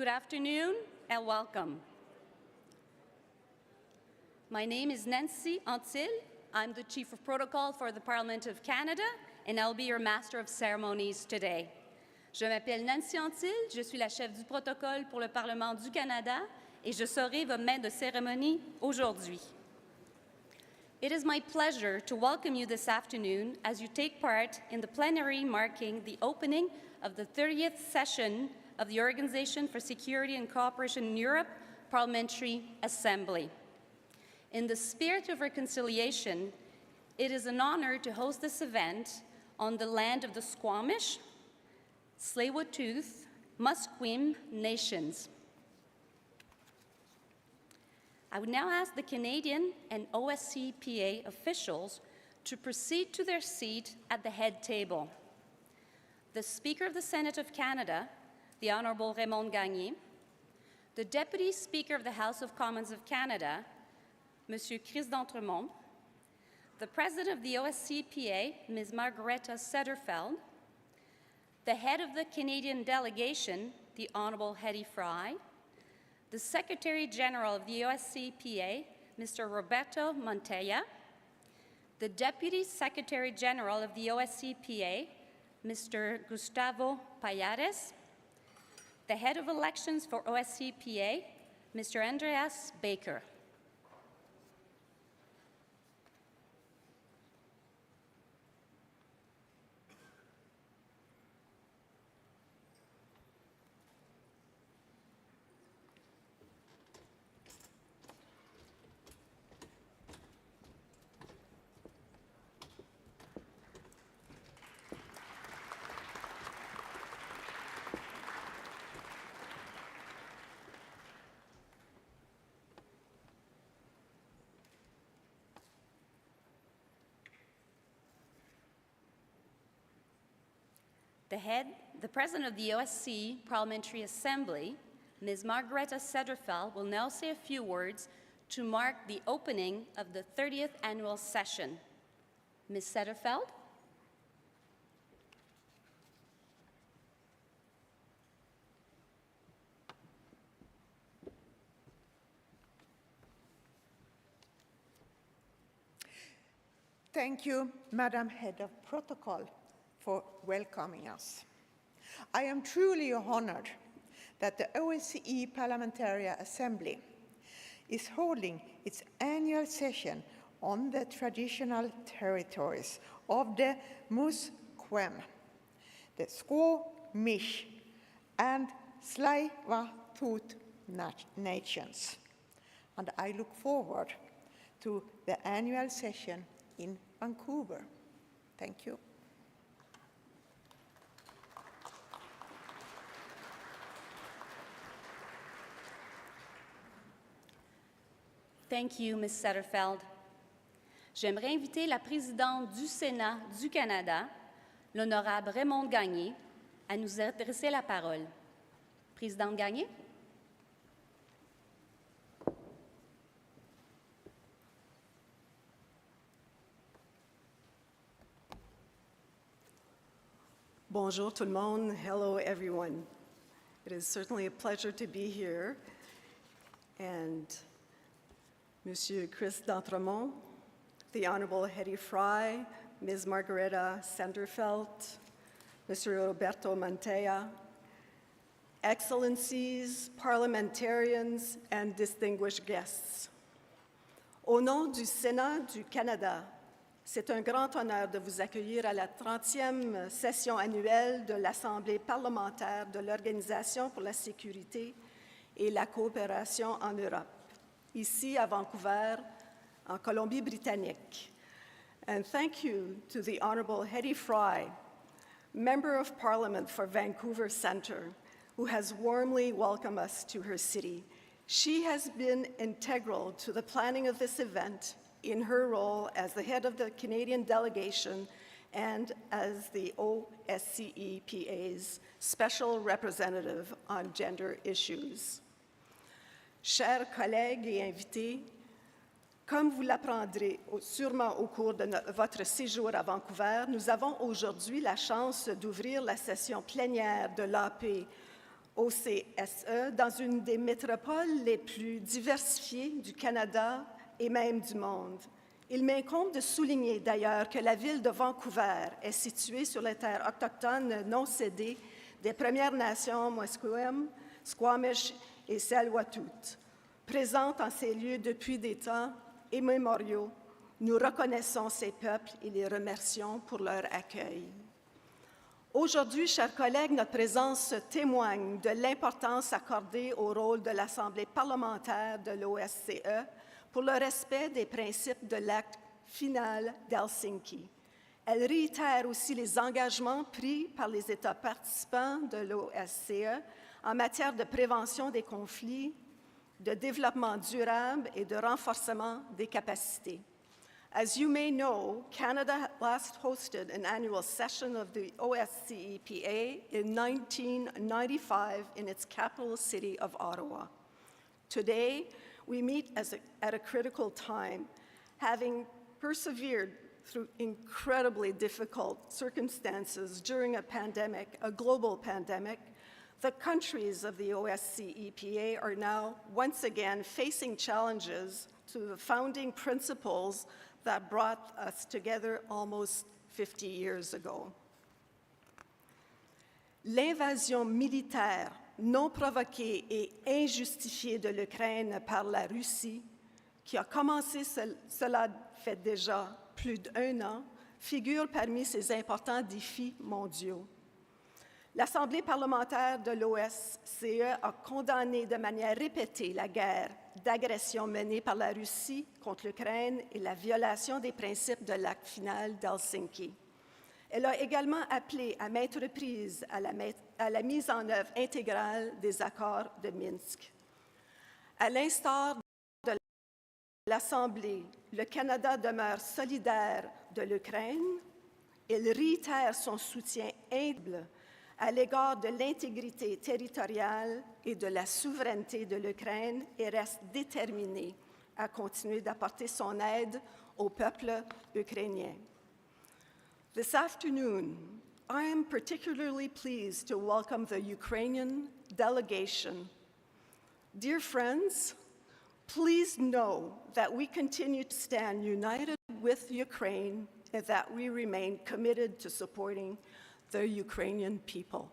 Good afternoon and welcome. My name is Nancy Antil. I'm the Chief of Protocol for the Parliament of Canada, and I'll be your Master of Ceremonies today. Je m'appelle Nancy Antil, je suis la chef du protocole pour le Parlement du Canada, et je serai votre maître de cérémonie aujourd'hui. It is my pleasure to welcome you this afternoon as you take part in the plenary marking the opening of the 30th session of the Organization for Security and Cooperation in Europe Parliamentary Assembly. In the spirit of reconciliation, it is an honor to host this event on the land of the Squamish, Tsleil-Waututh, Musqueam nations. I would now ask the Canadian and OSCPA officials to proceed to their seat at the head table. The Speaker of the Senate of Canada, the Honourable Raymond Gagné, the Deputy Speaker of the House of Commons of Canada, Monsieur Chris d'Entremont, the President of the OSCPA, Ms. Margareta Sederfeld, the Head of the Canadian Delegation, the Honourable Hedy Fry, the Secretary General of the OSCPA, Mr. Roberto Monteya, the Deputy Secretary General of the OSCPA, Mr. Gustavo Payares, the Head of Elections for OSCPA, Mr. Andreas Baker. The President of the OSC Parliamentary Assembly, Ms. Margareta Sederfeld, will now say a few words to mark the opening of the 30th annual session. Ms. Sederfeld? Thank you, Madam Head of Protocol, for welcoming us. I am truly honored that the OSCE Parliamentary Assembly is holding its annual session on the traditional territories of the Musqueam, the Squamish, and Tsleil-Waututh nations. And I look forward to the annual session in Vancouver. Thank you. Thank you, Ms. Sederfeld. J'aimerais inviter la présidente du Sénat du Canada, l'honorable Raymond Gagné, à nous adresser la parole. Présidente Gagné? Bonjour tout le monde. Hello, everyone. It is certainly a pleasure to be here. And Monsieur Chris d'Entremont, the Honourable Hedy Fry, Ms. Margareta Sederfeld, Mr. Roberto Monteya, Excellencies, parliamentarians, and distinguished guests. Au nom du Sénat du Canada, c'est un grand honneur de vous accueillir à la 30e session annuelle de l'Assemblée parlementaire de l'Organisation pour la sécurité et la coopération en Europe, ici à Vancouver, en Colombie-Britannique. And thank you to the Honourable Hedy Fry, Member of Parliament for Vancouver Centre, who has warmly welcomed us to her city. She has been integral to the planning of this event in her role as the head of the Canadian delegation and as the OSCEPA's special representative on gender issues. Chers collègues et invités, comme vous l'apprendrez sûrement au cours de votre séjour à Vancouver, nous avons aujourd'hui la chance d'ouvrir la session plénière de l'AP OCSE dans une des métropoles les plus diversifiées du Canada et même du monde. Il m'incombe de souligner d'ailleurs que la ville de Vancouver est située sur les terres autochtones non cédées des Premières Nations Musqueam, Squamish et Tsleil-Waututh. Présente en ces lieux depuis des temps immémoriaux, nous reconnaissons ces peuples et les remercions pour leur accueil. Aujourd'hui, chers collègues, notre présence témoigne de l'importance accordée au rôle de l'Assemblée parlementaire de l'OSCE pour le respect des principes de l'acte final d'Helsinki. Elle réitère aussi les engagements pris par les États participants de l'OSCE en matière de prévention des conflits, de développement durable et de renforcement des capacités. As you may know, Canada last hosted an annual session of the OSCE-PA in 1995 in its capital city of Ottawa. Today, we meet at a critical time, having persevered through incredibly difficult circumstances during a pandemic, a global pandemic. The countries of the OSCE-PA are now once again facing challenges to the founding principles that brought us together almost 50 years ago. L'invasion militaire non provoquée et injustifiée de l'Ukraine par la Russie, qui a commencé cela fait déjà plus d'1 an, figure parmi ces importants défis mondiaux. L'Assemblée parlementaire de l'OSCE a condamné de manière répétée la guerre d'agression menée par la Russie contre l'Ukraine et la violation des principes de l'acte final d'Helsinki. Elle a également appelé à maintes reprises à la mise en œuvre intégrale des accords de Minsk. À l'instar de l'Assemblée, le Canada demeure solidaire de l'Ukraine. Il réitère son soutien humble à l'égard de l'intégrité territoriale et de la souveraineté de l'Ukraine et reste déterminé à continuer d'apporter son aide au peuple ukrainien. This afternoon, I am particularly pleased to welcome the Ukrainian delegation. Dear friends, please know that we continue to stand united with Ukraine and that we remain committed to supporting the Ukrainian people.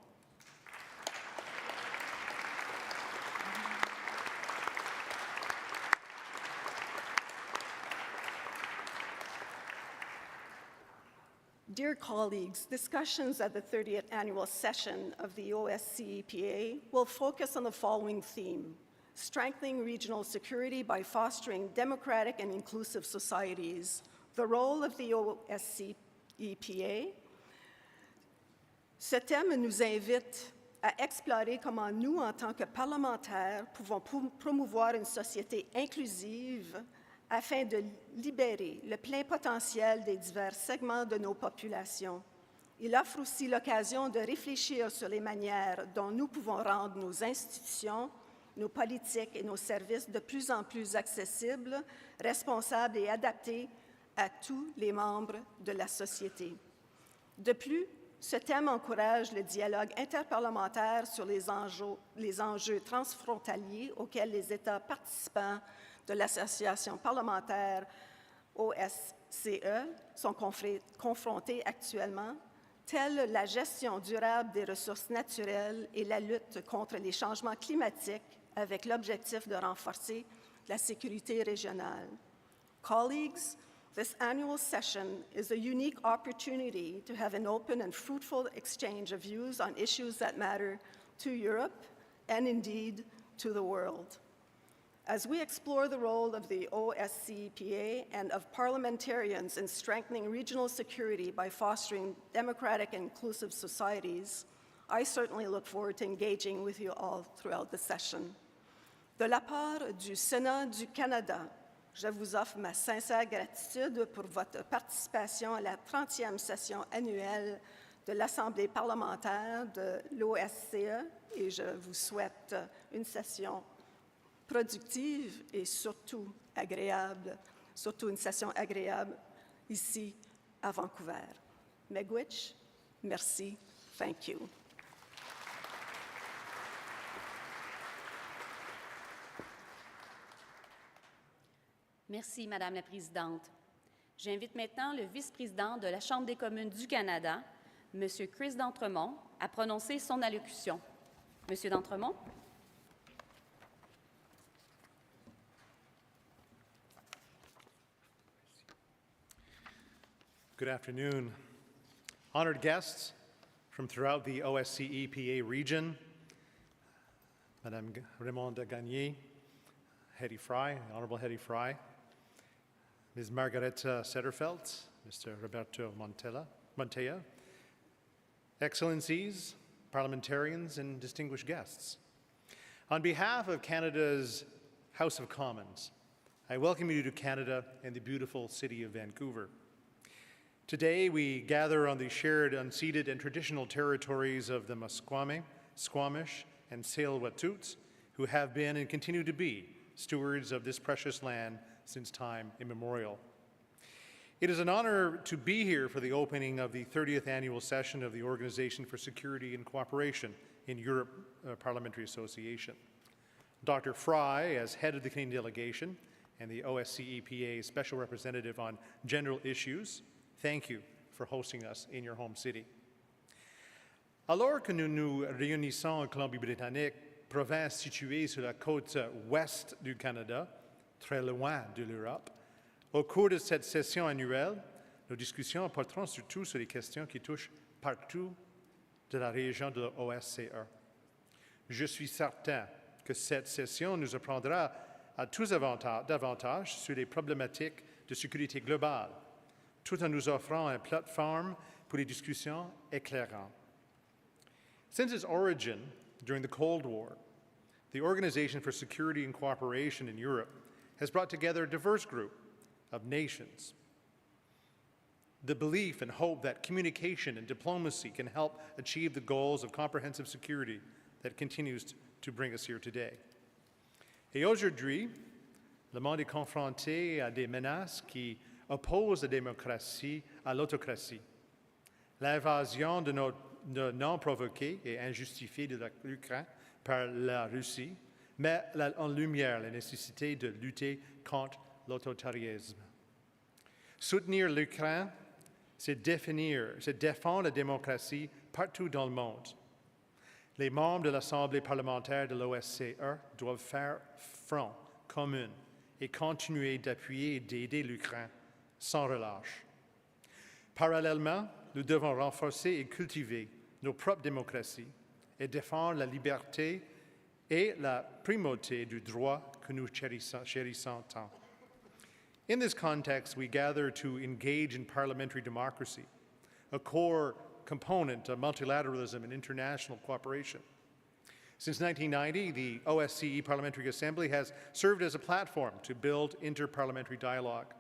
Dear colleagues, discussions at the 30th annual session of the OSCE-PA will focus on the following theme: strengthening regional security by fostering democratic and inclusive societies, the role of the OSCE-PA. Ce thème nous invite à explorer comment nous, en tant que parlementaires, pouvons promouvoir une société inclusive afin de libérer le plein potentiel des divers segments de nos populations. Il offre aussi l'occasion de réfléchir sur les manières dont nous pouvons rendre nos institutions, nos politiques et nos services de plus en plus accessibles, responsables et adaptés à tous les membres de la société. De plus, ce thème encourage le dialogue interparlementaire sur les enjeux transfrontaliers auxquels les États participants de l'Association parlementaire OSCE sont confrontés actuellement, tels la gestion durable des ressources naturelles et la lutte contre les changements climatiques avec l'objectif de renforcer la sécurité régionale. Colleagues, this annual session is a unique opportunity to have an open and fruitful exchange of views on issues that matter to Europe and indeed to the world. As we explore the role of the OSCE-PA and of parliamentarians in strengthening regional security by fostering democratic and inclusive societies, I certainly look forward to engaging with you all throughout the session. De la part du Sénat du Canada, je vous offre ma sincère gratitude pour votre participation à la 30e session annuelle de l'Assemblée parlementaire de l'OSCE et je vous souhaite une session productive et surtout agréable, surtout une session agréable ici à Vancouver. Miigwech, merci, thank you. Merci, Madame la Présidente. J'invite maintenant le vice-président de la Chambre des communes du Canada, M. Chris d'Entremont, à prononcer son allocution. Monsieur d'Entremont. Good afternoon. Honored guests from throughout the OSCE-PA region, Madame Raymonde Gagné, Hetty Fry, Honorable Hetty Fry, Ms. Margareta Sederfeld, Mr. Roberto Montella, Excellencies, parliamentarians, and distinguished guests. On behalf of Canada's House of Commons, I welcome you to Canada and the beautiful city of Vancouver. Today, we gather on the shared, unceded, and traditional territories of the Musqueam, Squamish, and Tsleil-Waututh, who have been and continue to be stewards of this precious land since time immemorial. It is an honor to be here for the opening of the 30th annual session of the Organization for Security and Cooperation in Europe Parliamentary Association. Dr. Fry, as head of the Canadian delegation and the OSCE-PA Special Representative on General Issues, thank you for hosting us in your home city. Alors que nous nous réunissons en Colombie-Britannique, province située sur la côte ouest du Canada, très loin de l'Europe, au cours de cette session annuelle, nos discussions porteront surtout sur les questions qui touchent partout de la région de l'OSCE. Je suis certain que cette session nous apprendra à tous davantage sur les problématiques de sécurité globale, tout en nous offrant une plateforme pour les discussions éclairantes. Since its origin during the Cold War, the Organization for Security and Cooperation in Europe has brought together a diverse group of nations. The belief and hope that communication and diplomacy can help achieve the goals of comprehensive security that continues to bring us here today. Et aujourd'hui, le monde est confronté à des menaces qui oppose la démocratie à l'autocratie. L'invasion non provoquée et injustifiée de l'Ukraine par la Russie met en lumière la nécessité de lutter contre l'autoritarisme. Soutenir l'Ukraine, c'est défendre la démocratie partout dans le monde. Les membres de l'Assemblée parlementaire de l'OSCE doivent faire front commun et continuer d'appuyer et d'aider l'Ukraine sans relâche. Parallèlement, nous devons renforcer et cultiver nos propres démocraties et défendre la liberté et la primauté du droit que nous chérissons tant. In this context, we gather to engage in parliamentary democracy, a core component of multilateralism and international cooperation. Since 1990, the OSCE Parliamentary Assembly has served as a platform to build interparliamentary dialogue.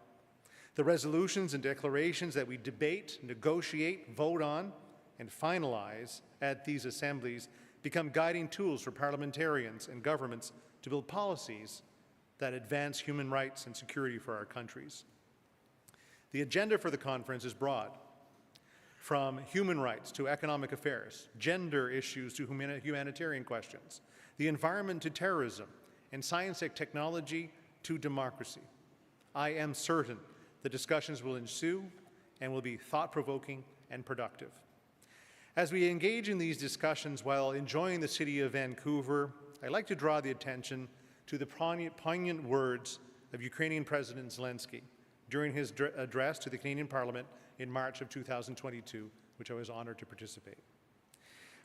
The resolutions and declarations that we debate, negotiate, vote on, and finalize at these assemblies become guiding tools for parliamentarians and governments to build policies that advance human rights and security for our countries. The agenda for the conference is broad, from human rights to economic affairs, gender issues to humanitarian questions, the environment to terrorism, and science and technology to democracy. I am certain the discussions will ensue and will be thought-provoking and productive. As we engage in these discussions while enjoying the city of Vancouver, I'd like to draw the attention to the poignant words of Ukrainian President Zelensky during his address to the Canadian Parliament in March of 2022, which I was honored to participate.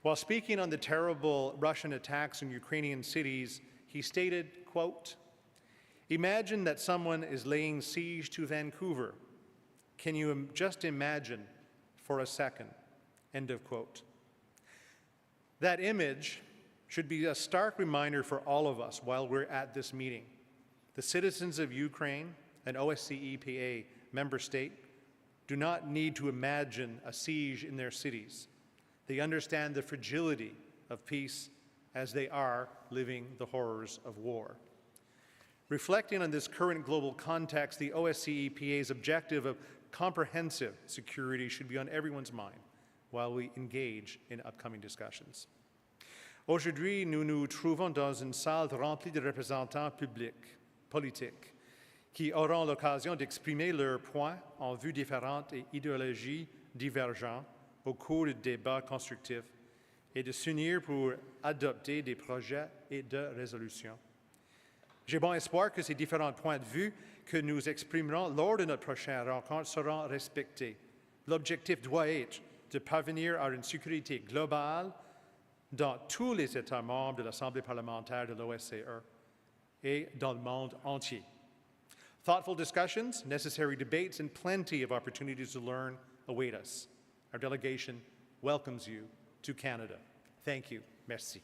While speaking on the terrible Russian attacks on Ukrainian cities, he stated, quote, "Imagine that someone is laying siege to Vancouver. Can you just imagine for a second?" End of quote. That image should be a stark reminder for all of us while we're at this meeting. The citizens of Ukraine, an OSCE-PA member state, do not need to imagine a siege in their cities. They understand the fragility of peace as they are living the horrors of war. Reflecting on this current global context, the OSCE-PA's objective of comprehensive security should be on everyone's mind while we engage in upcoming discussions. Aujourd'hui, nous nous trouvons dans une salle remplie de représentants publics, politiques, qui auront l'occasion d'exprimer leurs points en vue différentes et idéologies divergentes au cours de débats constructifs et de s'unir pour adopter des projets et de résolutions. J'ai bon espoir que ces différents points de vue que nous exprimerons lors de notre prochaine rencontre seront respectés. L'objectif doit être de parvenir à une sécurité globale dans tous les États membres de l'Assemblée parlementaire de l'OSCE et dans le monde entier. Thoughtful discussions, necessary debates, and plenty of opportunities to learn await us. Our delegation welcomes you to Canada. Thank you. Merci.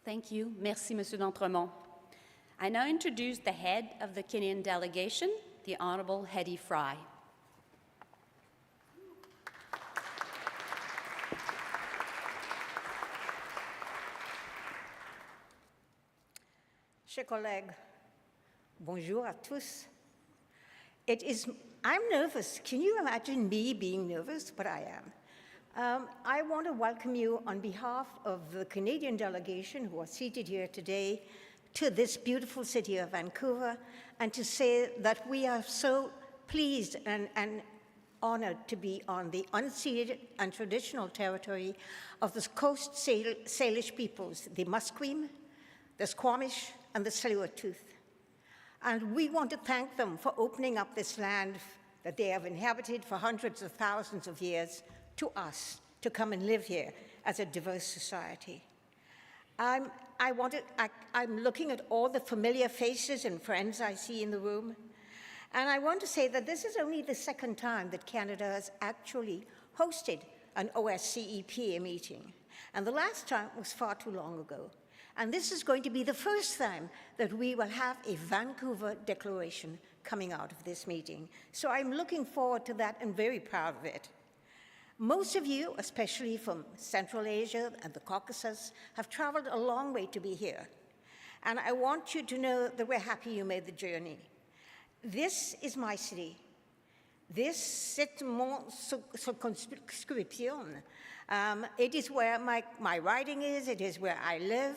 Thank you. Merci, Monsieur d'Entremont. I now introduce the head of the Canadian delegation, the Honourable Hedy Fry. Chers collègues, bonjour à tous. I'm nervous. Can you imagine me being nervous? But I am. I want to welcome you on behalf of the Canadian delegation who are seated here today to this beautiful city of Vancouver, and to say that we are so pleased and honored to be on the unceded and traditional territory of the Coast Salish peoples, the Musqueam, the Squamish, and the Tsleil-Waututh. And we want to thank them for opening up this land that they have inhabited for hundreds of thousands of years to us, to come and live here as a diverse society. I'm looking at all the familiar faces and friends I see in the room, and I want to say that this is only the second time that Canada has actually hosted an OSCE-PA meeting, and the last time was far too long ago. And this is going to be the first time that we will have a Vancouver Declaration coming out of this meeting. So I'm looking forward to that and very proud of it. Most of you, especially from Central Asia and the Caucasus, have traveled a long way to be here. And I want you to know that we're happy you made the journey. This is my city. C'est mon circonscription. It is where my riding is, it is where I live,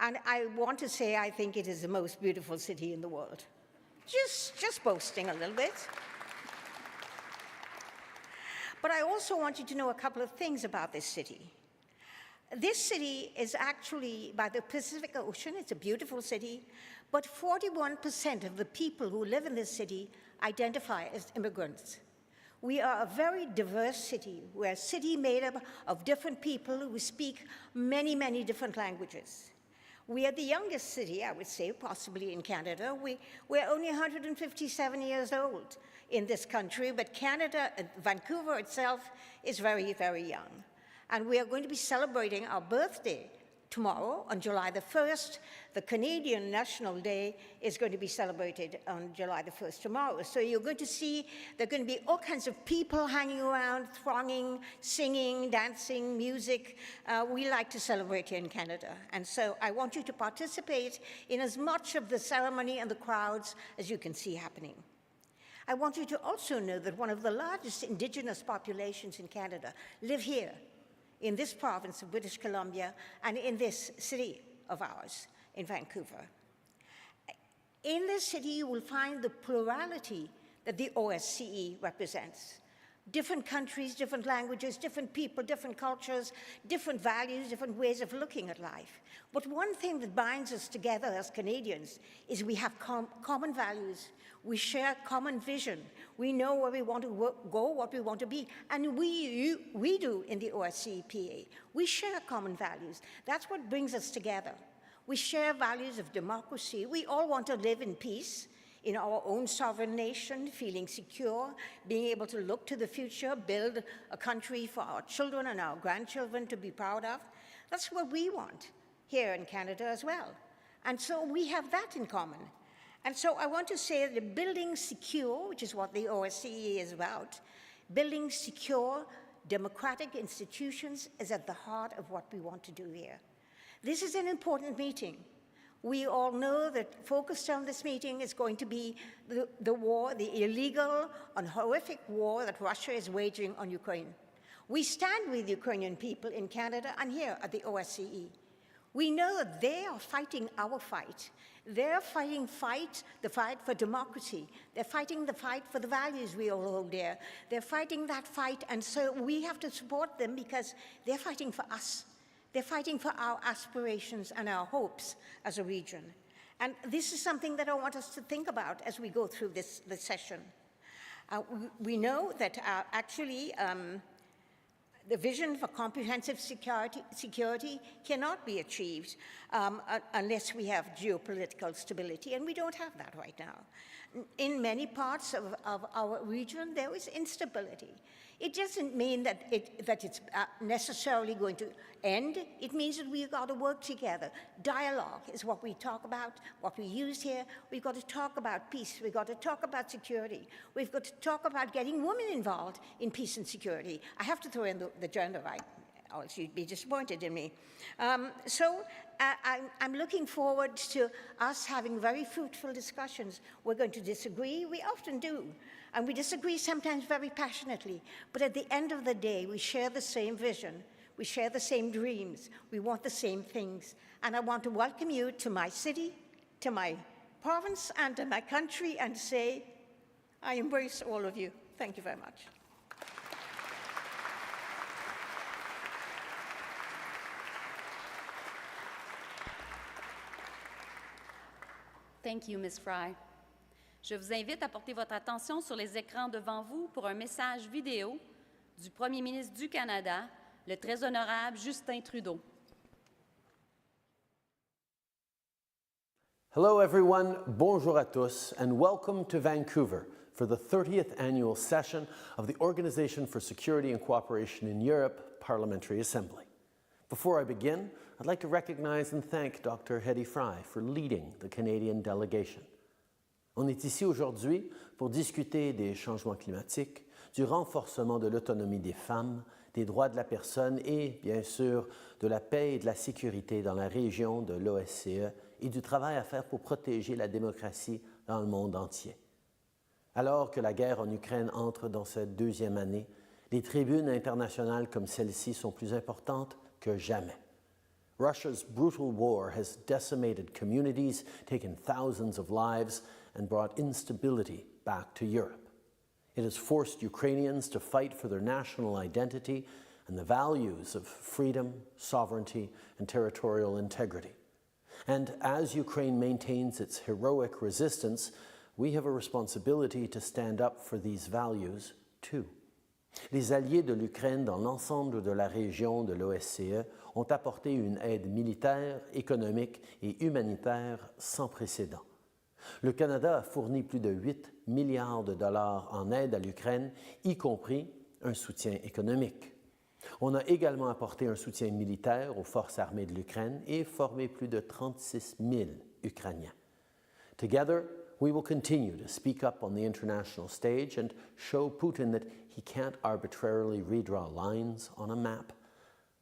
and I want to say I think it is the most beautiful city in the world. Just boasting a little bit. But I also want you to know a couple of things about this city. This city is actually by the Pacific Ocean. It's a beautiful city, but 41% of the people who live in this city identify as immigrants. We are a very diverse city. We're a city made up of different people who speak many, many different languages. We are the youngest city, I would say, possibly in Canada. We're only 157 years old in this country, but Canada, Vancouver itself, is very, very young. And we are going to be celebrating our birthday tomorrow on July the 1st. The Canadian National Day is going to be celebrated on July the 1st tomorrow. So you're going to see there are going to be all kinds of people hanging around, thronging, singing, dancing, music. We like to celebrate here in Canada. And so I want you to participate in as much of the ceremony and the crowds as you can see happening. I want you to also know that one of the largest Indigenous populations in Canada live here, in this province of British Columbia, and in this city of ours, in Vancouver. In this city, you will find the plurality that the OSCE represents. Different countries, different languages, different people, different cultures, different values, different ways of looking at life. But one thing that binds us together as Canadians is we have common values. We share common vision. We know where we want to go, what we want to be, and we do in the OSCE-PA. We share common values. That's what brings us together. We share values of democracy. We all want to live in peace in our own sovereign nation, feeling secure, being able to look to the future, build a country for our children and our grandchildren to be proud of. That's what we want here in Canada as well. And so we have that in common. And so I want to say that building secure, which is what the OSCE is about, building secure democratic institutions is at the heart of what we want to do here. This is an important meeting. We all know that focused on this meeting is going to be the war, the illegal and horrific war that Russia is waging on Ukraine. We stand with Ukrainian people in Canada and here at the OSCE. We know that they are fighting our fight. They're fighting the fight for democracy. They're fighting the fight for the values we all hold dear. They're fighting that fight, and so we have to support them because they're fighting for us. They're fighting for our aspirations and our hopes as a region. And this is something that I want us to think about as we go through this session. We know that the vision for comprehensive security cannot be achieved unless we have geopolitical stability, and we don't have that right now. In many parts of our region, there is instability. It doesn't mean that it's necessarily going to end. It means that we've got to work together. Dialogue is what we talk about, what we use here. We've got to talk about peace. We've got to talk about security. We've got to talk about getting women involved in peace and security. I have to throw in the gender right, or else you'd be disappointed in me. I'm looking forward to us having very fruitful discussions. We're going to disagree. We often do. And we disagree sometimes very passionately. But at the end of the day, we share the same vision. We share the same dreams. We want the same things. And I want to welcome you to my city, to my province, and to my country, and say, I embrace all of you. Thank you very much. Thank you, Ms. Fry. Je vous invite à porter votre attention sur les écrans devant vous pour un message vidéo du Premier ministre du Canada, le très honorable Justin Trudeau. Hello everyone, bonjour à tous, and welcome to Vancouver for the 30th annual session of the Organization for Security and Cooperation in Europe Parliamentary Assembly. Before I begin, I'd like to recognize and thank Dr. Hedy Fry for leading the Canadian delegation. On est ici aujourd'hui pour discuter des changements climatiques, du renforcement de l'autonomie des femmes, des droits de la personne et, bien sûr, de la paix et de la sécurité dans la région de l'OSCE et du travail à faire pour protéger la démocratie dans le monde entier. Alors que la guerre en Ukraine entre dans sa deuxième année, les tribunes internationales comme celle-ci sont plus importantes que jamais. Russia's brutal war has decimated communities, taken thousands of lives, and brought instability back to Europe. It has forced Ukrainians to fight for their national identity and the values of freedom, sovereignty, and territorial integrity. And as Ukraine maintains its heroic resistance, we have a responsibility to stand up for these values too. Les alliés de l'Ukraine dans l'ensemble de la région de l'OSCE ont apporté une aide militaire, économique et humanitaire sans précédent. Le Canada a fourni plus de 8 milliards de dollars en aide à l'Ukraine, y compris un soutien économique. On a également apporté un soutien militaire aux forces armées de l'Ukraine et formé plus de 36 000 Ukrainiens. Together, we will continue to speak up on the international stage and show Putin that he can't arbitrarily redraw lines on a map,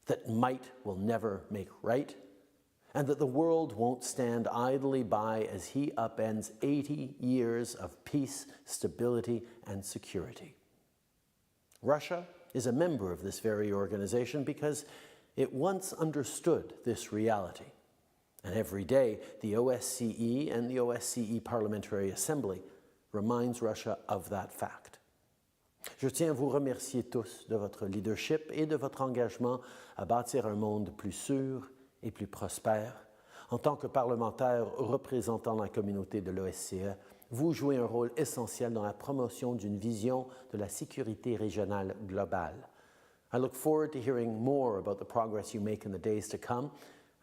that might will never make right, and that the world won't stand idly by as he upends 80 years of peace, stability, and security. Russia is a member of this very organization because it once understood this reality. And every day, the OSCE and the OSCE Parliamentary Assembly reminds Russia of that fact. Je tiens à vous remercier tous de votre leadership et de votre engagement à bâtir un monde plus sûr et plus prospère. En tant que parlementaire représentant la communauté de l'OSCE, vous jouez un rôle essentiel dans la promotion d'une vision de la sécurité régionale globale. I look forward to hearing more about the progress you make in the days to come,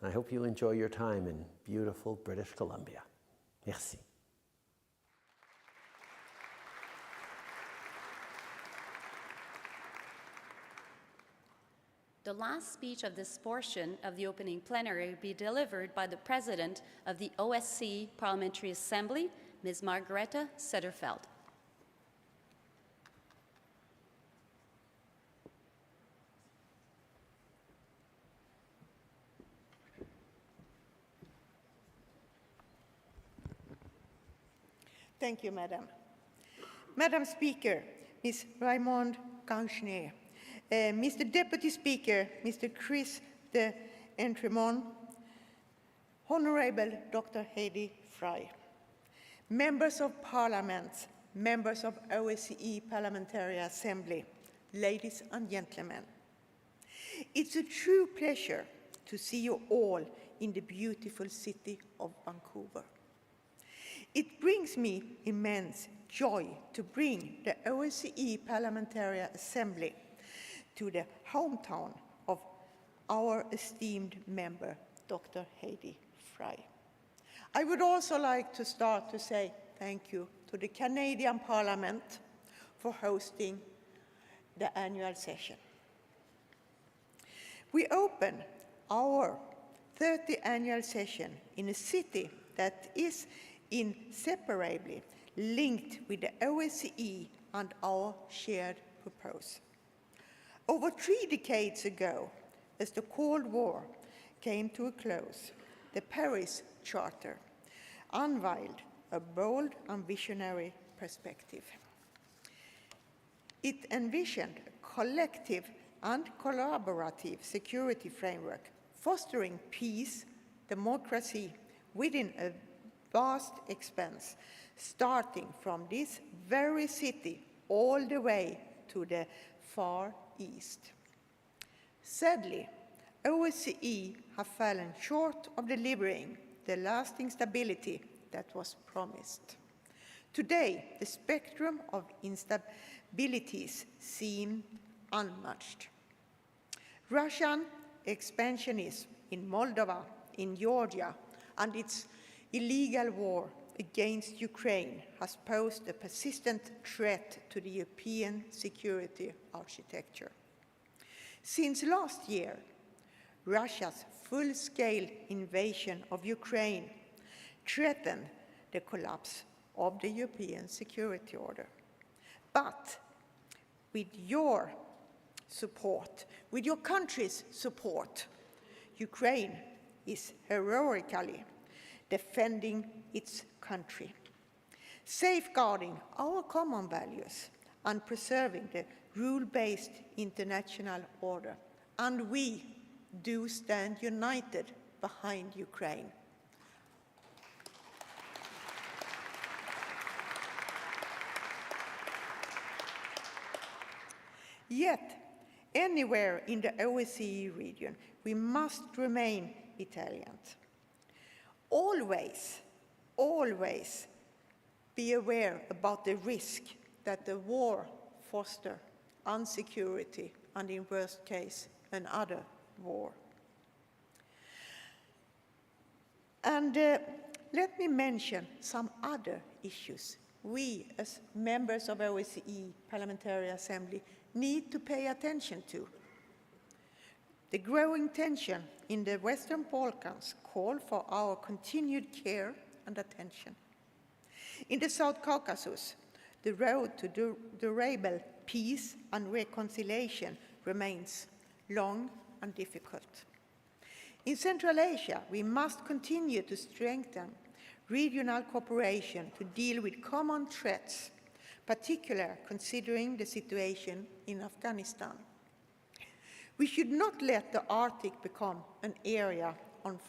and I hope you enjoy your time in beautiful British Columbia. Merci. The last speech of this portion of the opening plenary will be delivered by the President of the OSCE Parliamentary Assembly, Ms. Margareta Sederfeld. Thank you, Madam. Madam Speaker, Ms. Raymond Kouchner, Mr. Deputy Speaker, Mr. Chris de Entremont, Honorable Dr. Heidi Fry, Members of Parliament, members of OSCE Parliamentary Assembly, ladies and gentlemen. It's a true pleasure to see you all in the beautiful city of Vancouver. It brings me immense joy to bring the OSCE Parliamentary Assembly to the hometown of our esteemed member, Dr. Heidi Fry. I would also like to start to say thank you to the Canadian Parliament for hosting the annual session. We open our 30th annual session in a city that is inseparably linked with the OSCE and our shared purpose. Over 3 decades ago, as the Cold War came to a close, the Paris Charter unveiled a bold and visionary perspective. It envisioned a collective and collaborative security framework, fostering peace, democracy within a vast expanse, starting from this very city all the way to the Far East. Sadly, OSCE have fallen short of delivering the lasting stability that was promised. Today, the spectrum of instabilities seem unmatched. Russian expansionism in Moldova, in Georgia, and its illegal war against Ukraine has posed a persistent threat to the European security architecture. Since last year, Russia's full-scale invasion of Ukraine threatened the collapse of the European security order. But with your support, with your country's support, Ukraine is heroically defending its country, safeguarding our common values and preserving the rule-based international order. And we do stand united behind Ukraine. Yet, anywhere in the OSCE region, we must remain Italian. Always, always be aware about the risk that the war fosters insecurity and, in worst case, another war. And let me mention some other issues we, as members of OSCE Parliamentary Assembly, need to pay attention to. The growing tension in the Western Balkans call for our continued care and attention. In the South Caucasus, the road to durable peace and reconciliation remains long and difficult. In Central Asia, we must continue to strengthen regional cooperation to deal with common threats, particularly considering the situation in Afghanistan. We should not let the Arctic become an area of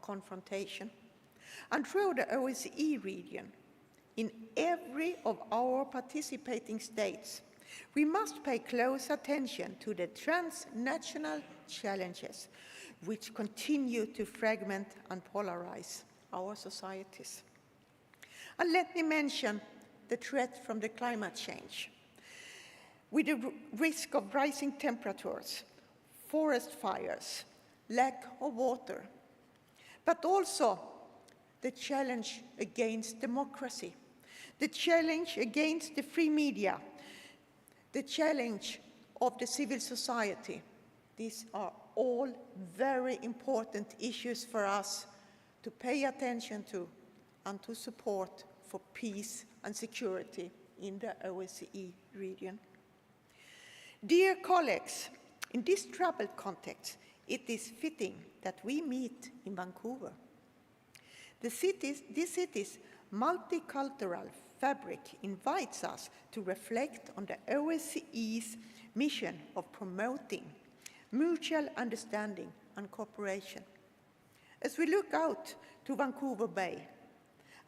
confrontation. And through the OSCE region, in every of our participating states, we must pay close attention to the transnational challenges which continue to fragment and polarize our societies. And let me mention the threat from the climate change, with the risk of rising temperatures, forest fires, lack of water, but also the challenge against democracy, the challenge against the free media, the challenge of the civil society. These are all very important issues for us to pay attention to and to support for peace and security in the OSCE region. Dear colleagues, in this troubled context, it is fitting that we meet in Vancouver. This city's multicultural fabric invites us to reflect on the OSCE's mission of promoting mutual understanding and cooperation. As we look out to Vancouver Bay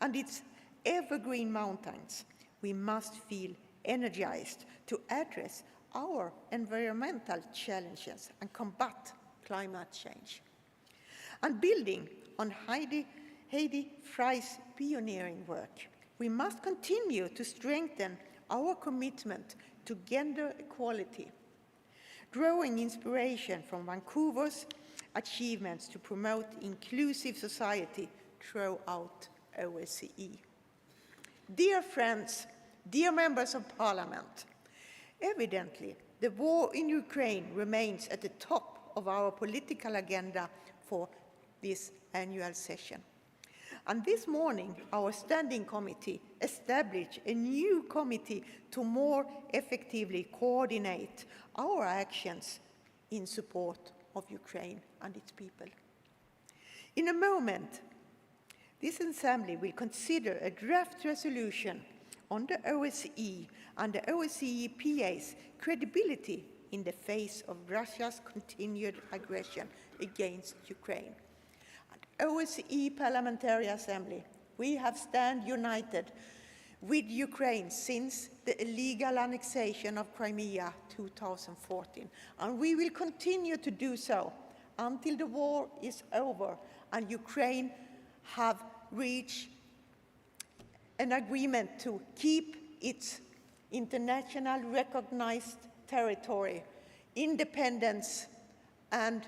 and its evergreen mountains, we must feel energized to address our environmental challenges and combat climate change. And building on Heidi Fry's pioneering work, we must continue to strengthen our commitment to gender equality, drawing inspiration from Vancouver's achievements to promote inclusive society throughout OSCE. Dear friends, dear members of parliament, evidently the war in Ukraine remains at the top of our political agenda for this annual session. And this morning, our standing committee established a new committee to more effectively coordinate our actions in support of Ukraine and its people. In a moment, this assembly will consider a draft resolution on the OSCE and the OSCE PA's credibility in the face of Russia's continued aggression against Ukraine. OSCE Parliamentary Assembly, we have stand united with Ukraine since the illegal annexation of Crimea 2014, and we will continue to do so until the war is over and Ukraine have reached an agreement to keep its international recognized territory, independence and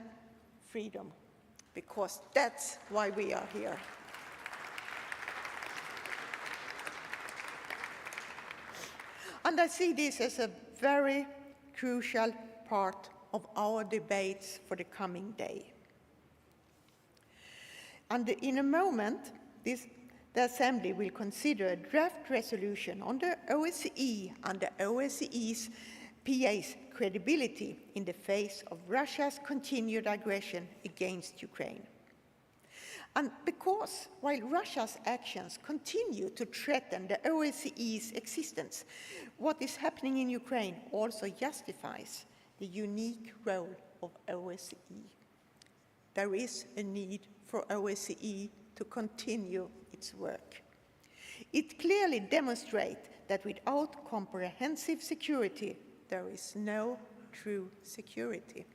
freedom, because that's why we are here. And I see this as a very crucial part of our debates for the coming day. And in a moment, the Assembly will consider a draft resolution on the OSCE and the OSCE's PA's credibility in the face of Russia's continued aggression against Ukraine. And because while Russia's actions continue to threaten the OSCE's existence, what is happening in Ukraine also justifies the unique role of OSCE. There is a need for OSCE to continue its work. It clearly demonstrates that without comprehensive security, there is no true security.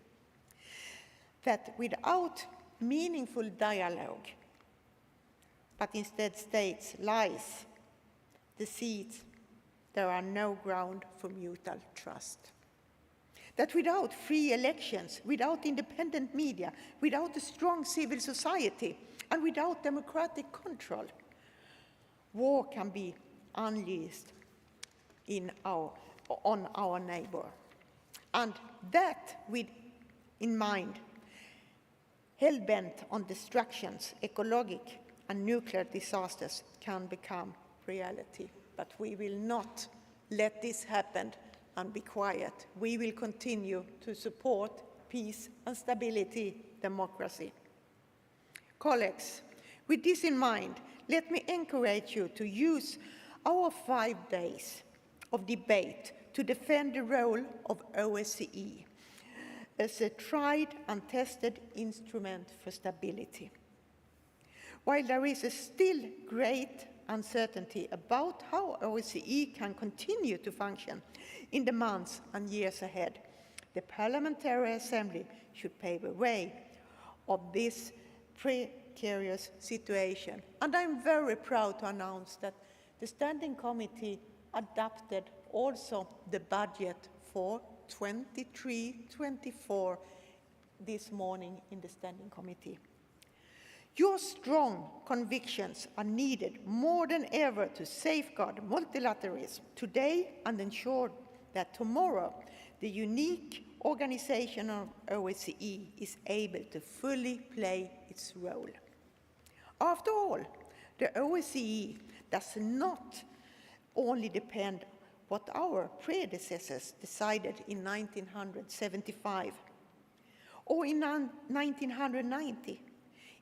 That without meaningful dialogue, but instead states lies, deceit, there are no ground for mutual trust. That without free elections, without independent media, without a strong civil society, and without democratic control, war can be unleashed on our neighbor. And that, with in mind, hell-bent on destructions, ecologic and nuclear disasters can become reality. But we will not let this happen and be quiet. We will continue to support peace and stability, democracy. Colleagues, with this in mind, let me encourage you to use our 5 days of debate to defend the role of OSCE as a tried and tested instrument for stability. While there is still great uncertainty about how OSCE can continue to function in the months and years ahead, the Parliamentary Assembly should pave a way of this precarious situation. And I'm very proud to announce that the Standing Committee adopted also the budget for 23-24 this morning in the Standing Committee. Your strong convictions are needed more than ever to safeguard multilateralism today and ensure that tomorrow the unique organization of OSCE is able to fully play its role. After all, the OSCE does not only depend on what our predecessors decided in 1975 or in 1990.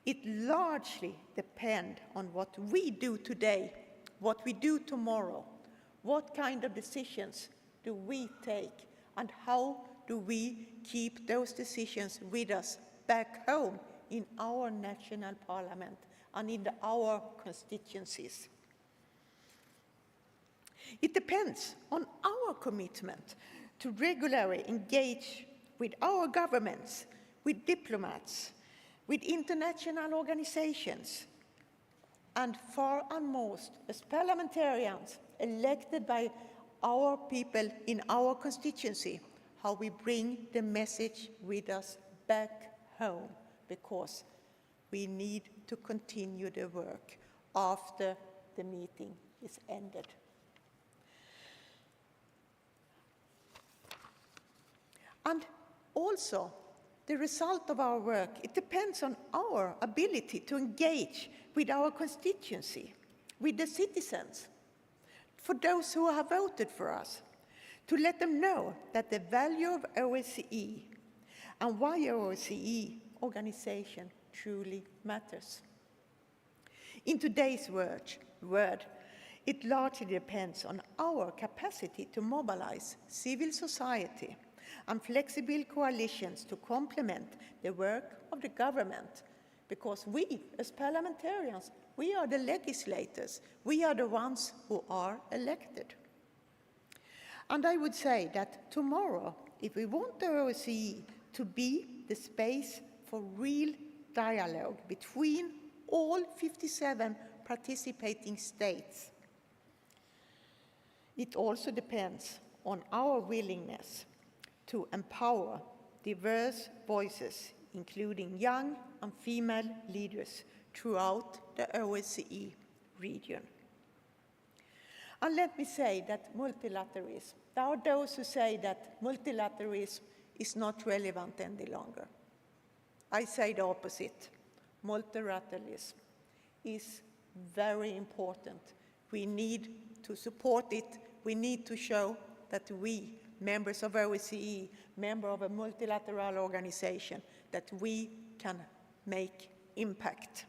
It largely depends on what we do today, what we do tomorrow, what kind of decisions do we take, And how do we keep those decisions with us back home in our national parliament and in our constituencies? It depends on our commitment to regularly engage with our governments, with diplomats, with international organizations, and far and most as parliamentarians elected by our people in our constituency, how we bring the message with us back home, because we need to continue the work after the meeting is ended. And also, the result of our work, it depends on our ability to engage with our constituency, with the citizens, for those who have voted for us, to let them know that the value of OSCE and why OSCE organization truly matters. In today's world, it largely depends on our capacity to mobilize civil society and flexible coalitions to complement the work of the government, because we, as parliamentarians, we are the legislators, we are the ones who are elected. And I would say that tomorrow, if we want the OSCE to be the space for real dialogue between all 57 participating states, it also depends on our willingness to empower diverse voices, including young and female leaders throughout the OSCE region. And let me say that multilateralism, there are those who say that multilateralism is not relevant any longer. I say the opposite. Multilateralism is very important. We need to support it. We need to show that we, members of OSCE, member of a multilateral organization, that we can make impact.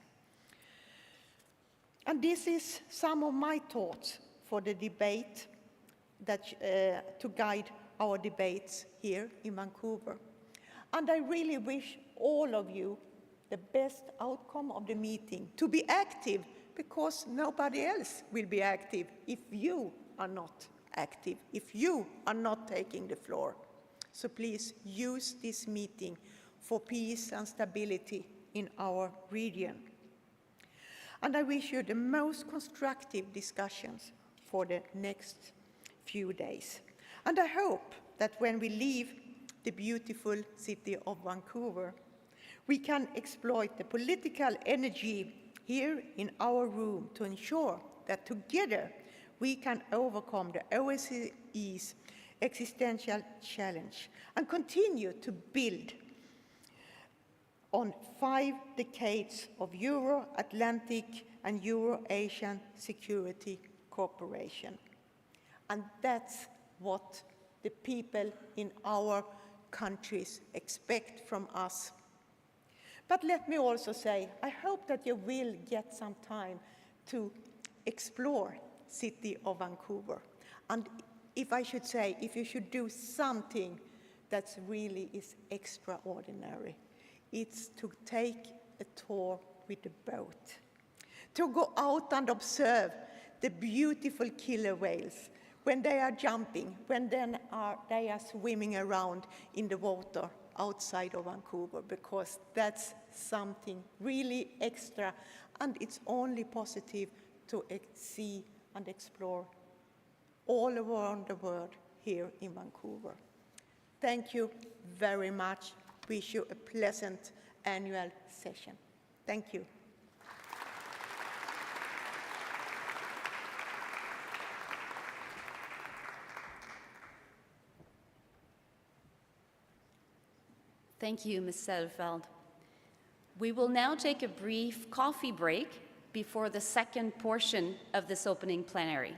And this is some of my thoughts for the debate that, to guide our debates here in Vancouver. And I really wish all of you the best outcome of the meeting, to be active, because nobody else will be active if you are not active, if you are not taking the floor. So please use this meeting for peace and stability in our region. And I wish you the most constructive discussions for the next few days. And I hope that when we leave the beautiful city of Vancouver, we can exploit the political energy here in our room to ensure that together we can overcome the OSCE's existential challenge and continue to build on 5 decades of Euro-Atlantic and Euro-Asian security cooperation. And that's what the people in our countries expect from us. But let me also say, I hope that you will get some time to explore city of Vancouver. And if I should say, if you should do something that really is extraordinary, it's to take a tour with the boat, to go out and observe the beautiful killer whales when they are jumping, when they are swimming around in the water outside of Vancouver, because that's something really extra, and it's only positive to see and explore all around the world here in Vancouver. Thank you very much. Wish you a pleasant annual session. Thank you. Thank you, Ms. Setterfeld. We will now take a brief coffee break before the second portion of this opening plenary.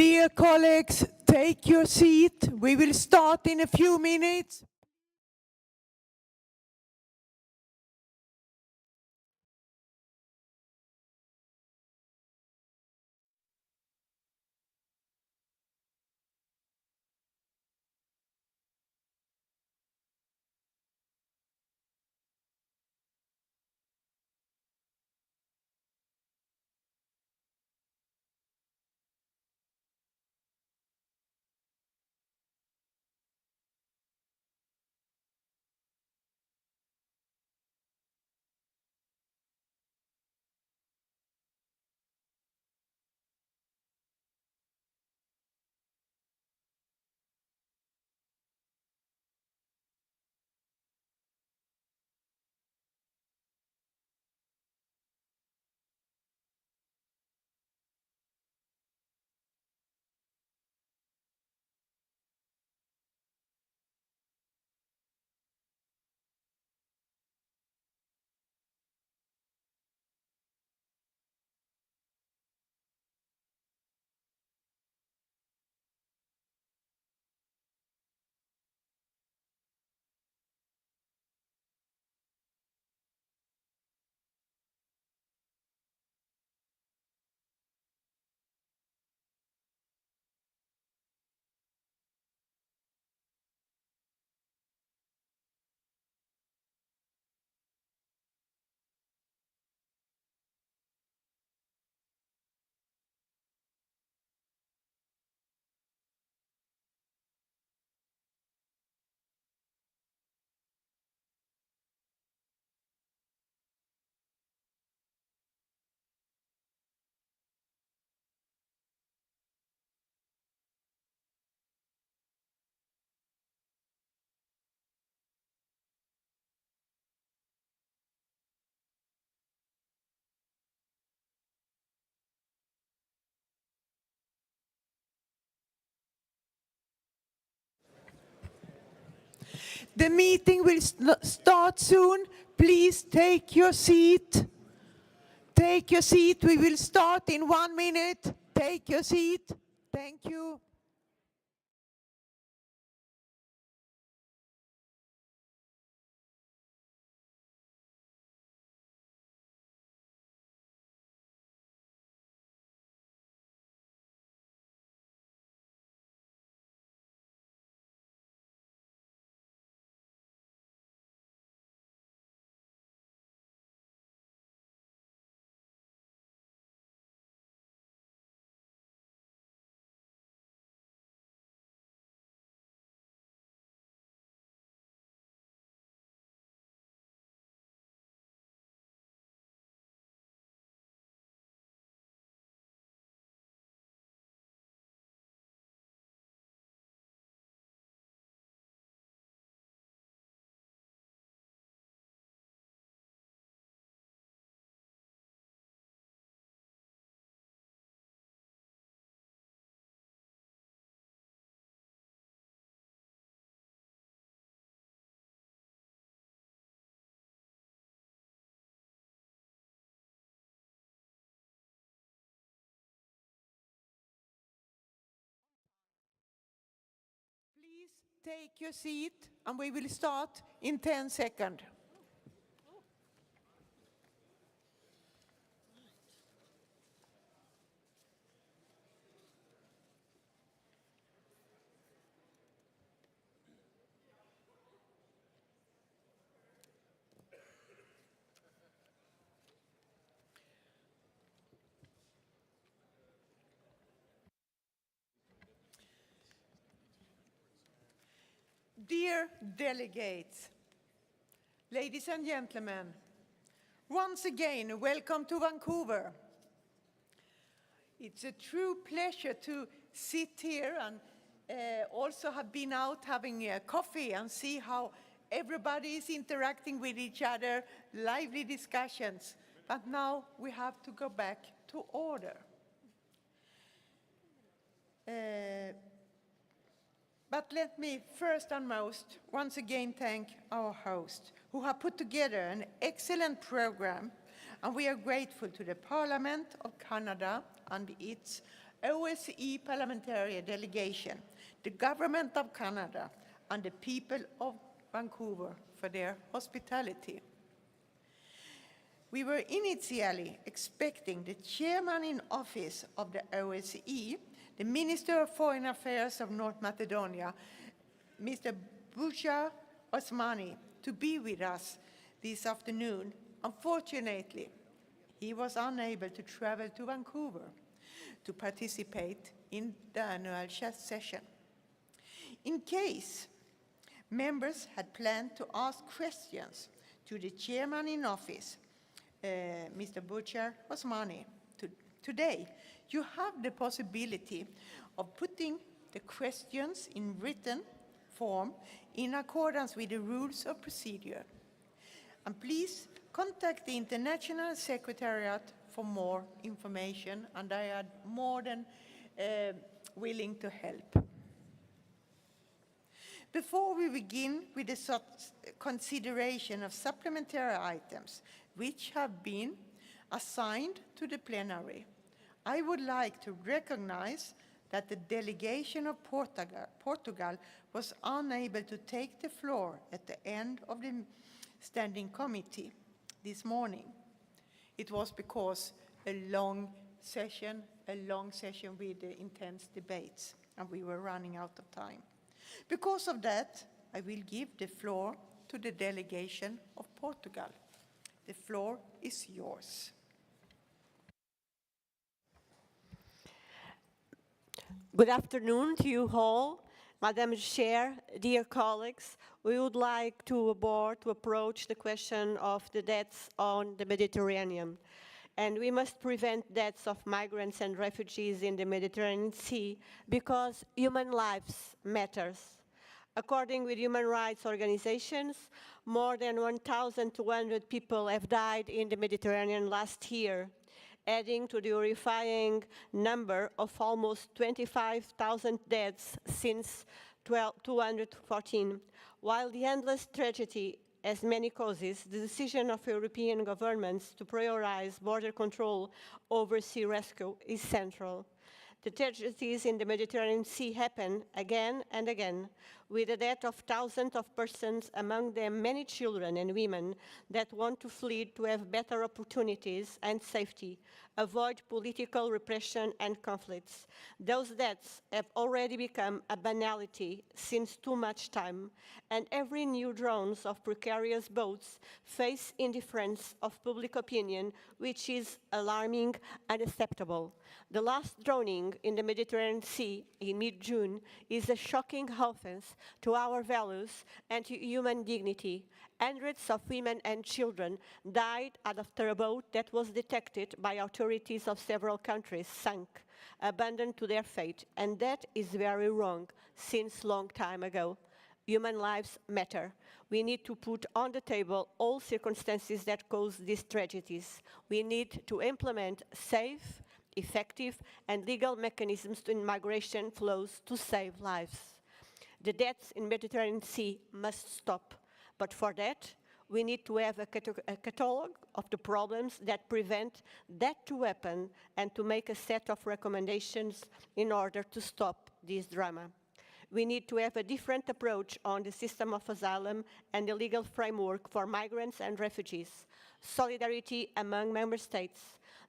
Dear colleagues, take your seat. We will start in a few minutes. The meeting will start soon. Please take your seat. Take your seat. We will start in 1 minute. Take your seat. Thank you. Please take your seat and we will start in 10 seconds. Dear delegates, ladies and gentlemen, once again, welcome to Vancouver. It's a true pleasure to sit here and also have been out having a coffee and see how everybody is interacting with each other, lively discussions. But now we have to go back to order. But let me first and most once again thank our host, who have put together an excellent program, and we are grateful to the Parliament of Canada and its OSCE parliamentary delegation, the government of Canada, and the people of Vancouver for their hospitality. We were initially expecting the chairman in office of the OSCE, the Minister of Foreign Affairs of North Macedonia, Mr. Bujar Osmani, to be with us this afternoon. Unfortunately, he was unable to travel to Vancouver to participate in the annual session. In case members had planned to ask questions to the chairman in office, Mr. Bujar Osmani, today, you have the possibility of putting the questions in written form in accordance with the rules of procedure. And please contact the International Secretariat for more information, and I am more than willing to help. Before we begin with the consideration of supplementary items which have been assigned to the plenary, I would like to recognize that the delegation of Portugal was unable to take the floor at the end of the standing committee this morning. It was because a long session with intense debates, and we were running out of time. Because of that, I will give the floor to the delegation of Portugal. The floor is yours. Good afternoon to you all. Madam Chair, dear colleagues, we would like to approach the question of the deaths on the Mediterranean. And we must prevent deaths of migrants and refugees in the Mediterranean Sea because human lives matters. According with human rights organizations, more than 1,200 people have died in the Mediterranean last year, adding to the horrifying number of almost 25,000 deaths since 2014. While the endless tragedy has many causes, the decision of European governments to prioritize border control over sea rescue is central. The tragedies in the Mediterranean Sea happen again and again, with the death of thousands of persons, among them many children and women that want to flee to have better opportunities and safety, avoid political repression and conflicts. Those deaths have already become a banality since too much time, and every new drones of precarious boats face indifference of public opinion, which is alarming and unacceptable. The last drowning in the Mediterranean Sea in mid-June is a shocking offense to our values and to human dignity. Hundreds of women and children died after a boat that was detected by authorities of several countries sank, abandoned to their fate, and that is very wrong since long time ago. Human lives matter. We need to put on the table all circumstances that cause these tragedies. We need to implement safe, effective, and legal mechanisms in migration flows to save lives. The deaths in the Mediterranean Sea must stop, but for that, we need to have a catalogue of the problems that prevent that to happen and to make a set of recommendations in order to stop this drama. We need to have a different approach on the system of asylum and the legal framework for migrants and refugees, solidarity among member states,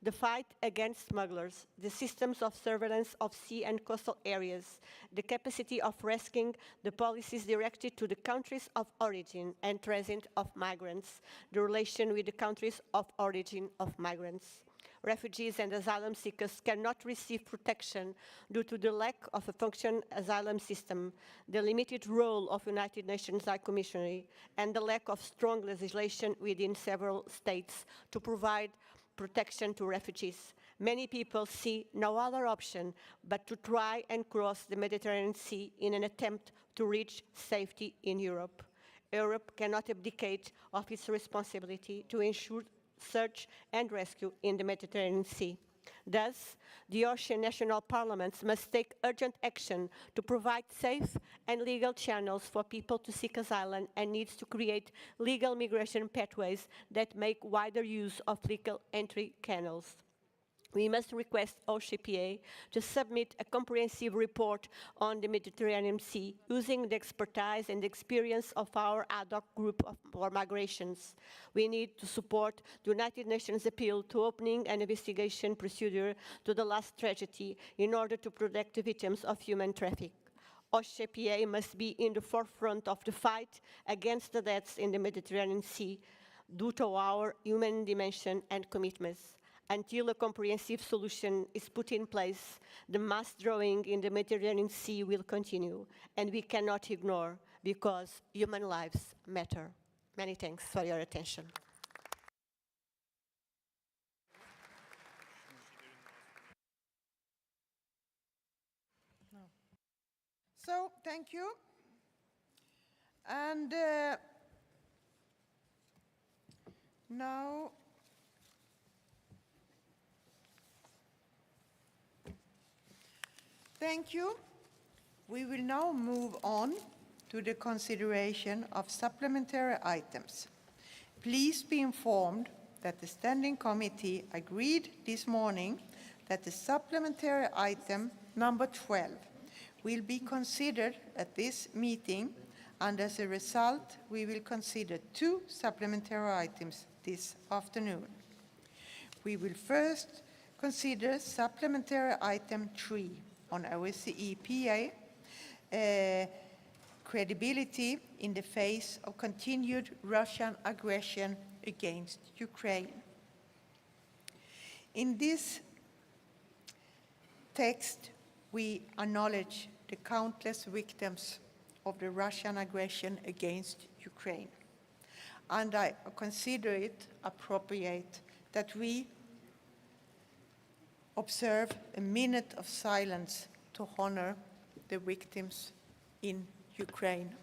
the fight against smugglers, the systems of surveillance of sea and coastal areas, the capacity of rescuing, the policies directed to the countries of origin and transit of migrants, the relation with the countries of origin of migrants. Refugees and asylum seekers cannot receive protection due to the lack of a functioning asylum system, the limited role of United Nations High Commissioner, and the lack of strong legislation within several states to provide protection to refugees. Many people see no other option but to try and cross the Mediterranean Sea in an attempt to reach safety in Europe. Europe cannot abdicate of its responsibility to ensure search and rescue in the Mediterranean Sea. Thus, the ocean national parliaments must take urgent action to provide safe and legal channels for people to seek asylum and needs to create legal migration pathways that make wider use of legal entry canals. We must request OSCE to submit a comprehensive report on the Mediterranean Sea using the expertise and experience of our ad hoc group for migrations. We need to support the United Nations appeal to opening an investigation procedure to the last tragedy in order to protect the victims of human trafficking. OSCE must be in the forefront of the fight against the deaths in the Mediterranean Sea due to our human dimension and commitments. Until a comprehensive solution is put in place, the mass drowning in the Mediterranean Sea will continue, and we cannot ignore because human lives matter. Many thanks for your attention. So, thank you. And now, thank you. We will now move on to the consideration of supplementary items. Please be informed that the Standing Committee agreed this morning that the supplementary item number 12 will be considered at this meeting, and as a result, we will consider 2 supplementary items this afternoon. We will first consider supplementary item 3 on OSCE PA, credibility in the face of continued Russian aggression against Ukraine. In this text, we acknowledge the countless victims of the Russian aggression against Ukraine. And I consider it appropriate that we observe a minute of silence to honor the victims in Ukraine.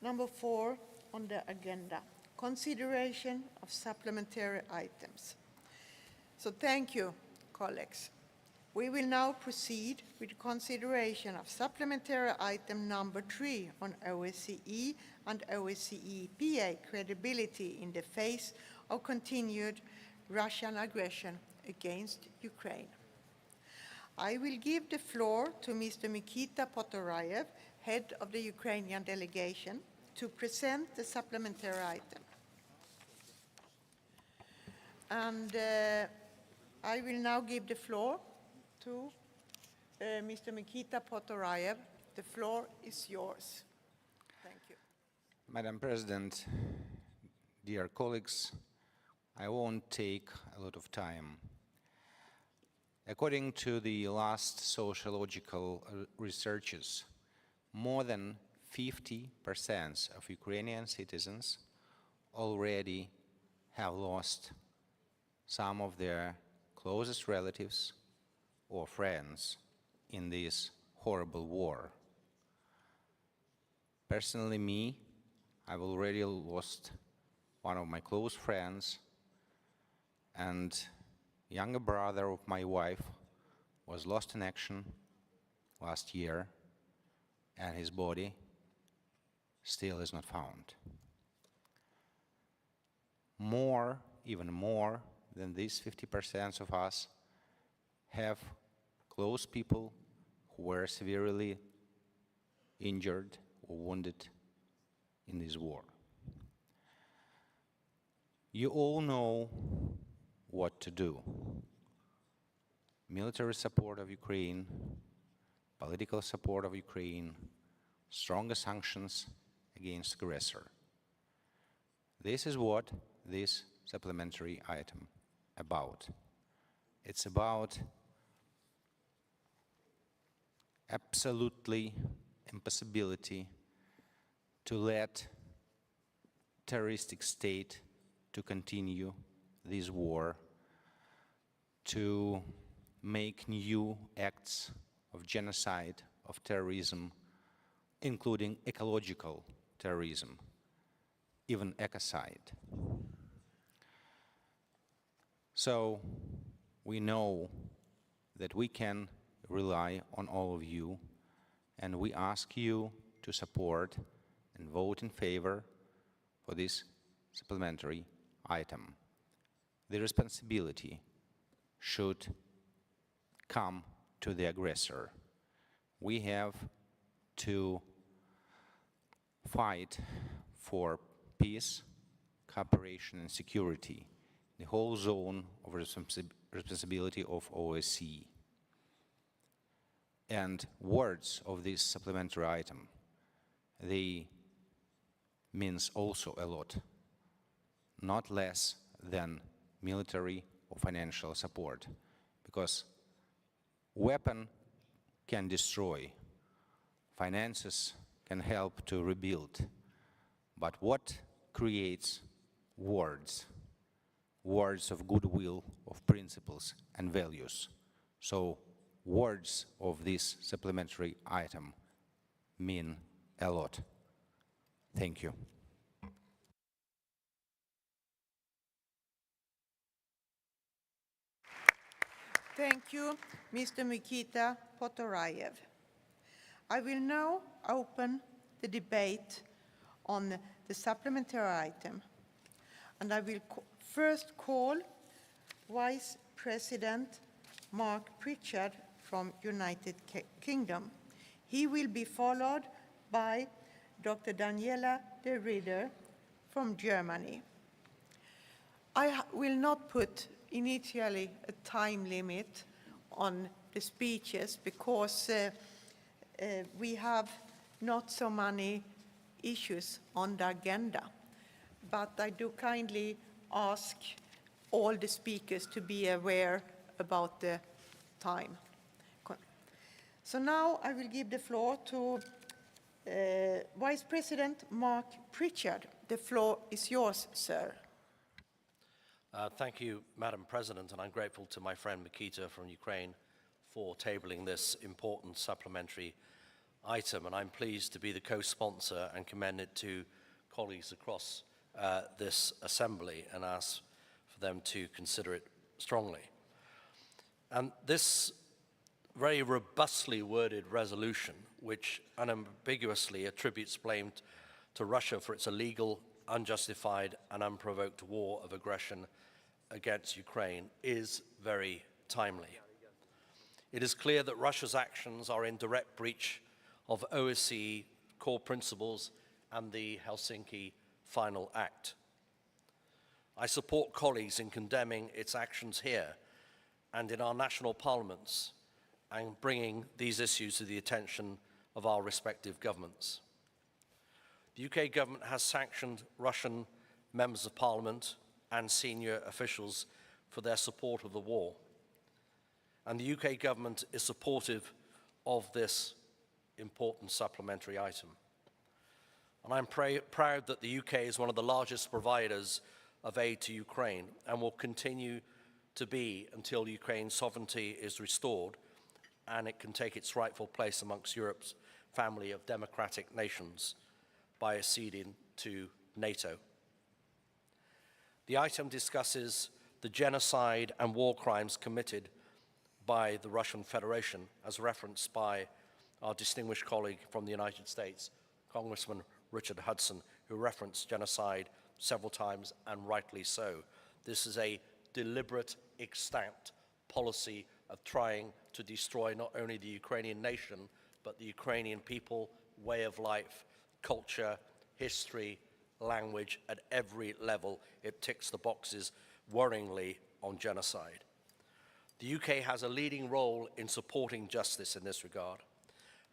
Number 4 on the agenda, consideration of supplementary items. So thank you, colleagues. We will now proceed with consideration of supplementary item number 3 on OSCE and OSCE PA credibility in the face of continued Russian aggression against Ukraine. I will give the floor to Mr. Mikita Potorayev, head of the Ukrainian delegation, to present the supplementary item. And I will now give the floor to Mr. Mikita Potorayev. The floor is yours. Thank you. Madam President, dear colleagues, I won't take a lot of time. According to the last sociological researches, more than 50% of Ukrainian citizens already have lost some of their closest relatives or friends in this horrible war. Personally, me, I've already lost one of my close friends, and younger brother of my wife was lost in action last year, and his body still is not found. Even more than these 50% of us have close people who were severely injured or wounded in this war. You all know what to do. Military support of Ukraine, political support of Ukraine, stronger sanctions against aggressor. This is what this supplementary item about. It's about absolutely impossibility to let terroristic state to continue this war, to make new acts of genocide, of terrorism, including ecological terrorism, even ecocide. So we know that we can rely on all of you, and we ask you to support and vote in favor for this supplementary item. The responsibility should come to the aggressor. We have to fight for peace, cooperation, and security, the whole zone of responsibility of OSCE. And words of this supplementary item, they means also a lot, not less than military or financial support, because weapon can destroy, finances can help to rebuild, but what creates words? Words of goodwill, of principles and values. So words of this supplementary item mean a lot. Thank you. Thank you, Mr. Mikita Potorayev. I will now open the debate on the supplementary item, and I will first call Vice President Mark Pritchard from United Kingdom. He will be followed by Dr. Daniela de Ridder from Germany. I will not put initially a time limit on the speeches because we have not so many issues on the agenda. But I do kindly ask all the speakers to be aware about the time. So now I will give the floor to Vice President Mark Pritchard. The floor is yours, sir. Thank you, Madam President, and I'm grateful to my friend Mikita from Ukraine for tabling this important supplementary item, and I'm pleased to be the co-sponsor and commend it to colleagues across this assembly and ask for them to consider it strongly. And this very robustly worded resolution, which unambiguously attributes blame to Russia for its illegal, unjustified and unprovoked war of aggression against Ukraine, is very timely. It is clear that Russia's actions are in direct breach of OSCE core principles and the Helsinki Final Act. I support colleagues in condemning its actions here and in our national parliaments and bringing these issues to the attention of our respective governments. The UK government has sanctioned Russian members of parliament and senior officials for their support of the war. And the UK government is supportive of this important supplementary item. And I'm proud that the UK is one of the largest providers of aid to Ukraine and will continue to be until Ukraine's sovereignty is restored and it can take its rightful place amongst Europe's family of democratic nations by acceding to NATO. The item discusses the genocide and war crimes committed by the Russian Federation, as referenced by our distinguished colleague from the United States, Congressman Richard Hudson, who referenced genocide several times, and rightly so. This is a deliberate, extant policy of trying to destroy not only the Ukrainian nation, but the Ukrainian people, way of life, culture, history, language. At every level, it ticks the boxes worryingly on genocide. The UK has a leading role in supporting justice in this regard.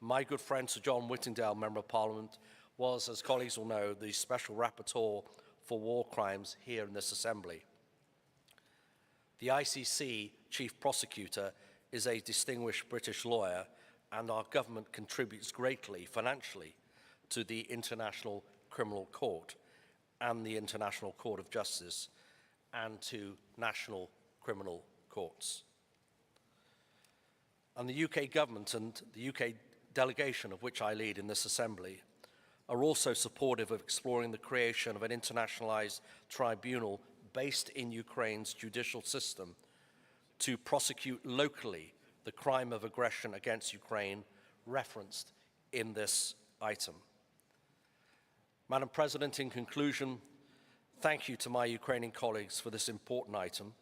My good friend Sir John Whittingdale, Member of Parliament, was, as colleagues will know, the Special Rapporteur for War Crimes here in this Assembly. The ICC Chief Prosecutor is a distinguished British lawyer, and our government contributes greatly financially to the International Criminal Court and the International Court of Justice and to national criminal courts. And the UK government and the UK delegation of which I lead in this Assembly are also supportive of exploring the creation of an internationalized tribunal based in Ukraine's judicial system to prosecute locally the crime of aggression against Ukraine referenced in this item. Madam President, in conclusion, thank you to my Ukrainian colleagues for this important item.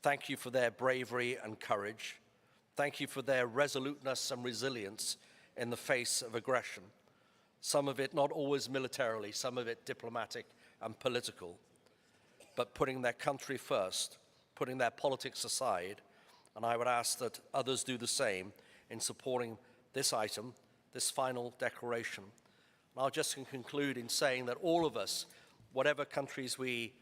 Thank you for their bravery and courage. Thank you for their resoluteness and resilience in the face of aggression, some of it not always militarily, some of it diplomatic and political, but putting their country first, putting their politics aside, and I would ask that others do the same in supporting this item, this final declaration. And I'll just conclude in saying that all of us, whatever countries we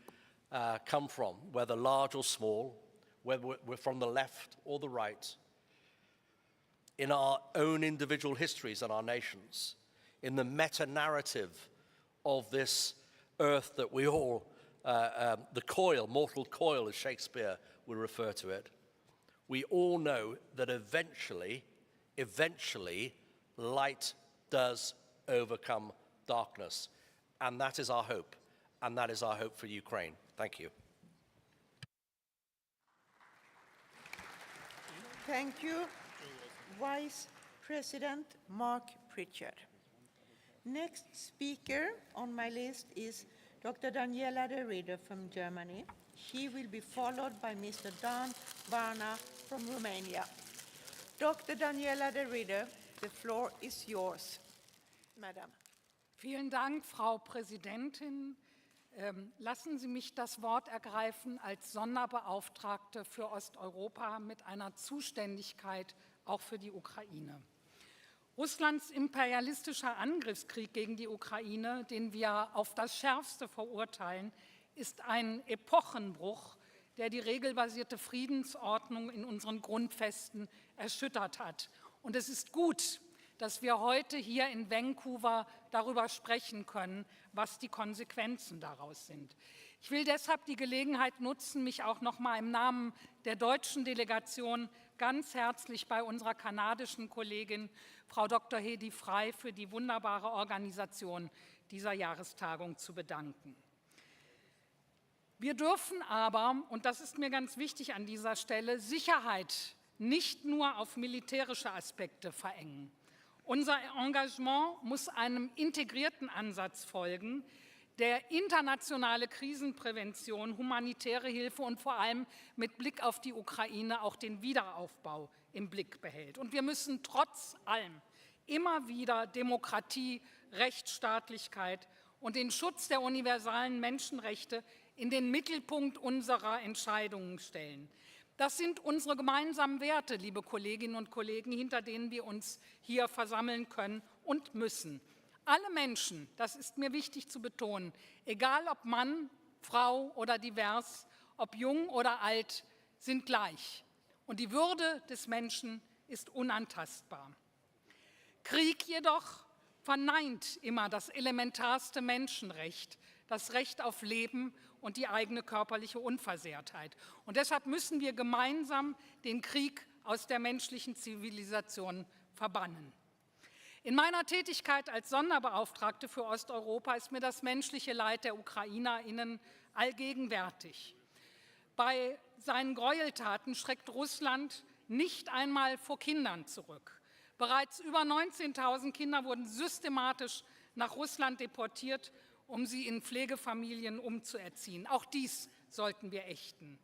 come from, whether large or small, whether we're from the left or the right, in our own individual histories and our nations, in the meta-narrative of this earth that we all, the coil, mortal coil as Shakespeare would refer to it, we all know that eventually, light does overcome darkness. And that is our hope. And that is our hope for Ukraine. Thank you. Thank you, Vice President Mark Pritchard. Next speaker on my list is Dr. Daniela de Ridder from Germany. She will be followed by Mr. Dan Barna from Romania. Dr. Daniela de Ridder, the floor is yours, Madam. Vielen Dank, Frau Präsidentin. Lassen Sie mich das Wort ergreifen als Sonderbeauftragte für Osteuropa mit einer Zuständigkeit auch für die Ukraine. Russlands imperialistischer Angriffskrieg gegen die Ukraine, den wir auf das Schärfste verurteilen, ist ein Epochenbruch, der die regelbasierte Friedensordnung in unseren Grundfesten erschüttert hat. Und es ist gut, dass wir heute hier in Vancouver darüber sprechen können, was die Konsequenzen daraus sind. Ich will deshalb die Gelegenheit nutzen, mich auch noch mal im Namen der deutschen Delegation ganz herzlich bei unserer kanadischen Kollegin, Frau Dr. Hedi Frey, für die wunderbare Organisation dieser Jahrestagung zu bedanken. Wir dürfen aber, und das ist mir ganz wichtig an dieser Stelle, Sicherheit nicht nur auf militärische Aspekte verengen. Unser Engagement muss einem integrierten Ansatz folgen, der internationale Krisenprävention, humanitäre Hilfe und vor allem mit Blick auf die Ukraine auch den Wiederaufbau im Blick behält. Und wir müssen trotz allem immer wieder Demokratie, Rechtsstaatlichkeit und den Schutz der universalen Menschenrechte in den Mittelpunkt unserer Entscheidungen stellen. Das sind unsere gemeinsamen Werte, liebe Kolleginnen und Kollegen, hinter denen wir uns hier versammeln können und müssen. Alle Menschen, das ist mir wichtig zu betonen, egal ob Mann, Frau oder divers, ob jung oder alt, sind gleich. Und die Würde des Menschen ist unantastbar. Krieg jedoch verneint immer das elementarste Menschenrecht, das Recht auf Leben und die eigene körperliche Unversehrtheit. Und deshalb müssen wir gemeinsam den Krieg aus der menschlichen Zivilisation verbannen. In meiner Tätigkeit als Sonderbeauftragte für Osteuropa ist mir das menschliche Leid der UkrainerInnen allgegenwärtig. Bei seinen Gräueltaten schreckt Russland nicht einmal vor Kindern zurück. Bereits über 19.000 Kinder wurden systematisch nach Russland deportiert, um sie in Pflegefamilien umzuerziehen. Auch dies sollten wir ächten.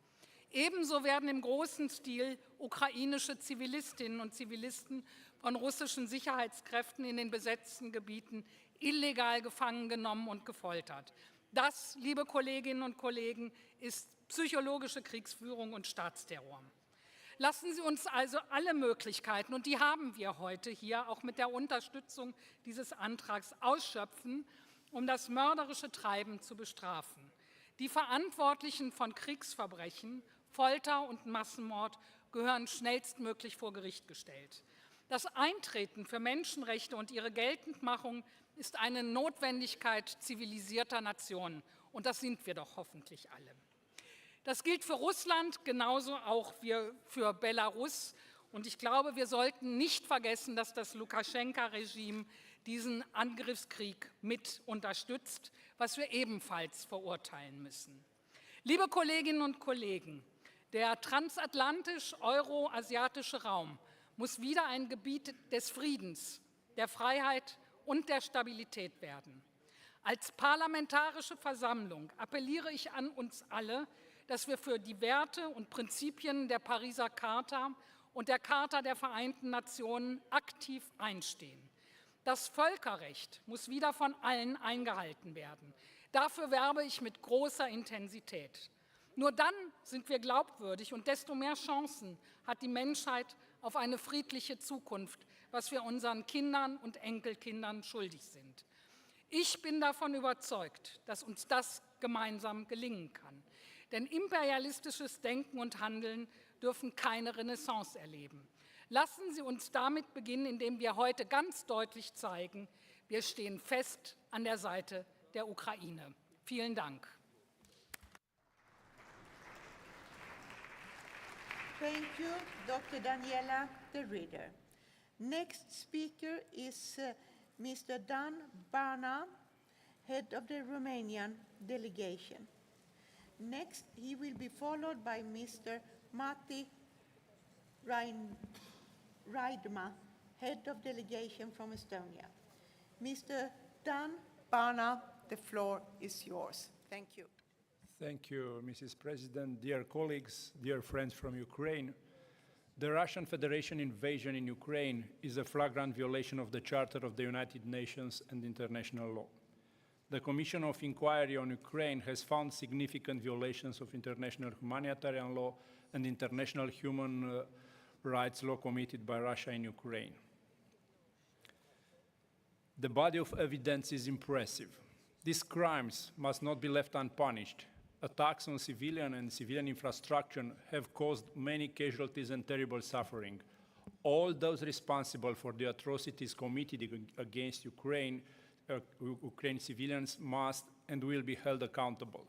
Ebenso werden im großen Stil ukrainische Zivilistinnen und Zivilisten von russischen Sicherheitskräften in den besetzten Gebieten illegal gefangen genommen und gefoltert. Das, liebe Kolleginnen und Kollegen, ist psychologische Kriegsführung und Staatsterror. Lassen Sie uns also alle Möglichkeiten, und die haben wir heute hier, auch mit der Unterstützung dieses Antrags, ausschöpfen, um das mörderische Treiben zu bestrafen. Die Verantwortlichen von Kriegsverbrechen, Folter und Massenmord gehören schnellstmöglich vor Gericht gestellt. Das Eintreten für Menschenrechte und ihre Geltendmachung ist eine Notwendigkeit zivilisierter Nationen. Und das sind wir doch hoffentlich alle. Das gilt für Russland genauso auch wie für Belarus. Und ich glaube, wir sollten nicht vergessen, dass das Lukaschenka-Regime diesen Angriffskrieg mit unterstützt, was wir ebenfalls verurteilen müssen. Liebe Kolleginnen und Kollegen, der transatlantisch-euroasiatische Raum muss wieder ein Gebiet des Friedens, der Freiheit und der Stabilität werden. Als parlamentarische Versammlung appelliere ich an uns alle, dass wir für die Werte und Prinzipien der Pariser Charta und der Charta der Vereinten Nationen aktiv einstehen. Das Völkerrecht muss wieder von allen eingehalten werden. Dafür werbe ich mit großer Intensität. Nur dann sind wir glaubwürdig und desto mehr Chancen hat die Menschheit auf eine friedliche Zukunft, was wir unseren Kindern und Enkelkindern schuldig sind. Ich bin davon überzeugt, dass uns das gemeinsam gelingen kann. Denn imperialistisches Denken und Handeln dürfen keine Renaissance erleben. Lassen Sie uns damit beginnen, indem wir heute ganz deutlich zeigen, wir stehen fest an der Seite der Ukraine. Vielen Dank. Thank you, Dr. Daniela de Ridder. Next speaker is Mr. Dan Barna, head of the Romanian delegation. Next, he will be followed by Mr. Matti Raidma, head of delegation from Estonia. Mr. Dan Barna, the floor is yours. Thank you. Thank you, Mrs. President. Dear colleagues, dear friends from Ukraine, the Russian Federation invasion in Ukraine is a flagrant violation of the Charter of the United Nations and international law. The Commission of Inquiry on Ukraine has found significant violations of international humanitarian law and international human rights law committed by Russia in Ukraine. The body of evidence is impressive. These crimes must not be left unpunished. Attacks on civilian and civilian infrastructure have caused many casualties and terrible suffering. All those responsible for the atrocities committed against Ukraine civilians must and will be held accountable.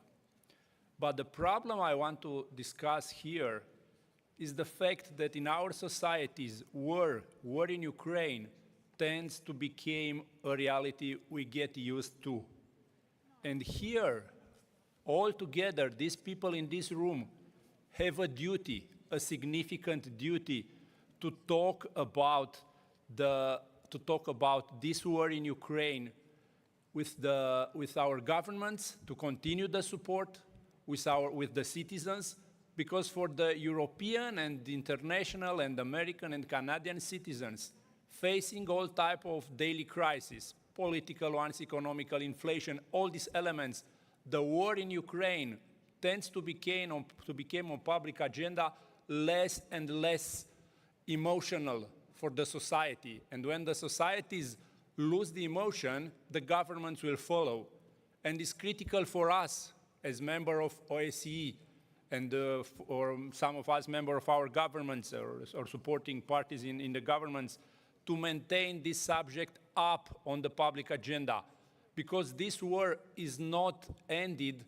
But the problem I want to discuss here is the fact that in our societies, war in Ukraine tends to become a reality we get used to. And here, all together, these people in this room have a duty, a significant duty, to talk about this war in Ukraine with our governments, to continue the support with the citizens, because for the European and international and American and Canadian citizens facing all type of daily crises, political ones, economical, inflation, all these elements, the war in Ukraine tends to become on public agenda less and less emotional for the society. And when the societies lose the emotion, the governments will follow. And it's critical for us as members of OSCE and or some of us members of our governments or supporting parties in the governments to maintain this subject up on the public agenda, because this war is not ended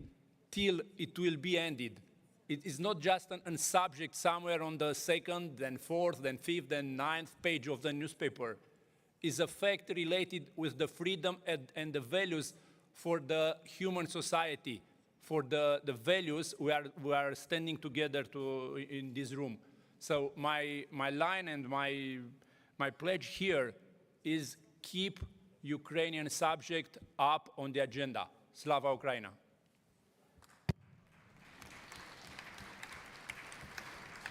till it will be ended. It is not just a subject somewhere on the second, then fourth, then fifth, then ninth page of the newspaper. It's a fact related with the freedom and the values for the human society, for the values we are standing together in this room. So my line and my My pledge here is keep Ukrainian subject up on the agenda. Slava Ukraina.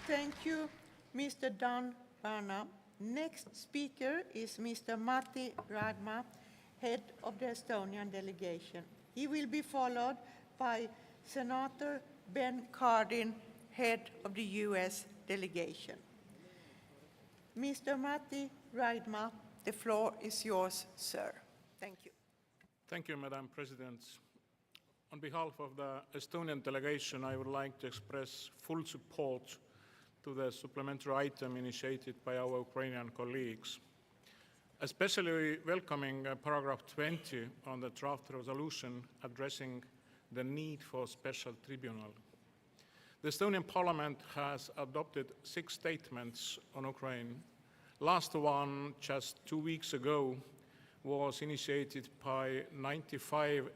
Thank you, Mr. Dan Varna. Next speaker is Mr. Matti Raidma, head of the Estonian delegation. He will be followed by Senator Ben Cardin, head of the US delegation. Mr. Matti Raidma, the floor is yours, sir. Thank you. Thank you, Madam President. On behalf of the Estonian delegation, I would like to express full support to the supplementary item initiated by our Ukrainian colleagues, especially welcoming paragraph 20 on the draft resolution addressing the need for special tribunal. The Estonian parliament has adopted 6 statements on Ukraine. Last one, just 2 weeks ago, was initiated by 95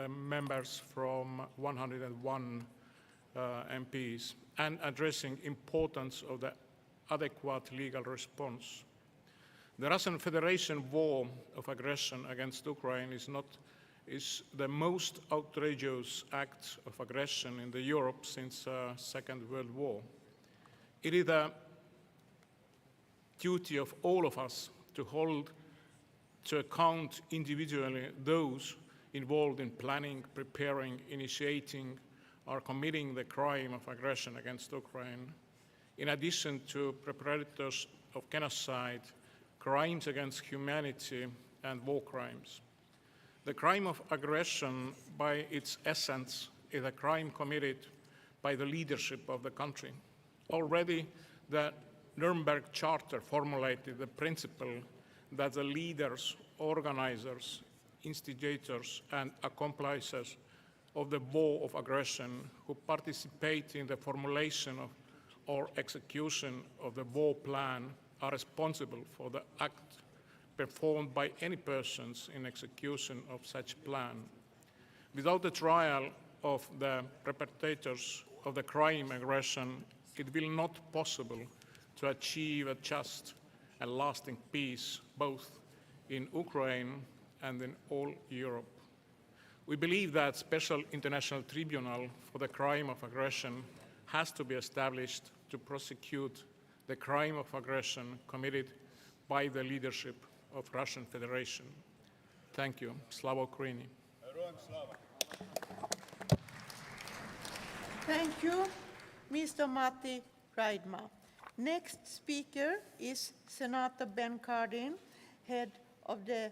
members from 101 MPs and addressing importance of the adequate legal response. The Russian Federation war of aggression against Ukraine is the most outrageous act of aggression in Europe since the Second World War. It is the duty of all of us to hold to account individually those involved in planning, preparing, initiating, or committing the crime of aggression against Ukraine, in addition to perpetrators of genocide, crimes against humanity, and war crimes. The crime of aggression, by its essence, is a crime committed by the leadership of the country. Already, the Nuremberg Charter formulated the principle that the leaders, organizers, instigators, and accomplices of the war of aggression who participate in the formulation of or execution of the war plan are responsible for the act performed by any persons in execution of such plan. Without the trial of the perpetrators of the crime aggression, it will not be possible to achieve a just and lasting peace, both in Ukraine and in all Europe. We believe that special international tribunal for the crime of aggression has to be established to prosecute the crime of aggression committed by the leadership of Russian Federation. Thank you. Slava Ukraini. Thank you, Mr. Matti Raidma. Next speaker is Senator Ben Cardin, head of the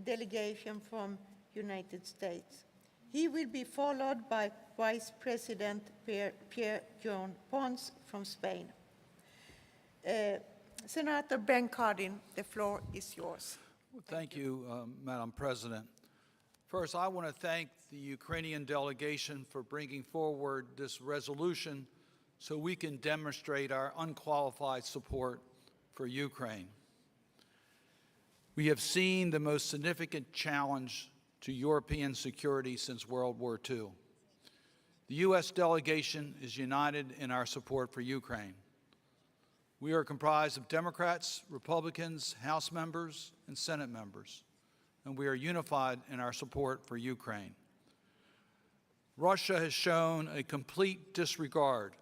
delegation from United States. He will be followed by Vice President Pierre John Pons from Spain. Senator Ben Cardin, the floor is yours. Thank you, Madam President. First, I want to thank the Ukrainian delegation for bringing forward this resolution so we can demonstrate our unqualified support for Ukraine. We have seen the most significant challenge to European security since World War II. The U.S. delegation is united in our support for Ukraine. We are comprised of Democrats, Republicans, House members, and Senate members, and we are unified in our support for Ukraine. Russia has shown a complete disregard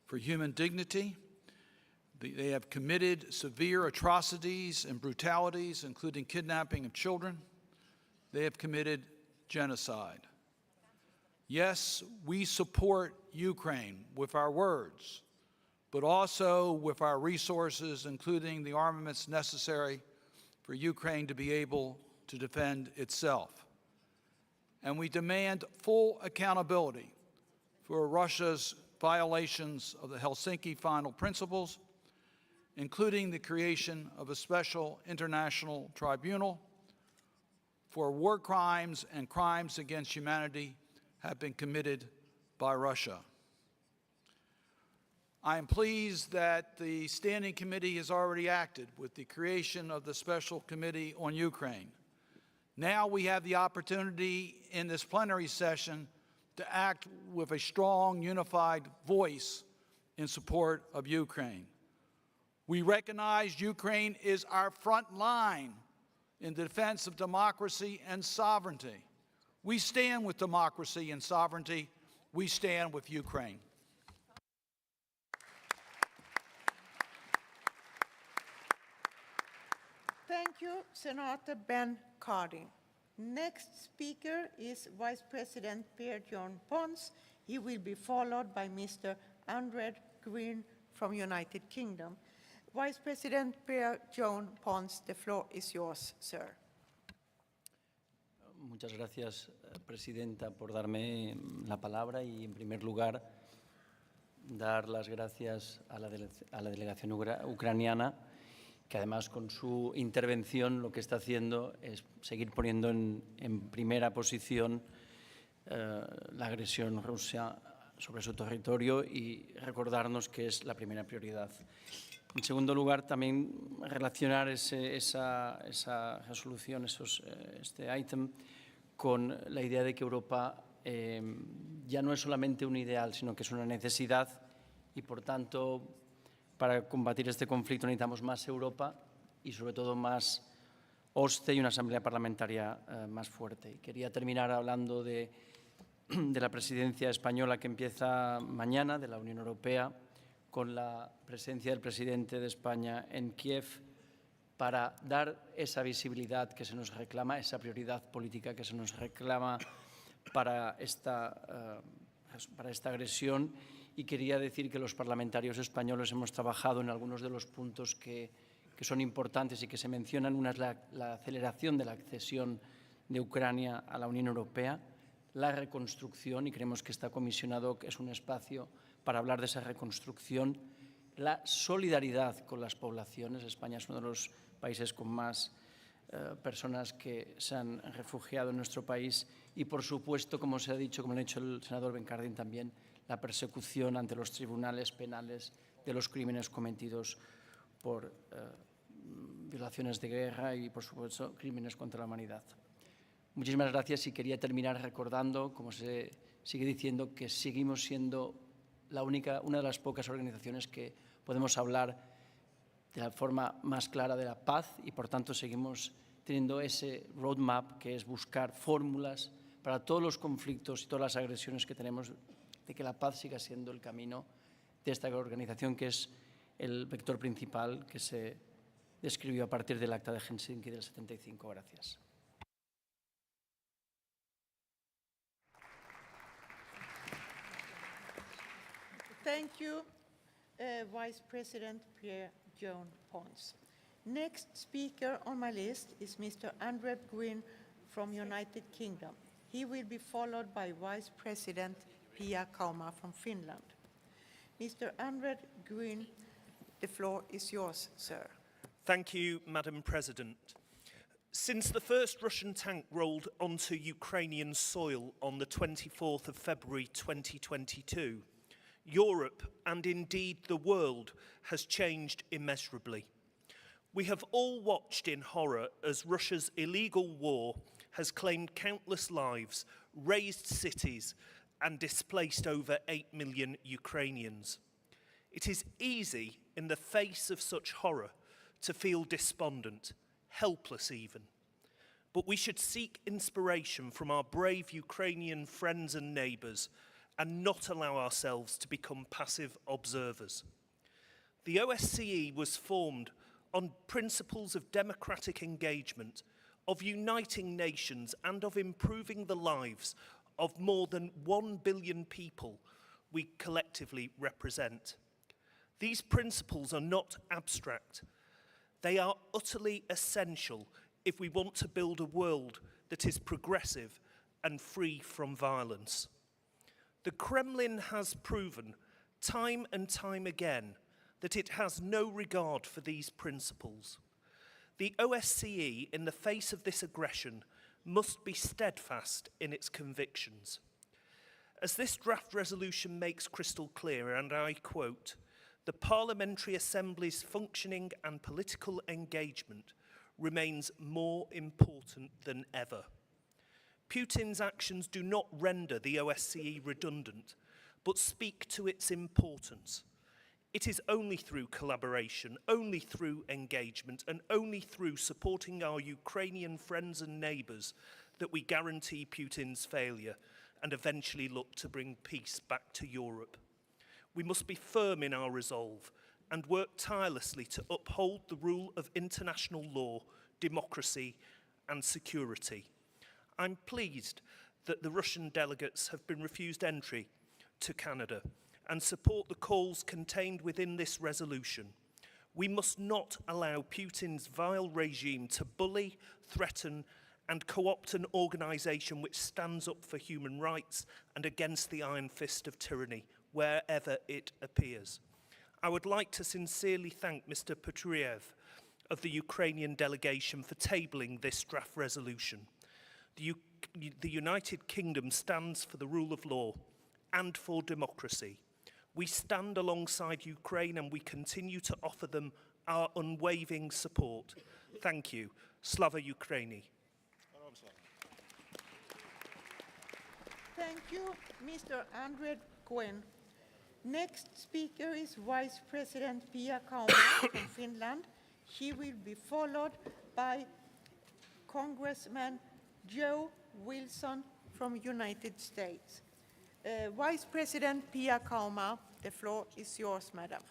for human dignity. They have committed severe atrocities and brutalities, including kidnapping of children. They have committed genocide. Yes, we support Ukraine with our words, but also with our resources, including the armaments necessary for Ukraine to be able to defend itself. And we demand full accountability for Russia's violations of the Helsinki Final Principles, including the creation of a special international tribunal for war crimes and crimes against humanity have been committed by Russia. I am pleased that the Standing Committee has already acted with the creation of the Special Committee on Ukraine. Now we have the opportunity in this plenary session to act with a strong, unified voice in support of Ukraine. We recognize Ukraine is our front line in the defense of democracy and sovereignty. We stand with democracy and sovereignty. We stand with Ukraine. Thank you, Senator Ben Cardin. Next speaker is Vice President Pierre-John Pons. He will be followed by Mr. Andred Green from United Kingdom. Vice President Pierre-John Pons, the floor is yours, sir. Muchas gracias, Presidenta, por darme la palabra y, en primer lugar, dar las gracias a la delegación ucraniana, que además con su intervención lo que está haciendo es seguir poniendo en primera posición la agresión rusa sobre su territorio y recordarnos que es la primera prioridad. En segundo lugar, también relacionar esa resolución, este ítem, con la idea de que Europa ya no es solamente un ideal, sino que es una necesidad y, por tanto, para combatir este conflicto necesitamos más Europa y, sobre todo, más OSCE y una asamblea parlamentaria más fuerte. Y quería terminar hablando de la presidencia española que empieza mañana, de la Unión Europea, con la presencia del presidente de España en Kiev, para dar esa visibilidad que se nos reclama, esa prioridad política que se nos reclama para esta agresión. Y quería decir que los parlamentarios españoles hemos trabajado en algunos de los puntos que son importantes y que se mencionan. Una es la aceleración de la accesión de Ucrania a la Unión Europea, la reconstrucción, y creemos que está comisionado, que es un espacio para hablar de esa reconstrucción, la solidaridad con las poblaciones. España es uno de los países con más personas que se han refugiado en nuestro país y, por supuesto, como se ha dicho, como lo ha dicho el senador Ben Cardin también, la persecución ante los tribunales penales de los crímenes cometidos por violaciones de guerra y, por supuesto, crímenes contra la humanidad. Muchísimas gracias y quería terminar recordando, como se sigue diciendo, que seguimos siendo una de las pocas organizaciones que podemos hablar de la forma más clara de la paz y, por tanto, seguimos teniendo ese roadmap que es buscar fórmulas para todos los conflictos y todas las agresiones que tenemos, de que la paz siga siendo el camino de esta organización, que es el vector principal que se describió a partir del Acta de Helsinki del 75. Gracias. Thank you, Vice President Pierre-John Pons. Next speaker on my list is Mr. Andred Green from United Kingdom. He will be followed by Vice President Pia Kauma from Finland. Mr. Andred Green, the floor is yours, sir. Thank you, Madam President. Since the first Russian tank rolled onto Ukrainian soil on the 24th of February 2022, Europe, and indeed the world, has changed immeasurably. We have all watched in horror as Russia's illegal war has claimed countless lives, razed cities, and displaced over 8 million Ukrainians. It is easy, in the face of such horror, to feel despondent, helpless even. But we should seek inspiration from our brave Ukrainian friends and neighbours and not allow ourselves to become passive observers. The OSCE was formed on principles of democratic engagement, of uniting nations, and of improving the lives of more than 1 billion people we collectively represent. These principles are not abstract. They are utterly essential if we want to build a world that is progressive and free from violence. The Kremlin has proven time and time again that it has no regard for these principles. The OSCE, in the face of this aggression, must be steadfast in its convictions. As this draft resolution makes crystal clear, and I quote, "The Parliamentary Assembly's functioning and political engagement remains more important than ever." Putin's actions do not render the OSCE redundant, but speak to its importance. It is only through collaboration, only through engagement, and only through supporting our Ukrainian friends and neighbours that we guarantee Putin's failure and eventually look to bring peace back to Europe. We must be firm in our resolve and work tirelessly to uphold the rule of international law, democracy and security. I'm pleased that the Russian delegates have been refused entry to Canada and support the calls contained within this resolution. We must not allow Putin's vile regime to bully, threaten and co-opt an organisation which stands up for human rights and against the iron fist of tyranny wherever it appears. I would like to sincerely thank Mr. Petriev of the Ukrainian delegation for tabling this draft resolution. The United Kingdom stands for the rule of law and for democracy. We stand alongside Ukraine and we continue to offer them our unwavering support. Thank you. Slava Ukraini. Thank you, Mr. Andred Cohen. Next speaker is Vice President Pia Kauma from Finland. She will be followed by Congressman Joe Wilson from United States. Vice President Pia Kauma, the floor is yours, madam.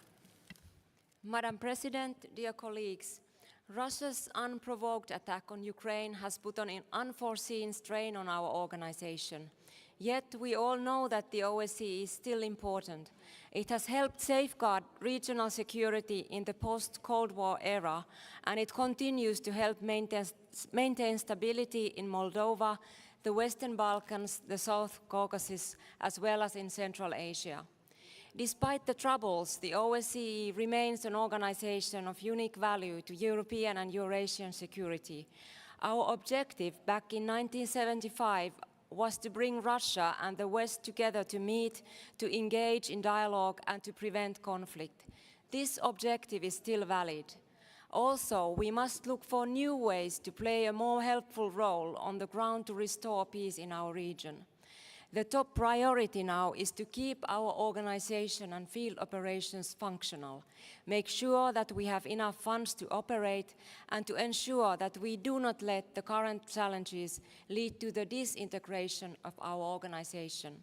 Madam President, dear colleagues, Russia's unprovoked attack on Ukraine has put on an unforeseen strain on our organization. Yet we all know that the OSCE is still important. It has helped safeguard regional security in the post-Cold War era, and it continues to help maintain stability in Moldova, the Western Balkans, the South Caucasus, as well as in Central Asia. Despite the troubles, the OSCE remains an organization of unique value to European and Eurasian security. Our objective back in 1975 was to bring Russia and the West together to meet, to engage in dialogue and to prevent conflict. This objective is still valid. Also, we must look for new ways to play a more helpful role on the ground to restore peace in our region. The top priority now is to keep our organization and field operations functional, make sure that we have enough funds to operate, and to ensure that we do not let the current challenges lead to the disintegration of our organization.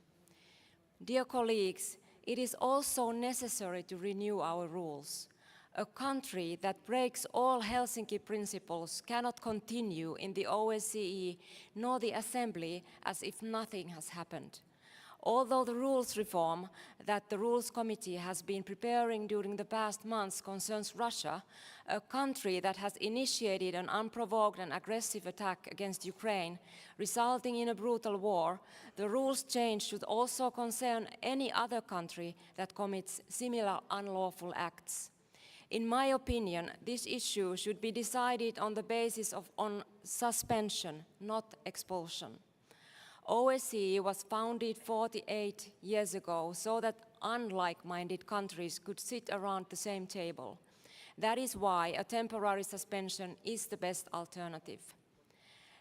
Dear colleagues, it is also necessary to renew our rules. A country that breaks all Helsinki principles cannot continue in the OSCE nor the Assembly as if nothing has happened. Although the rules reform that the Rules Committee has been preparing during the past months concerns Russia, a country that has initiated an unprovoked and aggressive attack against Ukraine, resulting in a brutal war, the rules change should also concern any other country that commits similar unlawful acts. In my opinion, this issue should be decided on the basis of suspension, not expulsion. OSCE was founded 48 years ago so that unlike-minded countries could sit around the same table. That is why a temporary suspension is the best alternative.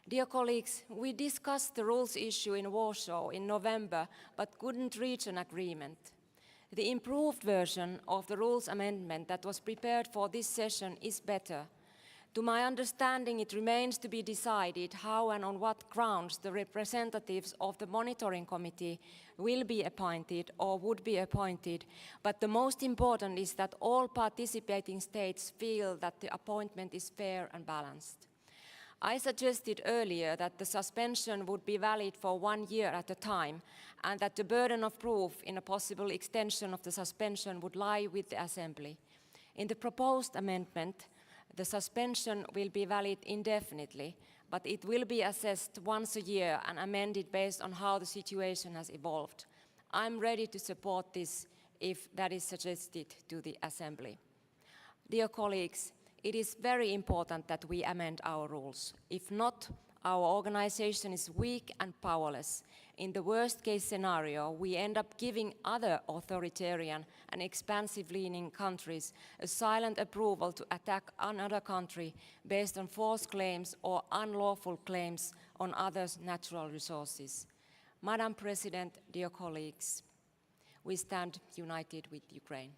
Dear colleagues, we discussed the rules issue in Warsaw in November, but couldn't reach an agreement. The improved version of the rules amendment that was prepared for this session is better. To my understanding, it remains to be decided how and on what grounds the representatives of the monitoring committee will be appointed or would be appointed, but the most important is that all participating states feel that the appointment is fair and balanced. I suggested earlier that the suspension would be valid for 1 year at a time, and that the burden of proof in a possible extension of the suspension would lie with the Assembly. In the proposed amendment, the suspension will be valid indefinitely, but it will be assessed once a year and amended based on how the situation has evolved. I'm ready to support this if that is suggested to the Assembly. Dear colleagues, it is very important that we amend our rules. If not, our organization is weak and powerless. In the worst-case scenario, we end up giving other authoritarian and expansive-leaning countries a silent approval to attack another country based on false claims or unlawful claims on others' natural resources. Madam President, dear colleagues, we stand united with Ukraine.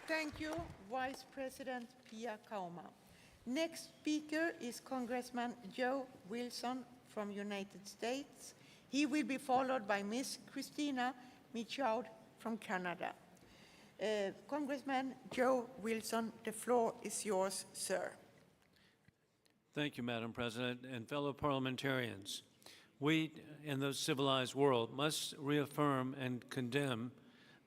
Thank you, Vice President Pia Kauma. Next speaker is Congressman Joe Wilson from United States. He will be followed by Ms. Christina Michaud from Canada. Congressman Joe Wilson, the floor is yours, sir. Thank you, Madam President, and fellow parliamentarians. We, in the civilized world, must reaffirm and condemn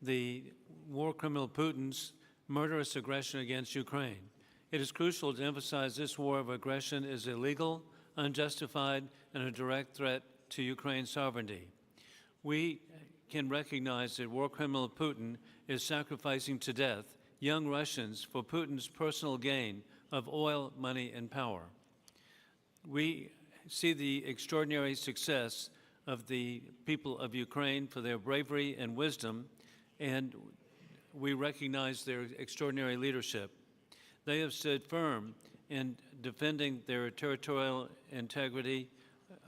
the war criminal Putin's murderous aggression against Ukraine. It is crucial to emphasize this war of aggression is illegal, unjustified, and a direct threat to Ukraine's sovereignty. We can recognize that war criminal Putin is sacrificing to death young Russians for Putin's personal gain of oil, money, and power. We see the extraordinary success of the people of Ukraine for their bravery and wisdom, and we recognize their extraordinary leadership. They have stood firm in defending their territorial integrity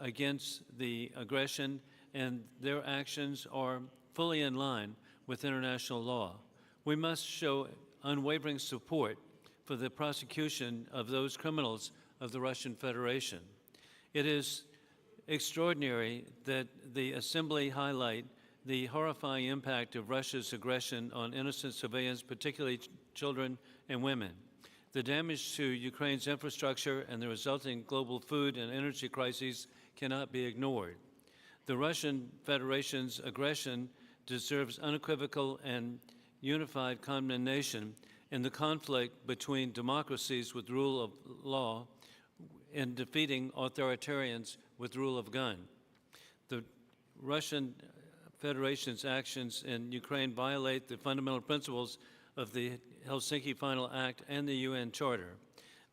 against the aggression, and their actions are fully in line with international law. We must show unwavering support for the prosecution of those criminals of the Russian Federation. It is extraordinary that the Assembly highlight the horrifying impact of Russia's aggression on innocent civilians, particularly children and women. The damage to Ukraine's infrastructure and the resulting global food and energy crises cannot be ignored. The Russian Federation's aggression deserves unequivocal and unified condemnation in the conflict between democracies with rule of law and defeating authoritarians with rule of gun. The Russian Federation's actions in Ukraine violate the fundamental principles of the Helsinki Final Act and the UN Charter.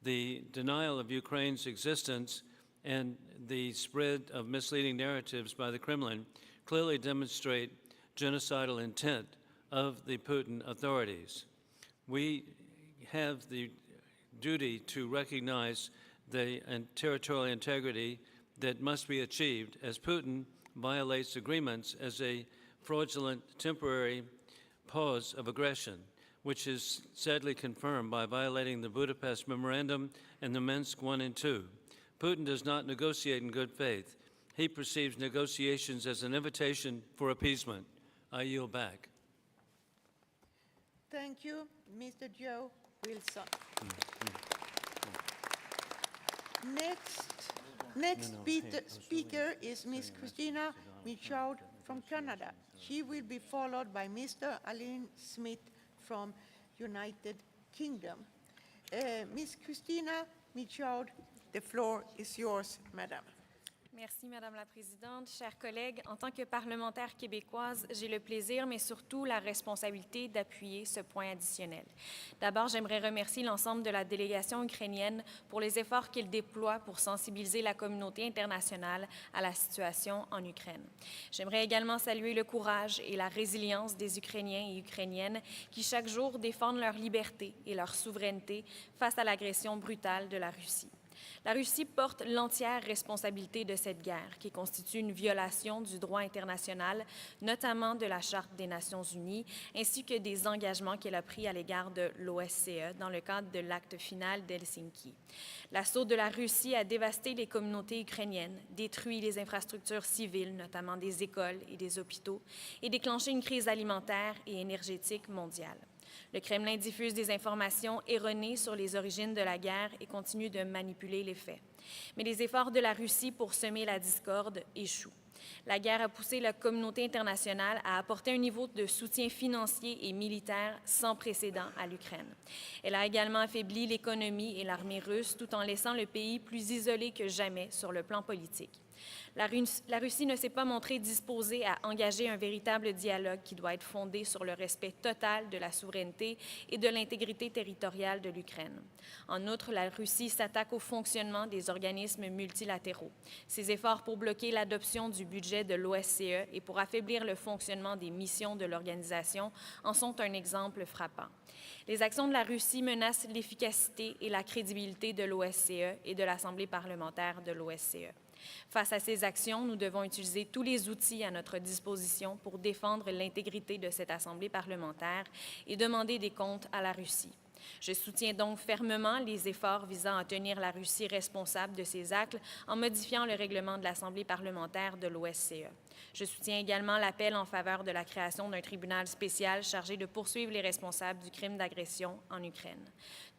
The denial of Ukraine's existence and the spread of misleading narratives by the Kremlin clearly demonstrate genocidal intent of the Putin authorities. We have the duty to recognize the territorial integrity that must be achieved as Putin violates agreements as a fraudulent temporary pause of aggression, which is sadly confirmed by violating the Budapest Memorandum and the Minsk I and II. Putin does not negotiate in good faith. He perceives negotiations as an invitation for appeasement. I yield back. Thank you, Mr. Joe Wilson. Next speaker is Ms. Christina Michaud from Canada. She will be followed by Mr. Aline Smith from United Kingdom. Ms. Christina Michaud, the floor is yours, Madam. Merci, Madame la Présidente. Chers collègues, en tant que parlementaire québécoise, j'ai le plaisir, mais surtout la responsabilité d'appuyer ce point additionnel. D'abord, j'aimerais remercier l'ensemble de la délégation ukrainienne pour les efforts qu'ils déploient pour sensibiliser la communauté internationale à la situation en Ukraine. J'aimerais également saluer le courage et la résilience des Ukrainiens et Ukrainiennes qui, chaque jour, défendent leur liberté et leur souveraineté face à l'agression brutale de la Russie. La Russie porte l'entière responsabilité de cette guerre, qui constitue une violation du droit international, notamment de la Charte des Nations unies, ainsi que des engagements qu'elle a pris à l'égard de l'OSCE dans le cadre de l'acte final d'Helsinki. L'assaut de la Russie a dévasté les communautés ukrainiennes, détruit les infrastructures civiles, notamment des écoles et des hôpitaux, et déclenché une crise alimentaire et énergétique mondiale. Le Kremlin diffuse des informations erronées sur les origines de la guerre et continue de manipuler les faits. Mais les efforts de la Russie pour semer la discorde échouent. La guerre a poussé la communauté internationale à apporter un niveau de soutien financier et militaire sans précédent à l'Ukraine. Elle a également affaibli l'économie et l'armée russe tout en laissant le pays plus isolé que jamais sur le plan politique. La Russie ne s'est pas montrée disposée à engager un véritable dialogue qui doit être fondé sur le respect total de la souveraineté et de l'intégrité territoriale de l'Ukraine. En outre, la Russie s'attaque au fonctionnement des organismes multilatéraux. Ses efforts pour bloquer l'adoption du du budget de l'OSCE et pour affaiblir le fonctionnement des missions de l'organisation en sont un exemple frappant. Les actions de la Russie menacent l'efficacité et la crédibilité de l'OSCE et de l'Assemblée parlementaire de l'OSCE. Face à ces actions, nous devons utiliser tous les outils à notre disposition pour défendre l'intégrité de cette Assemblée parlementaire et demander des comptes à la Russie. Je soutiens donc fermement les efforts visant à tenir la Russie responsable de ces actes en modifiant le règlement de l'Assemblée parlementaire de l'OSCE. Je soutiens également l'appel en faveur de la création d'un tribunal spécial chargé de poursuivre les responsables du crime d'agression en Ukraine.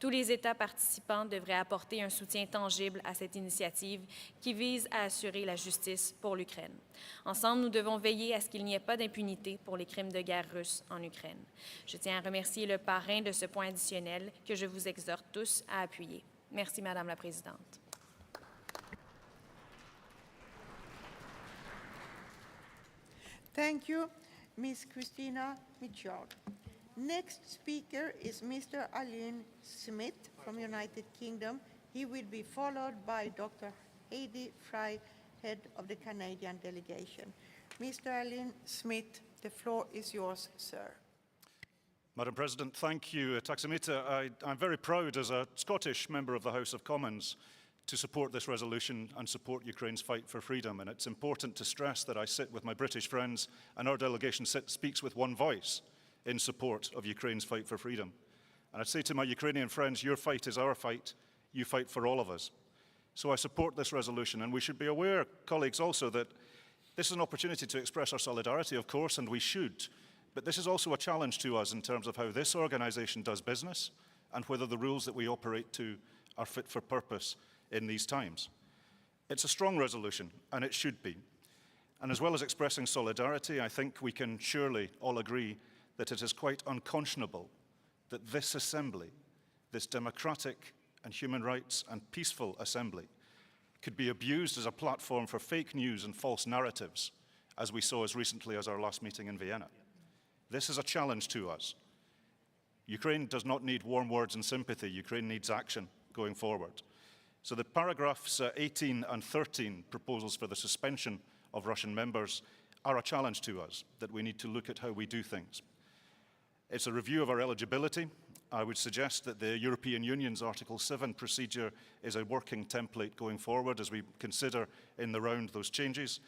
Tous les États participants devraient apporter un soutien tangible à cette initiative qui vise à assurer la justice pour l'Ukraine. Ensemble, nous devons veiller à ce qu'il n'y ait pas d'impunité pour les crimes de guerre russes en Ukraine. Je tiens à remercier le parrain de ce point additionnel que je vous exhorte tous à appuyer. Merci, Madame la Présidente. Thank you, Ms. Christina Mitchell. Next speaker is Mr. Aline Smith from United Kingdom. He will be followed by Dr. Heidi Fry, head of the Canadian delegation. Mr. Aline Smith, the floor is yours, sir. Madam President, thank you. Taxamita, I'm very proud as a Scottish member of the House of Commons to support this resolution and support Ukraine's fight for freedom. And it's important to stress that I sit with my British friends and our delegation speaks with one voice in support of Ukraine's fight for freedom. And I'd say to my Ukrainian friends, your fight is our fight. You fight for all of us. So I support this resolution. And we should be aware, colleagues, also that this is an opportunity to express our solidarity, of course, and we should. But this is also a challenge to us in terms of how this organisation does business and whether the rules that we operate to are fit for purpose in these times. It's a strong resolution, and it should be. And as well as expressing solidarity, I think we can surely all agree that it is quite unconscionable that this assembly, this democratic and human rights and peaceful assembly, could be abused as a platform for fake news and false narratives, as we saw as recently as our last meeting in Vienna. This is a challenge to us. Ukraine does not need warm words and sympathy. Ukraine needs action going forward. So the paragraphs 18 and 13 proposals for the suspension of Russian members are a challenge to us, that we need to look at how we do things. It's a review of our eligibility. I would suggest that the European Union's Article 7 procedure is a working template going forward as we consider in the round those changes.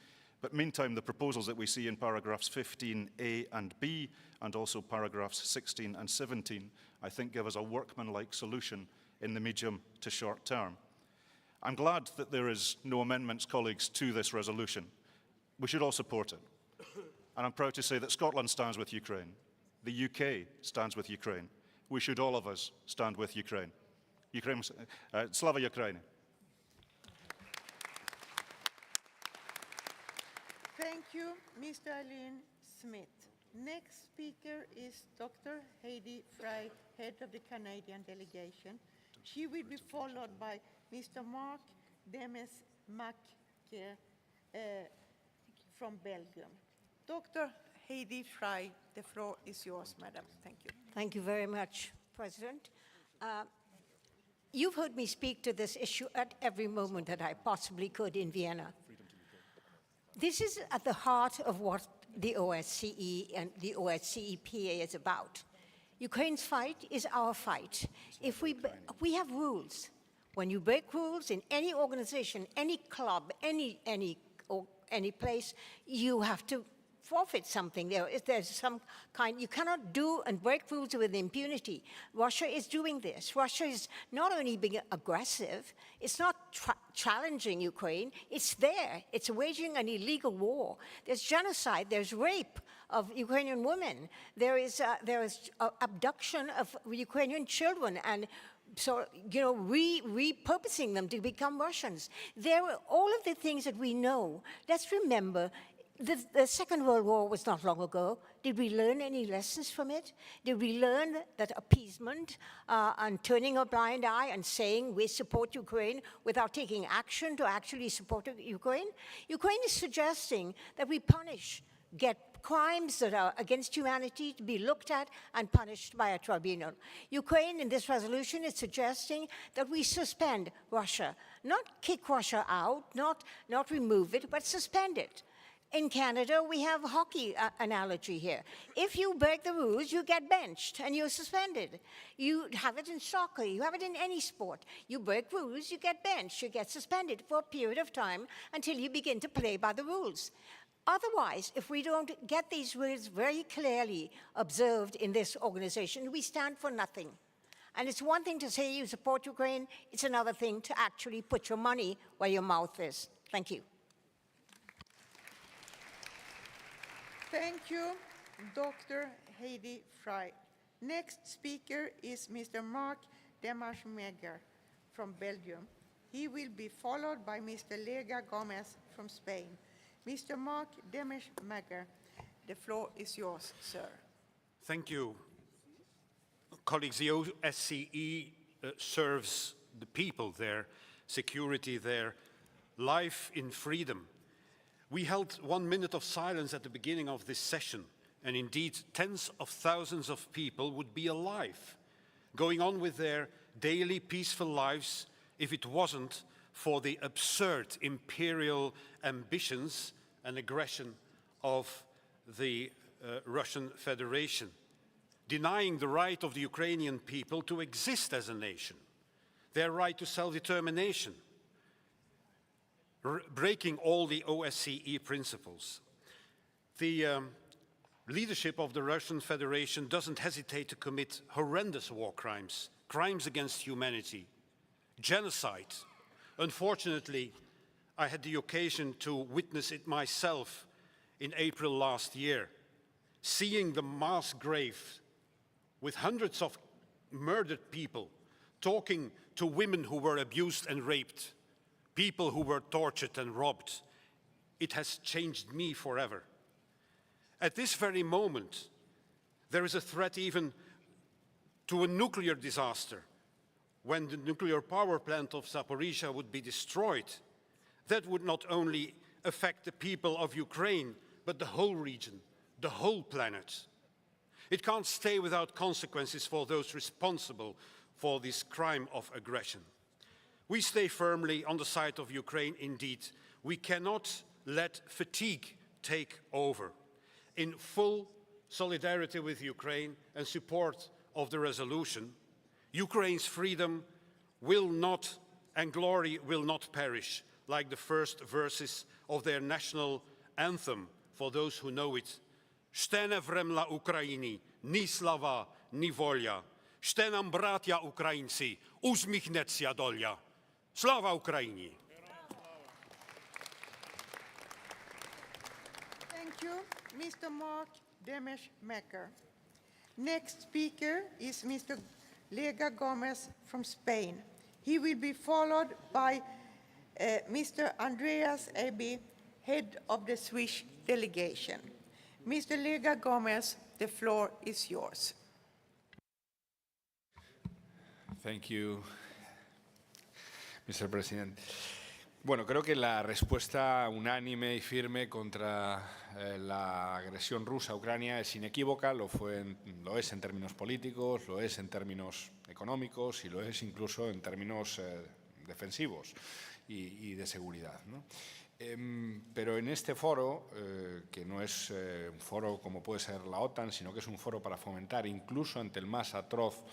But meantime, the proposals that we see in paragraphs 15A and B, and also paragraphs 16 and 17, I think give us a workmanlike solution in the medium to short term. I'm glad that there is no amendments, colleagues, to this resolution. We should all support it. And I'm proud to say that Scotland stands with Ukraine. The UK stands with Ukraine. We should all of us stand with Ukraine. Slava Ukraine. Thank you, Mr. Aline Smith. Next speaker is Dr. Heidi Fry, head of the Canadian delegation. She will be followed by Mr. Mark Demes-Mackey from Belgium. Dr. Heidi Fry, the floor is yours, madam. Thank you. Thank you very much, President. You've heard me speak to this issue at every moment that I possibly could in Vienna. This is at the heart of what the OSCE and the OSCE-PA is about. Ukraine's fight is our fight. If we have rules. When you break rules in any organization, any club, any place, you have to forfeit something. There's some kind, you cannot do and break rules with impunity. Russia is doing this. Russia is not only being aggressive, it's not challenging Ukraine, it's there. It's waging an illegal war. There's genocide, there's rape of Ukrainian women. There is abduction of Ukrainian children and so, repurposing them to become Russians. There are all of the things that we know. Let's remember, the Second World War was not long ago. Did we learn any lessons from it? Did we learn that appeasement and turning a blind eye and saying we support Ukraine without taking action to actually support Ukraine? Ukraine is suggesting that we get crimes that are against humanity to be looked at and punished by a tribunal. Ukraine, in this resolution, is suggesting that we suspend Russia, not kick Russia out, not remove it, but suspend it. In Canada, we have a hockey analogy here. If you break the rules, you get benched and you're suspended. You have it in soccer, you have it in any sport. You break rules, you get benched, you get suspended for a period of time until you begin to play by the rules. Otherwise, if we don't get these rules very clearly observed in this organization, we stand for nothing. And it's one thing to say you support Ukraine, it's another thing to actually put your money where your mouth is. Thank you. Thank you, Dr. Heidi Fry. Next speaker is Mr. Marc Demasmeger from Belgium. He will be followed by Mr. Lega Gomez from Spain. Mr. Marc Demasmeger, the floor is yours, sir. Thank you. Colleagues, the OSCE serves the people, their security, their life in freedom. We held 1 minute of silence at the beginning of this session, and indeed tens of thousands of people would be alive, going on with their daily peaceful lives if it wasn't for the absurd imperial ambitions and aggression of the Russian Federation, denying the right of the Ukrainian people to exist as a nation, their right to self-determination, breaking all the OSCE principles. The leadership of the Russian Federation doesn't hesitate to commit horrendous war crimes, crimes against humanity, genocide. Unfortunately, I had the occasion to witness it myself in April last year, seeing the mass grave with hundreds of murdered people, talking to women who were abused and raped, people who were tortured and robbed. It has changed me forever. At this very moment, there is a threat even to a nuclear disaster. When the nuclear power plant of Zaporizhzhia would be destroyed, that would not only affect the people of Ukraine, but the whole region, the whole planet. It can't stay without consequences for those responsible for this crime of aggression. We stay firmly on the side of Ukraine indeed. We cannot let fatigue take over. In full solidarity with Ukraine and support of the resolution, Ukraine's freedom will not and glory will not perish, like the first verses of their national anthem, for those who know it. Штене времла Україні, ні слава, ні воля. Ще нам, браття українці, усміхнеться доля. Slava Ukraini! Thank you, Mr. Marc Demasmeger. Next speaker is Mr. Lega Gomez from Spain. He will be followed by Mr. Andreas Eby, head of the Swiss delegation. Mr. Lega Gomez, the floor is yours. Thank you, Mr. President. Bueno, creo que la respuesta unánime y firme contra la agresión rusa a Ucrania es inequívoca, lo es en términos políticos, lo es en términos económicos y lo es incluso en términos defensivos y de seguridad, ¿no? Pero en este foro, que no es un foro como puede ser la OTAN, sino que es un foro para fomentar incluso ante el más atroz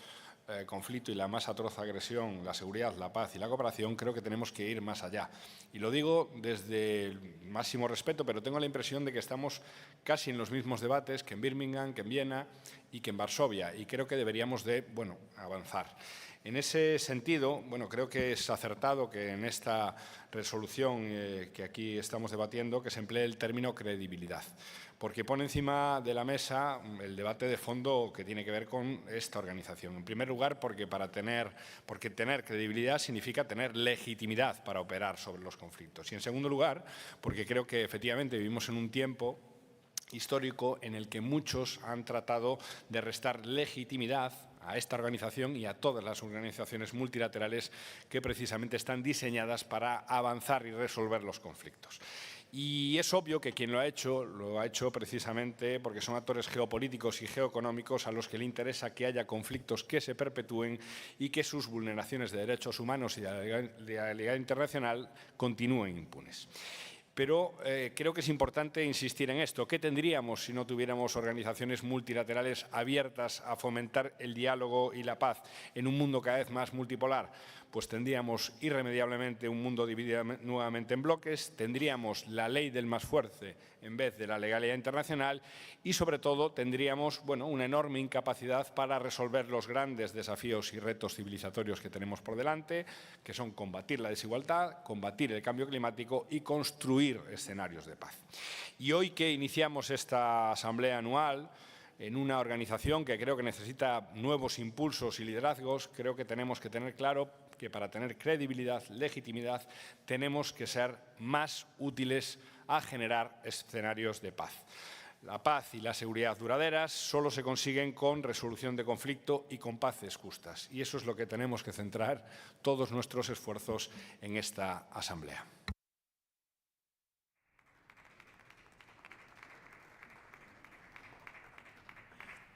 conflicto y la más atroz agresión, la seguridad, la paz y la cooperación, creo que tenemos que ir más allá. Y lo digo desde el máximo respeto, pero tengo la impresión de que estamos casi en los mismos debates que en Birmingham, que en Viena y que en Varsovia, y creo que deberíamos de, bueno, avanzar. En ese sentido, bueno, creo que es acertado que en esta resolución que aquí estamos debatiendo, que se emplee el término credibilidad, porque pone encima de la mesa el debate de fondo que tiene que ver con esta organización. En primer lugar, porque tener credibilidad significa tener legitimidad para operar sobre los conflictos. Y en segundo lugar, porque creo que efectivamente vivimos en un tiempo histórico en el que muchos han tratado de restar legitimidad a esta organización y a todas las organizaciones multilaterales que precisamente están diseñadas para avanzar y resolver los conflictos. Y es obvio que quien lo ha hecho precisamente porque son actores geopolíticos y geoeconómicos a los que le interesa que haya conflictos que se perpetúen y que sus vulneraciones de derechos humanos y de la legalidad internacional continúen impunes. Pero creo que es importante insistir en esto. ¿Qué tendríamos si no tuviéramos organizaciones multilaterales abiertas a fomentar el diálogo y la paz en un mundo cada vez más multipolar? Pues tendríamos irremediablemente un mundo dividido nuevamente en bloques, tendríamos la ley del más fuerte en vez de la legalidad internacional y, sobre todo, tendríamos una enorme incapacidad para resolver los grandes desafíos y retos civilizatorios que tenemos por delante, que son combatir la desigualdad, combatir el cambio climático y construir escenarios de paz. Y hoy que iniciamos esta asamblea anual, en una organización que creo que necesita nuevos impulsos y liderazgos, creo que tenemos que tener claro que para tener credibilidad, legitimidad, tenemos que ser más útiles a generar escenarios de paz. La paz y la seguridad duraderas solo se consiguen con resolución de conflicto y con paces justas. Y eso es lo que tenemos que centrar todos nuestros esfuerzos en esta asamblea.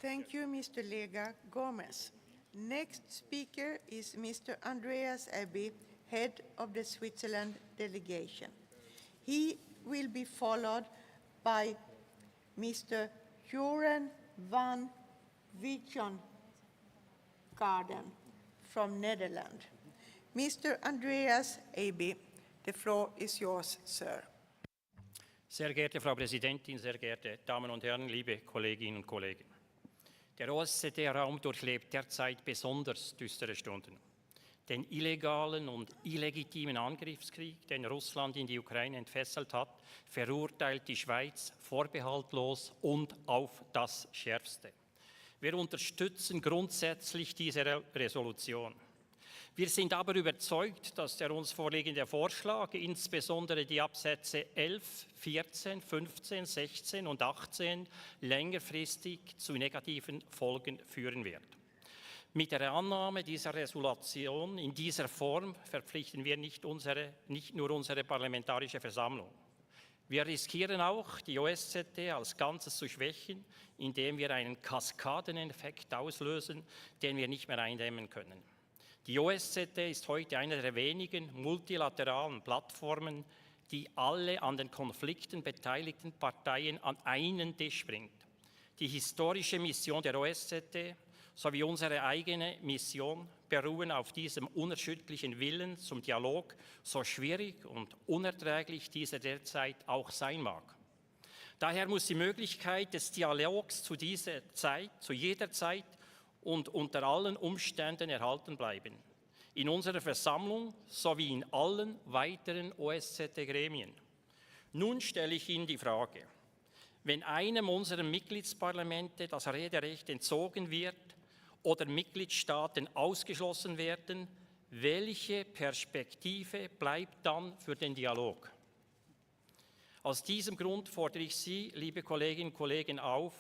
Thank you, Mr. Lega Gomez. Next speaker is Mr. Andreas Ebbe, head of the Switzerland delegation. He will be followed by Mr. Joran van Wijngaarden from Netherlands. Mr. Andreas Ebbe, the floor is yours, sir. Sehr geehrte Frau Präsidentin, sehr geehrte Damen und Herren, liebe Kolleginnen und Kollegen. Der OSZE-Raum durchlebt derzeit besonders düstere Stunden. Den illegalen und illegitimen Angriffskrieg, den Russland in die Ukraine entfesselt hat, verurteilt die Schweiz vorbehaltlos und auf das Schärfste. Wir unterstützen grundsätzlich diese Resolution. Wir sind aber überzeugt, dass der uns vorliegende Vorschlag, insbesondere die Absätze 11, 14, 15, 16 und 18, längerfristig zu negativen Folgen führen wird. Mit der Annahme dieser Resolution in dieser Form verpflichten wir nicht nur unsere Parlamentarische Versammlung. Wir riskieren auch, die OSZE als Ganzes zu schwächen, indem wir einen Kaskadeneffekt auslösen, den wir nicht mehr eindämmen können. Die OSZE ist heute eine der wenigen multilateralen Plattformen, die alle an den Konflikten beteiligten Parteien an einen Tisch bringt. Die historische Mission der OSZE sowie unsere eigene Mission beruhen auf diesem unerschütterlichen Willen zum Dialog, so schwierig und unerträglich dieser derzeit auch sein mag. Daher muss die Möglichkeit des Dialogs zu jeder Zeit und unter allen Umständen erhalten bleiben. In unserer Versammlung sowie in allen weiteren OSZE-Gremien. Nun stelle ich Ihnen die Frage: Wenn einem unserer Mitgliedsparlamente das Rederecht entzogen wird oder Mitgliedstaaten ausgeschlossen werden, welche Perspektive bleibt dann für den Dialog? Aus diesem Grund fordere ich Sie, liebe Kolleginnen und Kollegen, auf,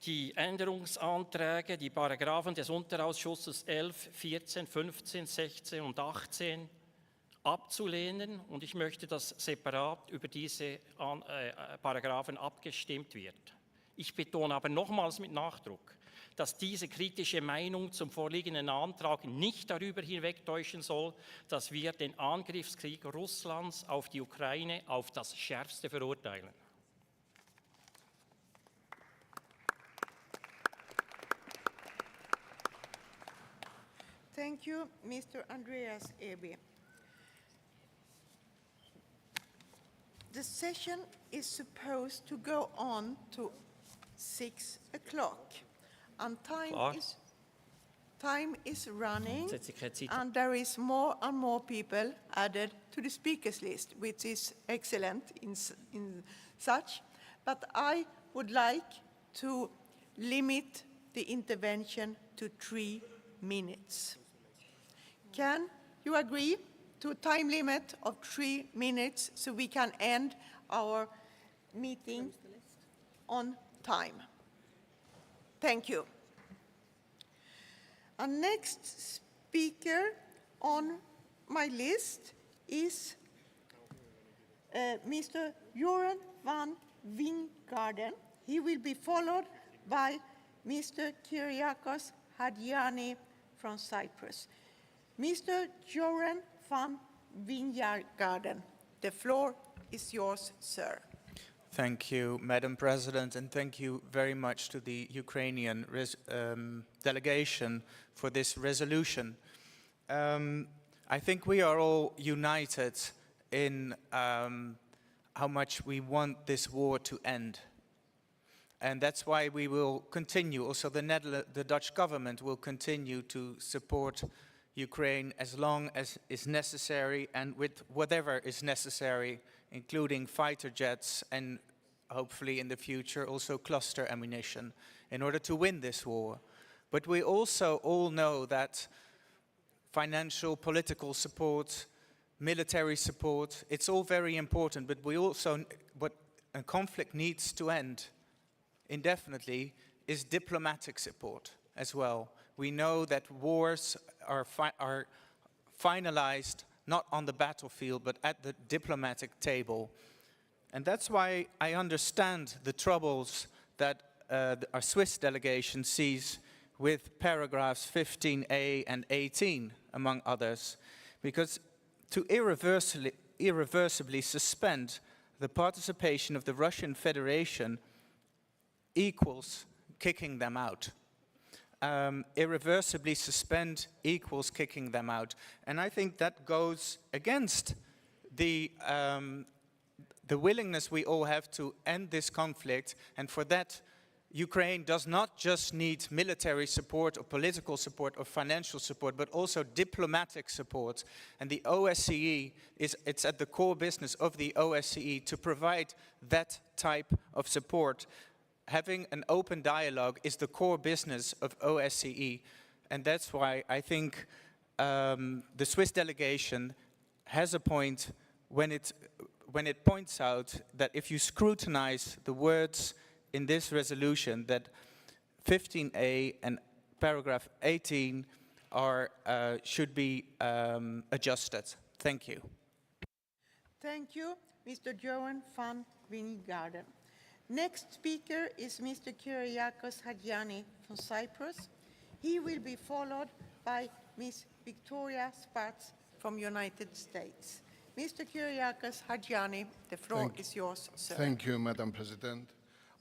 die Änderungsanträge, die Paragraphen des Unterausschusses 11, 14, 15, 16 und 18 abzulehnen, und ich möchte, dass separat über diese Paragraphen abgestimmt wird. Ich betone aber nochmals mit Nachdruck, dass diese kritische Meinung zum vorliegenden Antrag nicht darüber hinwegtäuschen soll, dass wir den Angriffskrieg Russlands auf die Ukraine auf das Schärfste verurteilen. Thank you, Mr. Andreas Ebbe. The session is supposed to go on to 6 o'clock, and time is running, and there is more and more people added to the speakers list, which is excellent in such, but I would like to limit the intervention to 3 minutes. Can you agree to a time limit of 3 minutes so we can end our meeting on time? Thank you. Our next speaker on my list is Mr. Joran van Wijngaarden. He will be followed by Mr. Kyriakos Hadjiani from Cyprus. Mr. Joran van Wijngaarden, the floor is yours, sir. Thank you, Madam President, and thank you very much to the Ukrainian delegation for this resolution. I think we are all united in how much we want this war to end. And that's why we will continue, also the Dutch government will continue to support Ukraine as long as is necessary and with whatever is necessary, including fighter jets and hopefully in the future also cluster ammunition in order to win this war. But we also all know that financial, political support, military support, it's all very important, but a conflict needs to end indefinitely is diplomatic support as well. We know that wars are finalized not on the battlefield, but at the diplomatic table. And that's why I understand the troubles that our Swiss delegation sees with paragraphs 15A and 18, among others, because to irreversibly suspend the participation of the Russian Federation equals kicking them out. Irreversibly suspend equals kicking them out. And I think that goes against the willingness we all have to end this conflict, and for that Ukraine does not just need military support or political support or financial support, but also diplomatic support. And the OSCE, it's at the core business of the OSCE to provide that type of support. Having an open dialogue is the core business of OSCE. And that's why I think the Swiss delegation has a point when it points out that if you scrutinize the words in this resolution, that 15A and paragraph 18 should be adjusted. Thank you. Thank you, Mr. Johan van Wijngaarden. Next speaker is Mr. Kyriakos Hadjiani from Cyprus. He will be followed by Ms. Victoria Spatz from United States. Mr. Kyriakos Hadjiani, the floor is yours, sir. Thank you, Madam President.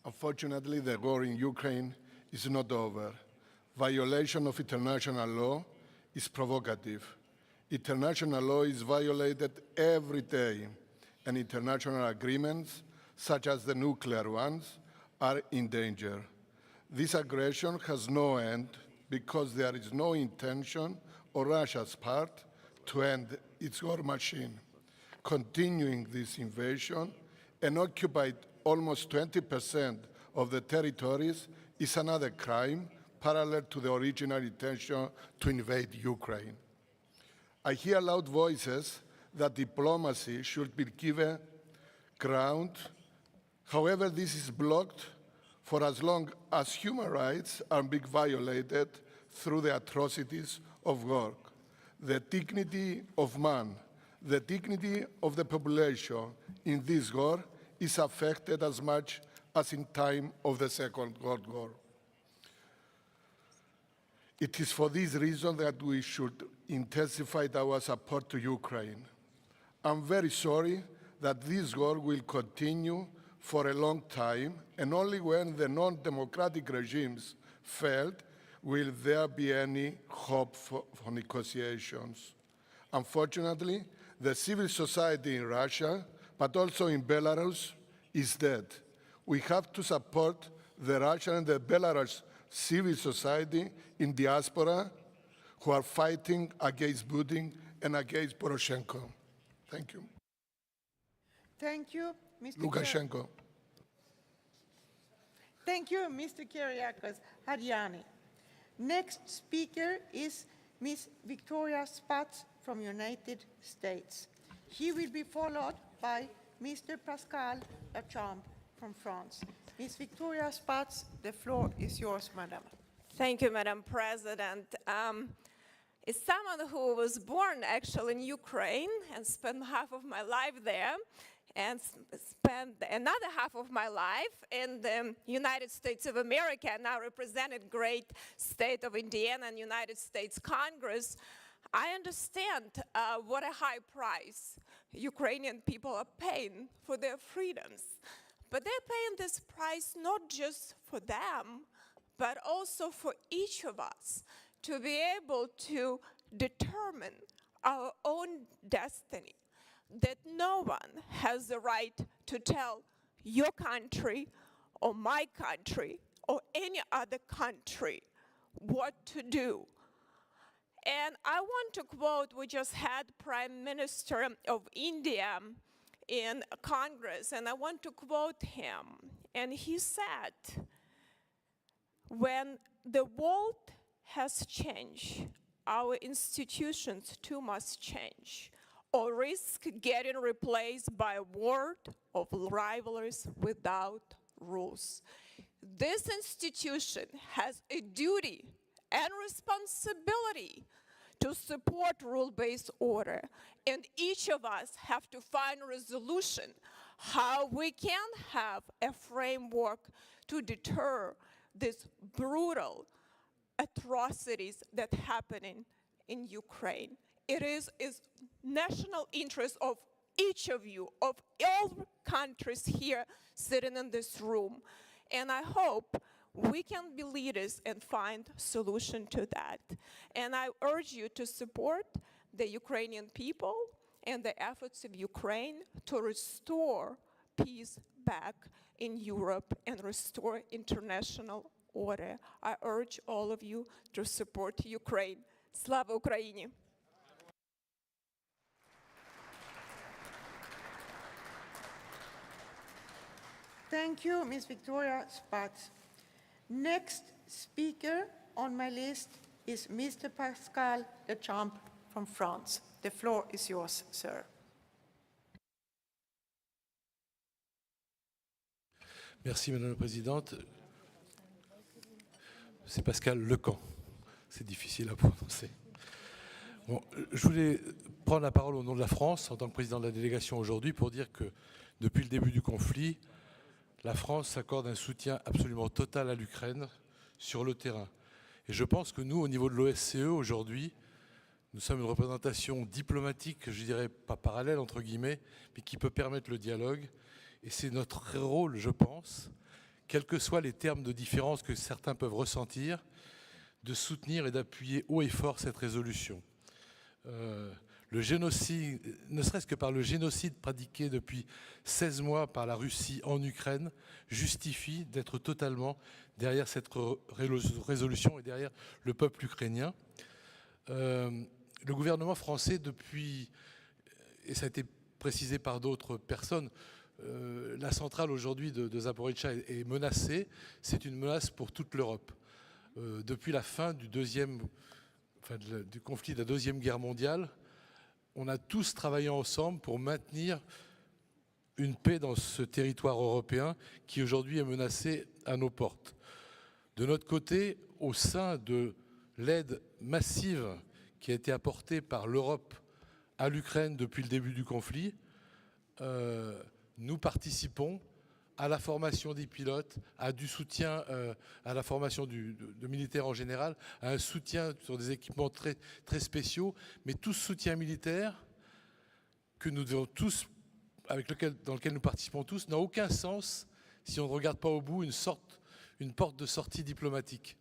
Unfortunately, the war in Ukraine is not over. Violation of international law is provocative. International law is violated every day, and international agreements, such as the nuclear ones, are in danger. This aggression has no end because there is no intention on Russia's part to end its war machine. Continuing this invasion and occupied almost 20% of the territories is another crime parallel to the original intention to invade Ukraine. I hear loud voices that diplomacy should be given ground. However, this is blocked for as long as human rights are being violated through the atrocities of war. The dignity of man, the dignity of the population in this war is affected as much as in time of the Second World War. It is for this reason that we should intensify our support to Ukraine. I'm very sorry that this war will continue for a long time, and only when the non-democratic regimes failed will there be any hope for negotiations. Unfortunately, the civil society in Russia, but also in Belarus, is dead. We have to support the Russian and the Belarus civil society in diaspora who are fighting against Putin and against Poroshenko. Thank you. Thank you, Mr. Lukashenko. Thank you, Mr. Kyriakos Hadjiani. Next speaker is Ms. Victoria Spatz from United States. She will be followed by Mr. Pascal Lachambe from France. Ms. Victoria Spatz, the floor is yours, madam. Thank you, Madam President. As someone who was born actually in Ukraine and spent half of my life there, and spent another half of my life in the United States of America, and now represented great state of Indiana and United States Congress, I understand what a high price Ukrainian people are paying for their freedoms. But they're paying this price not just for them, but also for each of us to be able to determine our own destiny. That no one has the right to tell your country or my country or any other country what to do. And I want to quote, we just had Prime Minister of India in Congress, and I want to quote him. And he said, when the world has changed, our institutions too must change, or risk getting replaced by a world of rivalries without rules. This institution has a duty and responsibility to support rule-based order, and each of us have to find a resolution how we can have a framework to deter these brutal atrocities that are happening in Ukraine. It is national interest of each of you, of all countries here sitting in this room. And I hope we can be leaders and find a solution to that. And I urge you to support the Ukrainian people and the efforts of Ukraine to restore peace back in Europe and restore international order. I urge all of you to support Ukraine. Slava Ukraini! Thank you, Ms. Victoria Spatz. Next speaker on my list is Mr. Pascal Lechamp from France. The floor is yours, sir. Merci, Madame la Présidente. C'est Pascal Lecamp. C'est difficile à prononcer. Bon, je voulais prendre la parole au nom de la France, en tant que président de la délégation aujourd'hui, pour dire que depuis le début du conflit, la France accorde un soutien absolument total à l'Ukraine sur le terrain. Et je pense que nous, au niveau de l'OSCE, aujourd'hui, nous sommes une représentation diplomatique, je dirais pas parallèle, entre guillemets, mais qui peut permettre le dialogue. Et c'est notre rôle, je pense, quels que soient les termes de différence que certains peuvent ressentir, de soutenir et d'appuyer haut et fort cette résolution. Le génocide, ne serait-ce que par le génocide pratiqué depuis 16 mois par la Russie en Ukraine, justifie d'être totalement derrière cette résolution et derrière le peuple ukrainien. Le gouvernement français, depuis, et ça a été précisé par d'autres personnes, la centrale aujourd'hui de Zaporizhzhia est menacée. C'est une menace pour toute l'Europe. Depuis la fin du conflit de la Deuxième Guerre mondiale, on a tous travaillé ensemble pour maintenir une paix dans ce territoire européen qui aujourd'hui est menacé à nos portes. De notre côté, au sein de l'aide massive qui a été apportée par l'Europe à l'Ukraine depuis le début du conflit, nous participons à la formation des pilotes, à du soutien à la formation de militaires en général, à un soutien sur des équipements très, très spéciaux. Mais tout ce soutien militaire que nous devons tous, dans lequel nous participons tous, n'a aucun sens si on ne regarde pas au bout une porte de sortie diplomatique.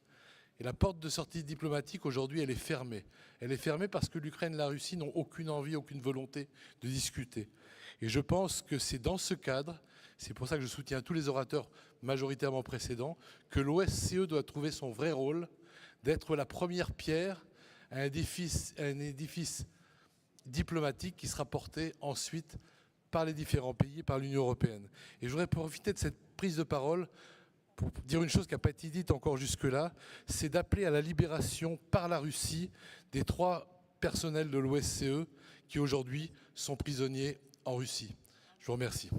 Et la porte de sortie diplomatique, aujourd'hui, elle est fermée. Elle est fermée parce que l'Ukraine et la Russie n'ont aucune envie, aucune volonté de discuter. Et je pense que c'est dans ce cadre, c'est pour ça que je soutiens tous les orateurs majoritairement précédents, que l'OSCE doit trouver son vrai rôle d'être la première pierre à un édifice diplomatique qui sera porté ensuite par les différents pays, par l'Union européenne. Et je voudrais profiter de cette prise de parole pour dire une chose qui n'a pas été dite encore jusque-là, c'est d'appeler à la libération par la Russie des 3 personnels de l'OSCE qui aujourd'hui sont prisonniers en Russie. Je vous remercie.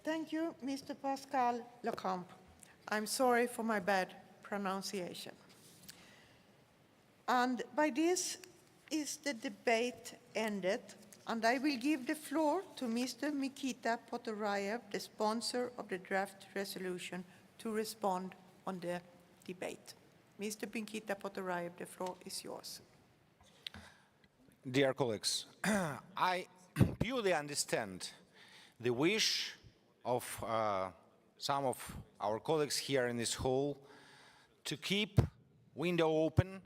Thank you, Mr. Pascal Lecamp. I'm sorry for my bad pronunciation. And by this is the debate ended, and I will give the floor to Mr. Mikita Potorayev, the sponsor of the draft resolution, to to respond on the debate. Mr. Pinkita Potorayev, the floor is yours. Dear colleagues, I purely understand the wish of some of our colleagues here in this hall to keep window open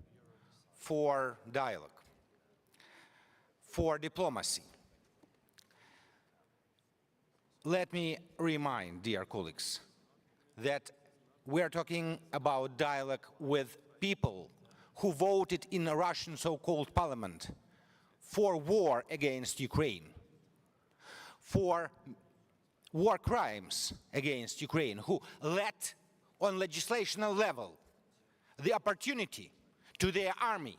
for dialogue, for diplomacy. Let me remind, dear colleagues, that we are talking about dialogue with people who voted in a Russian so-called parliament for war against Ukraine, for war crimes against Ukraine, who let on legislational level the opportunity to their army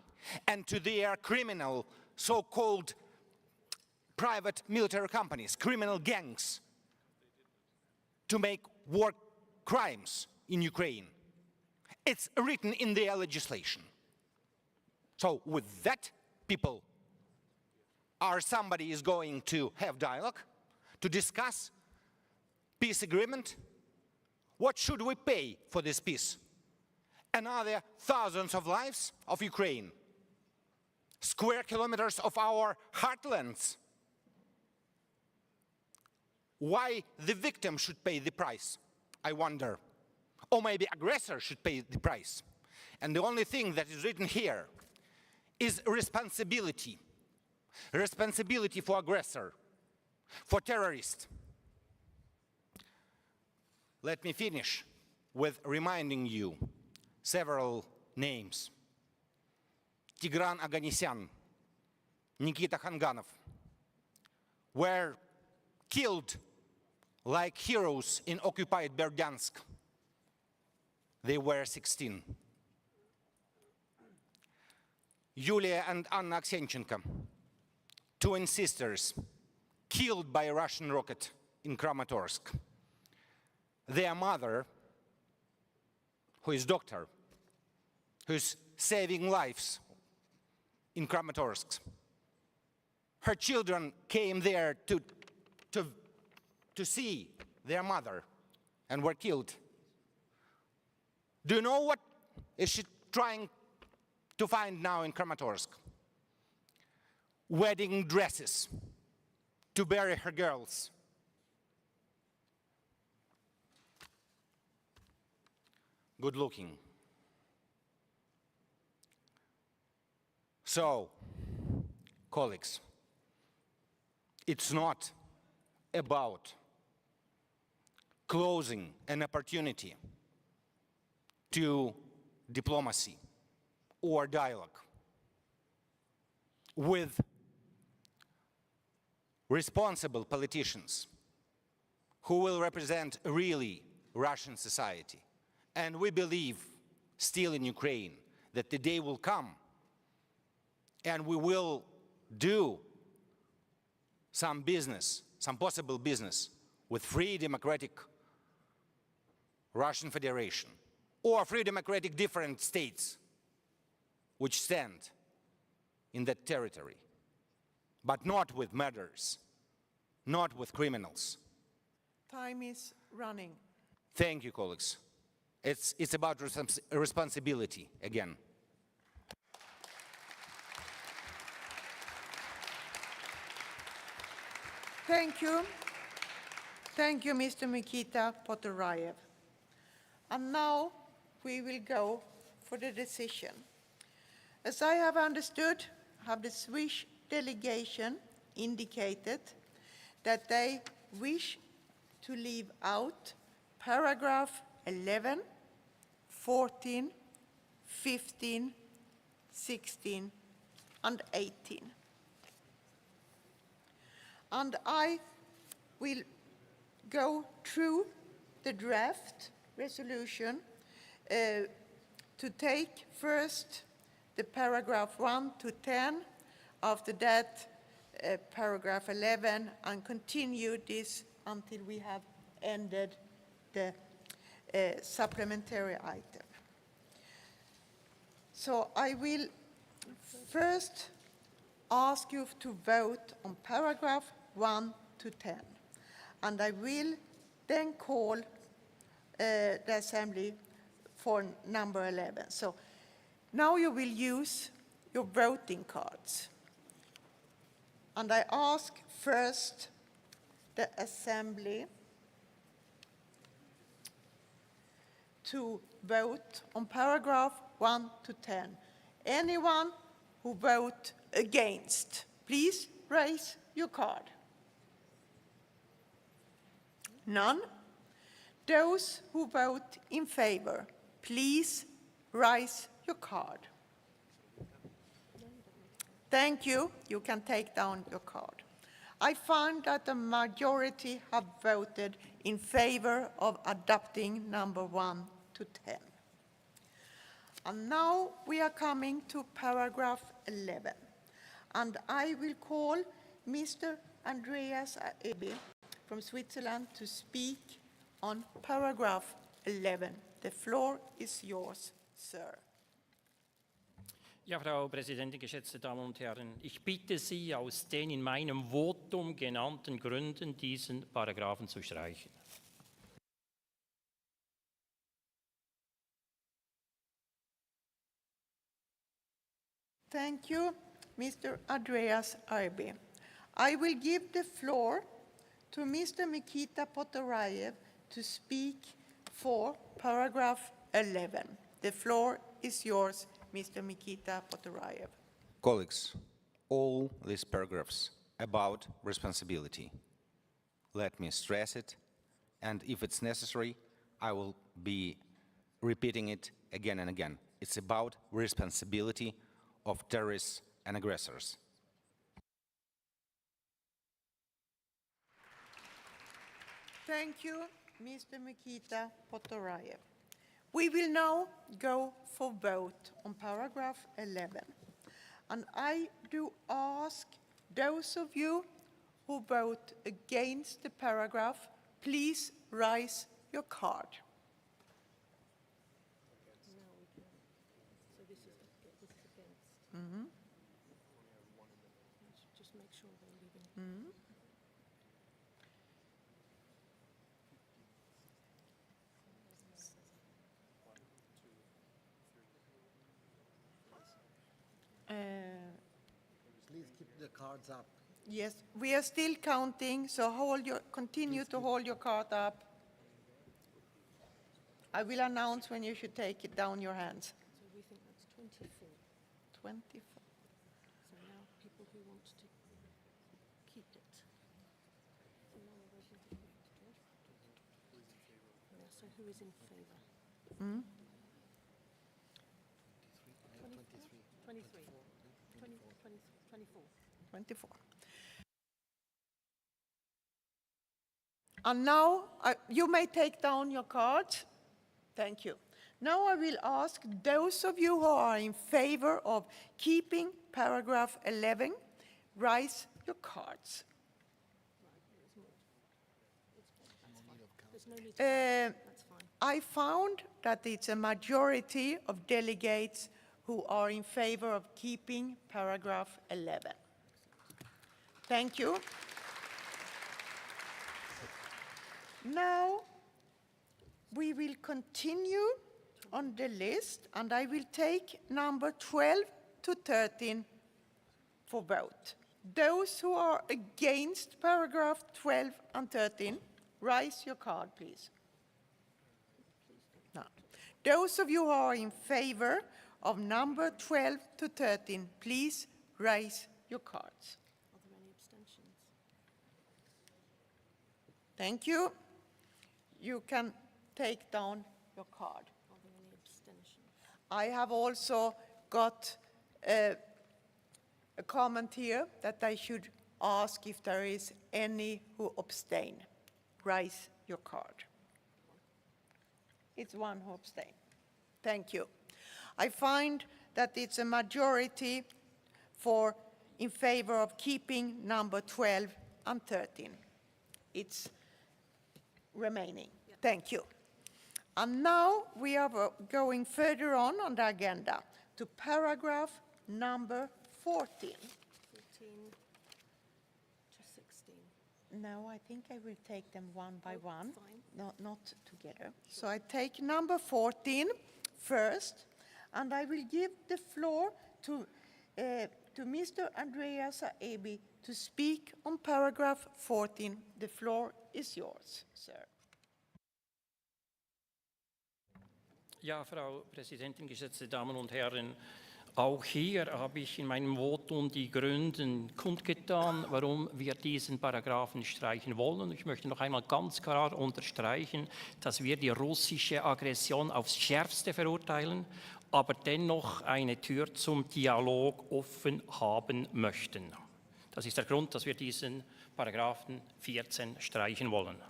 and to their criminal so-called private military companies, criminal gangs, to make war crimes in Ukraine. It's written in their legislation. So with that, people somebody is going to have dialogue, to discuss peace agreement. What should we pay for this peace? Another thousands of lives of Ukraine, square kilometers of our heartlands. Why the victim should pay the price, I wonder. Or maybe aggressor should pay the price. And the only thing that is written here is responsibility. Responsibility for aggressor, for terrorist. Let me finish with reminding you several names. Tigran Oganisyan, Nikita Khanganov were killed like heroes in occupied Berdyansk. They were 16. Yulia and Anna Aksenchenko, twin sisters, killed by a Russian rocket in Kramatorsk. Their mother, who is doctor, who's saving lives in Kramatorsk. Her children came there to see their mother and were killed. Do you know what is she trying to find now in Kramatorsk? Wedding dresses to bury her girls. Good looking. So, colleagues, it's not about closing an opportunity to diplomacy or dialogue with responsible politicians who will represent really Russian society. And we believe still in Ukraine that the day will come and we will do some business, some possible business with free democratic Russian Federation or free democratic different states which stand in that territory, but not with murderers, not with criminals. Time is running. Thank you, colleagues. It's about responsibility again. Thank you. Thank you, Mr. Mikita Potorayev. And now we will go for the decision. As I have understood, have the Swiss delegation indicated that they wish to leave out paragraph 11, 14, 15, 16, and 18. And I will go through the draft resolution to take first the paragraph 1 to 10, after that paragraph 11, and continue this until we have ended the supplementary item. So I will first ask you to vote on paragraph 1 to 10, and I will then call the Assembly for number 11. So now you will use your voting cards. And I ask first the Assembly to vote on paragraph 1 to 10. Anyone who vote against, please raise your card. None? Those who vote in favor, please raise your card. Thank you. You can take down your card. I find that the majority have voted in favor of adopting number 1 to 10. And now we are coming to paragraph 11. And I will call Mr. Andreas Eby from Switzerland to speak on paragraph 11. The floor is yours, sir. Ja, Frau Präsidentin, geschätzte Damen und Herren, ich bitte Sie, aus den in meinem Votum genannten Gründen diesen Paragraphen zu streichen. Thank you, Mr. Andreas Eby. I will give the floor to Mr. Mikita Potorayev to speak for paragraph 11. The floor is yours, Mr. Mikita Potorayev. Colleagues, all these paragraphs about responsibility. Let me stress it, and if it's necessary, I will be repeating it again and again. It's about responsibility of terrorists and aggressors. Thank you, Mr. Mikita Potorayev. We will now go for vote on paragraph 11. And I do ask those of you who vote against the paragraph, please raise your card. Mm-hmm. Just make sure they're leaving. Mm-hmm. Please keep the cards up. Yes, we are still counting, so continue to hold your card up. I will announce when you should take it down your hands. So we think that's 24. 24. So now people who want to keep it. So now we're voting to keep it, yeah? Yeah, so who is in favour? Mm? 23. 24. 24. And now you may take down your cards. Thank you. Now I will ask those of you who are in favor of keeping paragraph 11, raise your cards. There's no need to that's fine. I found that it's a majority of delegates who are in favor of keeping paragraph 11. Thank you. Now we will continue on the list, and I will take number 12 to 13 for vote. Those who are against paragraph 12 and 13, raise your card, please. Now, those of you who are in favor of number 12 to 13, please raise your cards. Are there any abstentions? Thank you. You can take down your card. Are there any abstentions? I have also got a comment here that I should ask if there is any who abstain. Raise your card. It's one who abstained. Thank you. I find that it's a majority in favor of keeping number 12 and 13. It's remaining. Yeah. Thank you. And now we are going further on the agenda to paragraph number 14. 14 to 16. No, I think I will take them one by one, not together. So I take number 14 first, and I will give the floor to Mr. Andreas Aebi to speak on paragraph 14. The floor is yours, sir. Ja, Frau Präsidentin, geschätzte Damen und Herren, auch hier habe ich in meinem Votum die Gründe kundgetan, warum wir diesen Paragraphen streichen wollen. Ich möchte noch einmal ganz klar unterstreichen, dass wir die russische Aggression aufs Schärfste verurteilen, aber dennoch eine Tür zum Dialog offen haben möchten. Das ist der Grund, dass wir diesen Paragraphen 14 streichen wollen.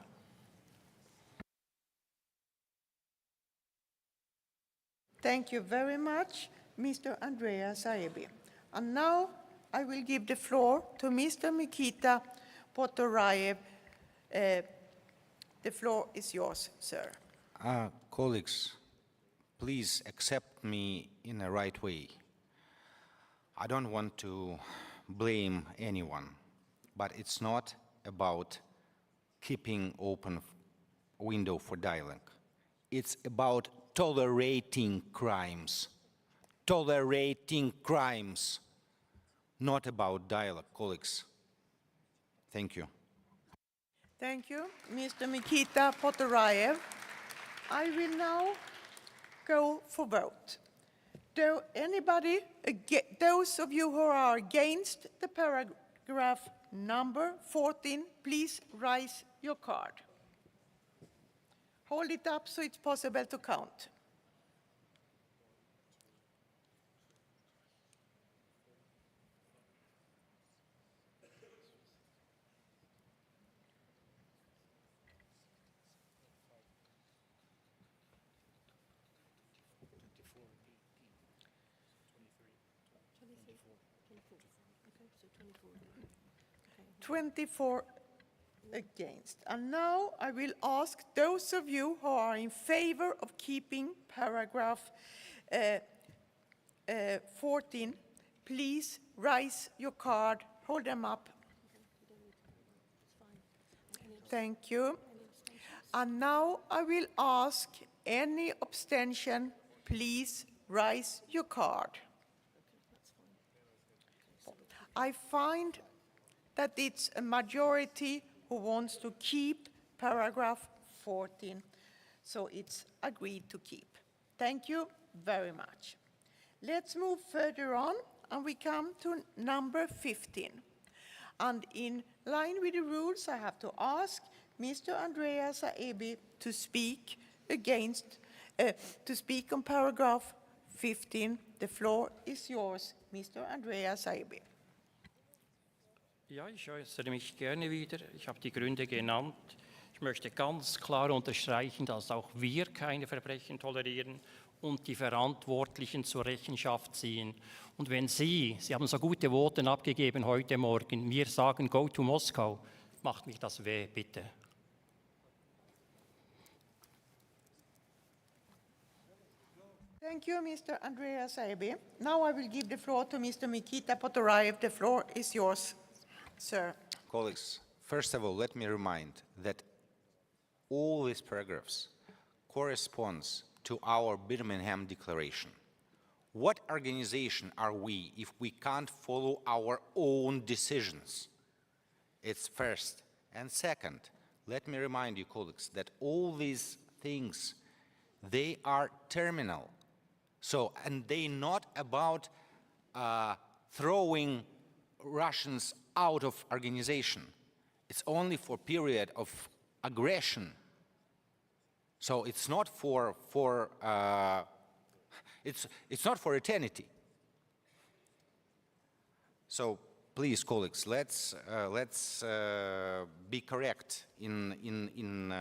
Thank you very much, Mr. Andreas Aebi. And now I will give the floor to Mr. Mikita Potorayev. The floor is yours, sir. Colleagues, please accept me in a right way. I don't want to blame anyone, but it's not about keeping open window for dialogue. It's about tolerating crimes, not about dialogue, colleagues. Thank you. Thank you, Mr. Mikita Potorayev. I will now go for vote. Those of you who are against the paragraph number 14, please raise your card. Hold it up so it's possible to count. Okay, so 24. Okay. 24 against. And now I will ask those of you who are in favor of keeping paragraph 14, please raise your card, hold them up. Thank you. And now I will ask any abstention, please raise your card. I find that it's a majority who wants to keep paragraph 14, so it's agreed to keep. Thank you very much. Let's move further on, and we come to number 15. And in line with the rules, I have to ask Mr. Andreas Aebi to speak on paragraph 15. The floor is yours, Mr. Andreas Aebi. Ja, ich äußere mich gerne wieder. Ich habe die Gründe genannt. Ich möchte ganz klar unterstreichen, dass auch wir keine Verbrechen tolerieren und die Verantwortlichen zur Rechenschaft ziehen. Und wenn Sie haben so gute Voten abgegeben heute Morgen, mir sagen, go to Moskau, macht mich das weh, bitte. Thank you, Mr. Andreas Aebi. Now I will give the floor to Mr. Mikita Potorayev. The floor is yours, sir. Colleagues, first of all, let me remind that all these paragraphs corresponds to our Birmingham Declaration. What organization are we if we can't follow our own decisions? It's first. And second, let me remind you, colleagues, that all these things, they are terminal. So, and they're not about throwing Russians out of organization. It's only for period of aggression. So it's not for it's not for eternity. So please, colleagues, let's be correct in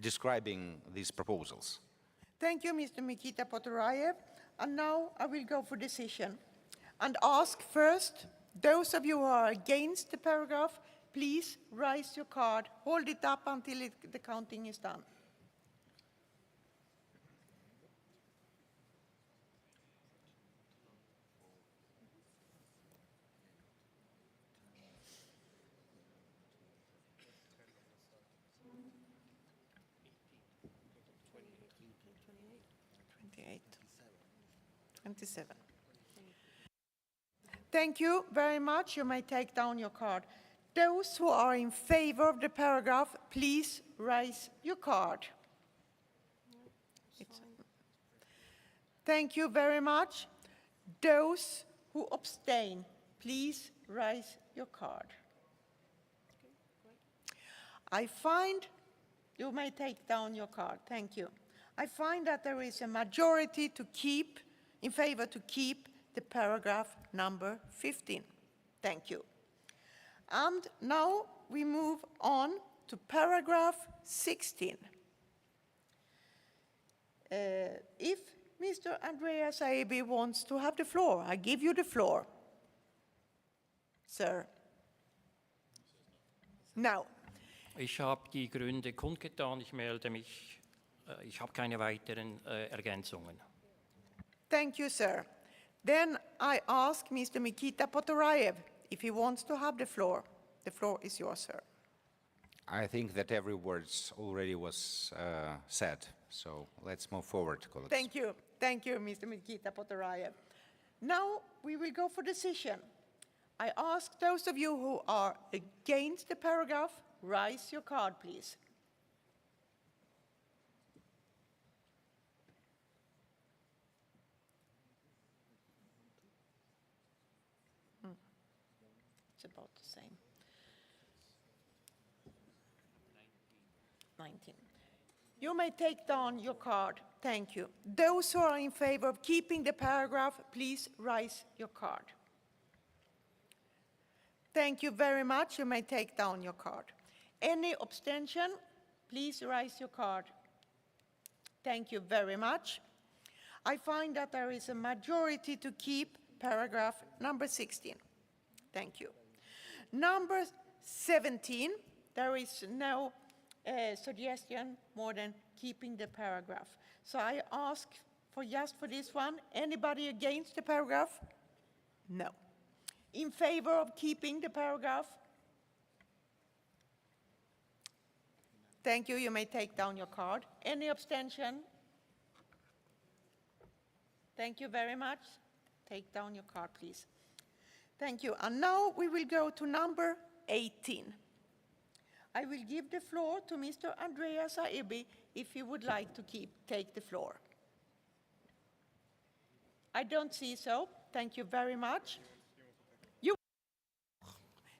describing these proposals. Thank you, Mr. Mikita Potorayev. And now I will go for decision and ask first, those of you who are against the paragraph, please raise your card. Hold it up until the counting is done. 28. 27. Thank you very much. You may take down your card. Those who are in favor of the paragraph, please raise your card. Thank you very much. Those who abstain, please raise your card. I find, you may take down your card, thank you. I find that there is a majority to keep, in favor to keep the paragraph number 15. Thank you. And now we move on to paragraph 16. If Mr. Andreas Aiby wants to have the floor, I give you the floor. Sir. No. Ich habe die Gründe kundgetan. Ich melde mich. Ich habe keine weiteren Ergänzungen. Thank you, sir. Then I ask Mr. Mikita Potorayev if he wants to have the floor. The floor is yours, sir. I think that every word already was said, so let's move forward, colleagues. Thank you. Thank you, Mr. Mikita Potorayev. Now we will go for decision. I ask those of you who are against the paragraph, raise your card, please. It's about the same. 19. You may take down your card. Thank you. Those who are in favor of keeping the paragraph, please raise your card. Thank you very much. You may take down your card. Any abstention, please raise your card. Thank you very much. I find that there is a majority to keep paragraph number 16. Thank you. Number 17, there is no suggestion more than keeping the paragraph. So I ask for just for this one, anybody against the paragraph? No. In favor of keeping the paragraph? Thank you. You may take down your card. Any abstention? Thank you very much. Take down your card, please. Thank you. And now we will go to number 18. I will give the floor to Mr. Andreas Aiby if he would like to take the floor. I don't see so. Thank you very much.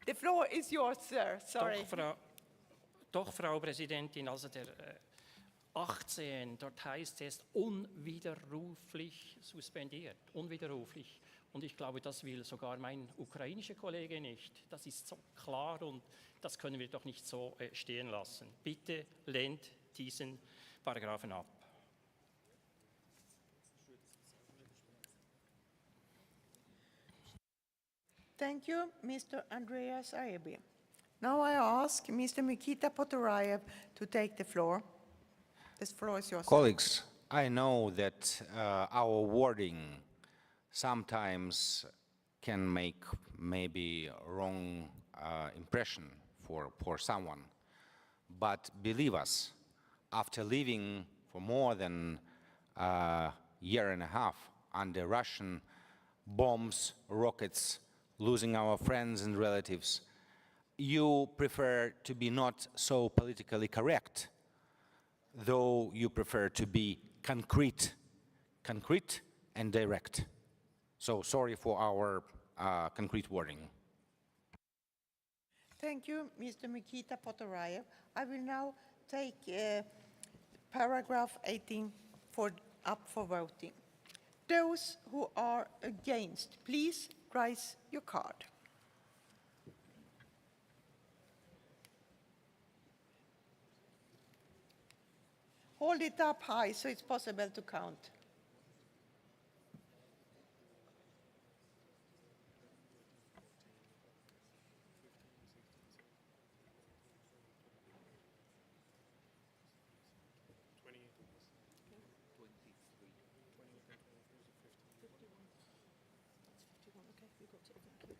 The floor is yours, sir. Sorry. Doch, Frau Präsidentin, also der 18, dort heißt es unwiderruflich suspendiert, unwiderruflich. Und ich glaube, das will sogar mein ukrainischer Kollege nicht. Das ist so klar und das können wir doch nicht so stehen lassen. Bitte lehnt diesen Paragraphen ab. Thank you, Mr. Andreas Aiby. Now I ask Mr. Mikita Potorayev to take the floor. This floor is yours. Colleagues, I know that our wording sometimes can make maybe a wrong impression for someone. But believe us, after living for more than a year and a half under Russian bombs, rockets, losing our friends and relatives, you prefer to be not so politically correct, though you prefer to be concrete and direct. So sorry for our concrete wording. Thank you, Mr. Mikita Potorayev. I will now take paragraph 18 up for voting. Those who are against, please raise your card. Hold it up high so it's possible to count.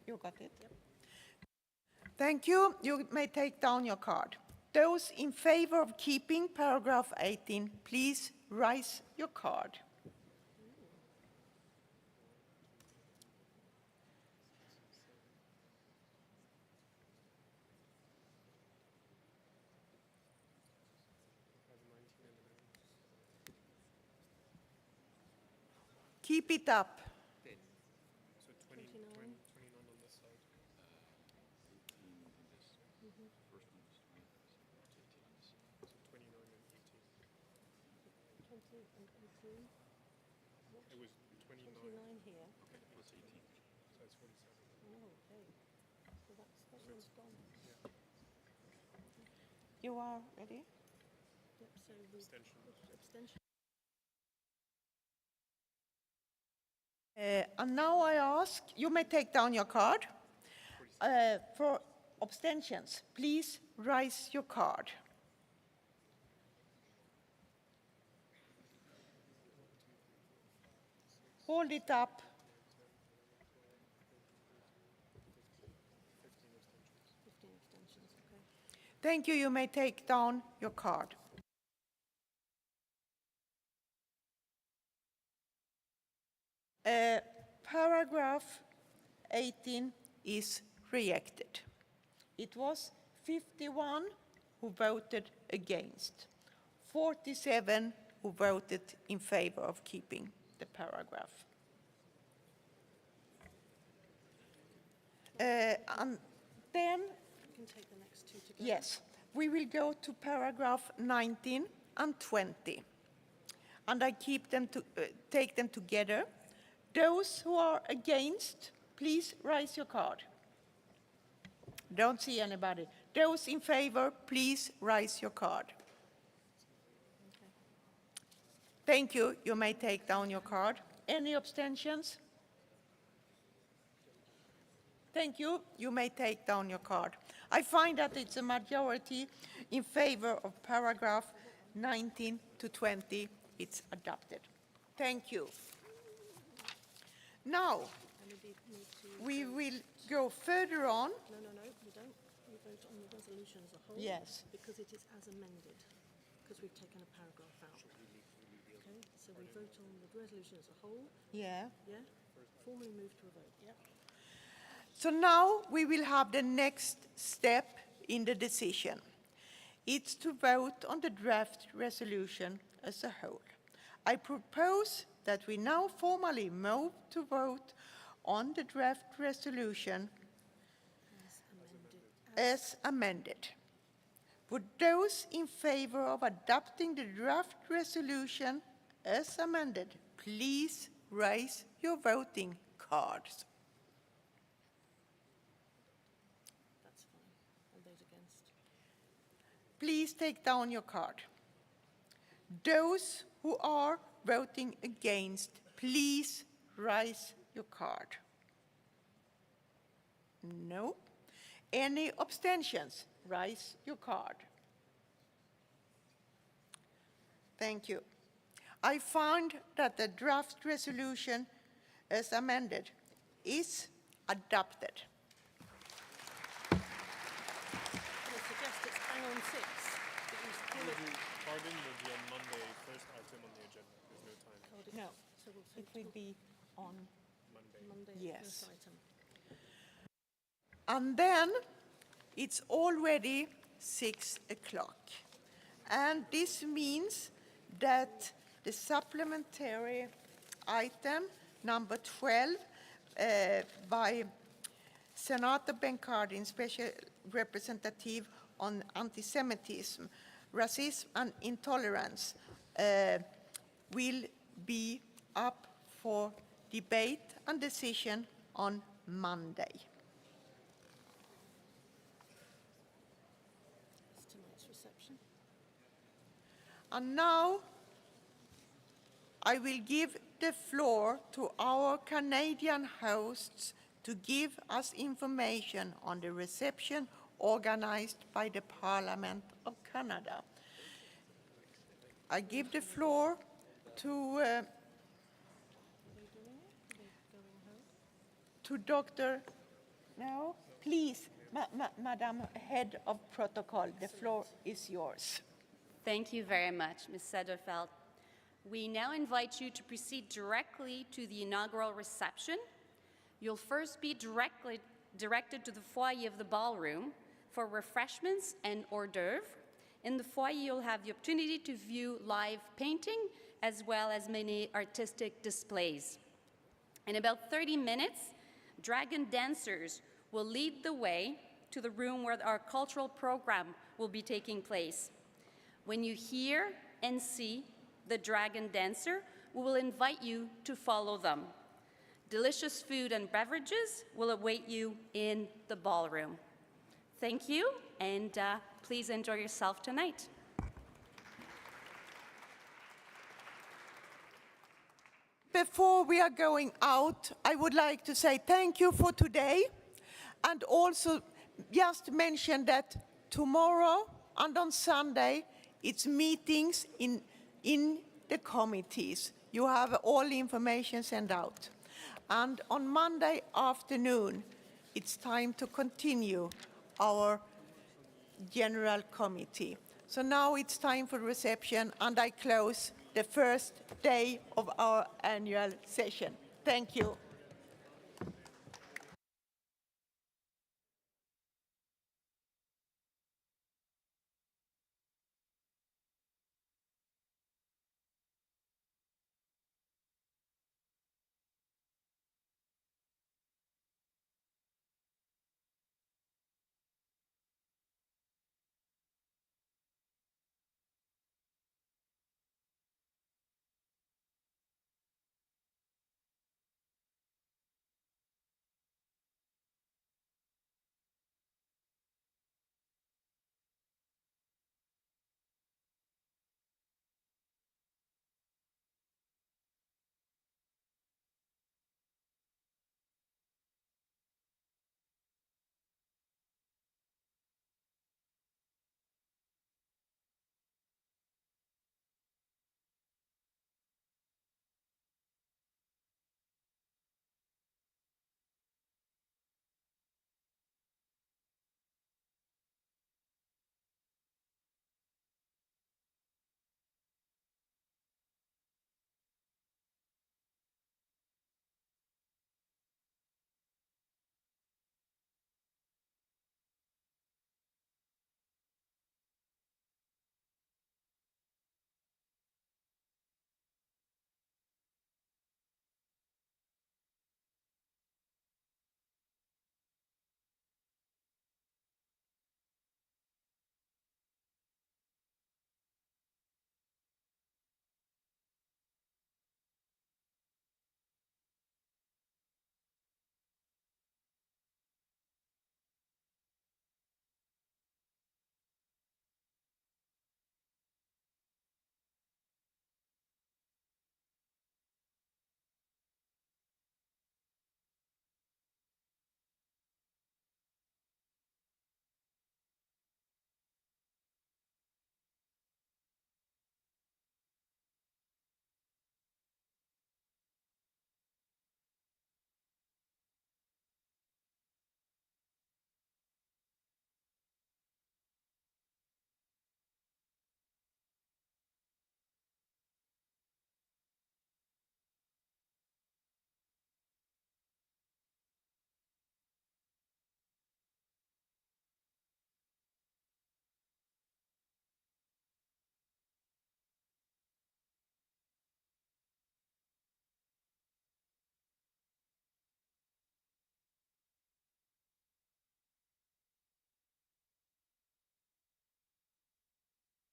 You got it? Yep. Thank you. You may take down your card. Those in favor of keeping paragraph 18, please raise your card. Keep it up. So 29 on this side. 29 and 18. 20 and 18. What? It was 29. 29 here. Okay, plus 18. So it's 47. Oh, okay. So that one's gone. Yeah. You are ready? Yep, so we Abstention. Abstention. And now I ask, you may take down your card. For abstentions, please raise your card. Hold it up. 15 abstentions, okay. Thank you. You may take down your card. Paragraph 18 is rejected. It was 51 who voted against, 47 who voted in favor of keeping the paragraph. And then, You can take the next two together. yes, we will go to paragraph 19 and 20. And I take them together. Those who are against, please raise your card. Don't see anybody. Those in favor, please raise your card. Thank you. You may take down your card. Any abstentions? Thank you. You may take down your card. I find that it's a majority in favor of paragraph 19 to 20. It's adopted. Thank you. Now, And we need to we will go further on. No, we don't. We vote on the resolution as a whole. Yes. Because it is as amended, because we've taken a paragraph out. Okay, so we vote on the resolution as a whole. Yeah. Yeah? Formally move to a vote, yeah? So now we will have the next step in the decision. It's to vote on the draft resolution as a whole. I propose that we now formally move to vote on the draft resolution as amended. Would those in favor of adopting the draft resolution as amended, please raise your voting cards. That's fine. And those against? Please take down your card. Those who are voting against, please raise your card. No. Any abstentions? Raise your card. Thank you. I find that the draft resolution as amended is adopted. Can I suggest it's hang on 6? That you call it Pardon will be on Monday, first item on the agenda. There's no time. Cardiff. No, So we'll it will be on Monday. Yes. first item. And then it's already 6 o'clock. And this means that the supplementary item number 12 by Senator Ben Cardin, Special Representative on Anti-Semitism, Racism and Intolerance, will be up for debate and decision on Monday. It's tonight's reception. And now I will give the floor to our Canadian hosts to give us information on the reception organized by the Parliament of Canada. I give the floor to Dr. No, please, Madam Head of Protocol, the floor is yours. Thank you very much, Ms. Sederfeld. We now invite you to proceed directly to the inaugural reception. You'll first be directed to the foyer of the ballroom for refreshments and hors d'oeuvre. In the foyer, you'll have the opportunity to view live painting, as well as many artistic displays. In about 30 minutes, dragon dancers will lead the way to the room where our cultural program will be taking place. When you hear and see the dragon dancer, we will invite you to follow them. Delicious food and beverages will await you in the ballroom. Thank you, and please enjoy yourself tonight. Before we are going out, I would like to say thank you for today, and also just mention that tomorrow and on Sunday, it's meetings in the committees. You have all the information sent out. And on Monday afternoon, it's time to continue our general committee. So now it's time for reception, and I close the first day of our annual session. Thank you.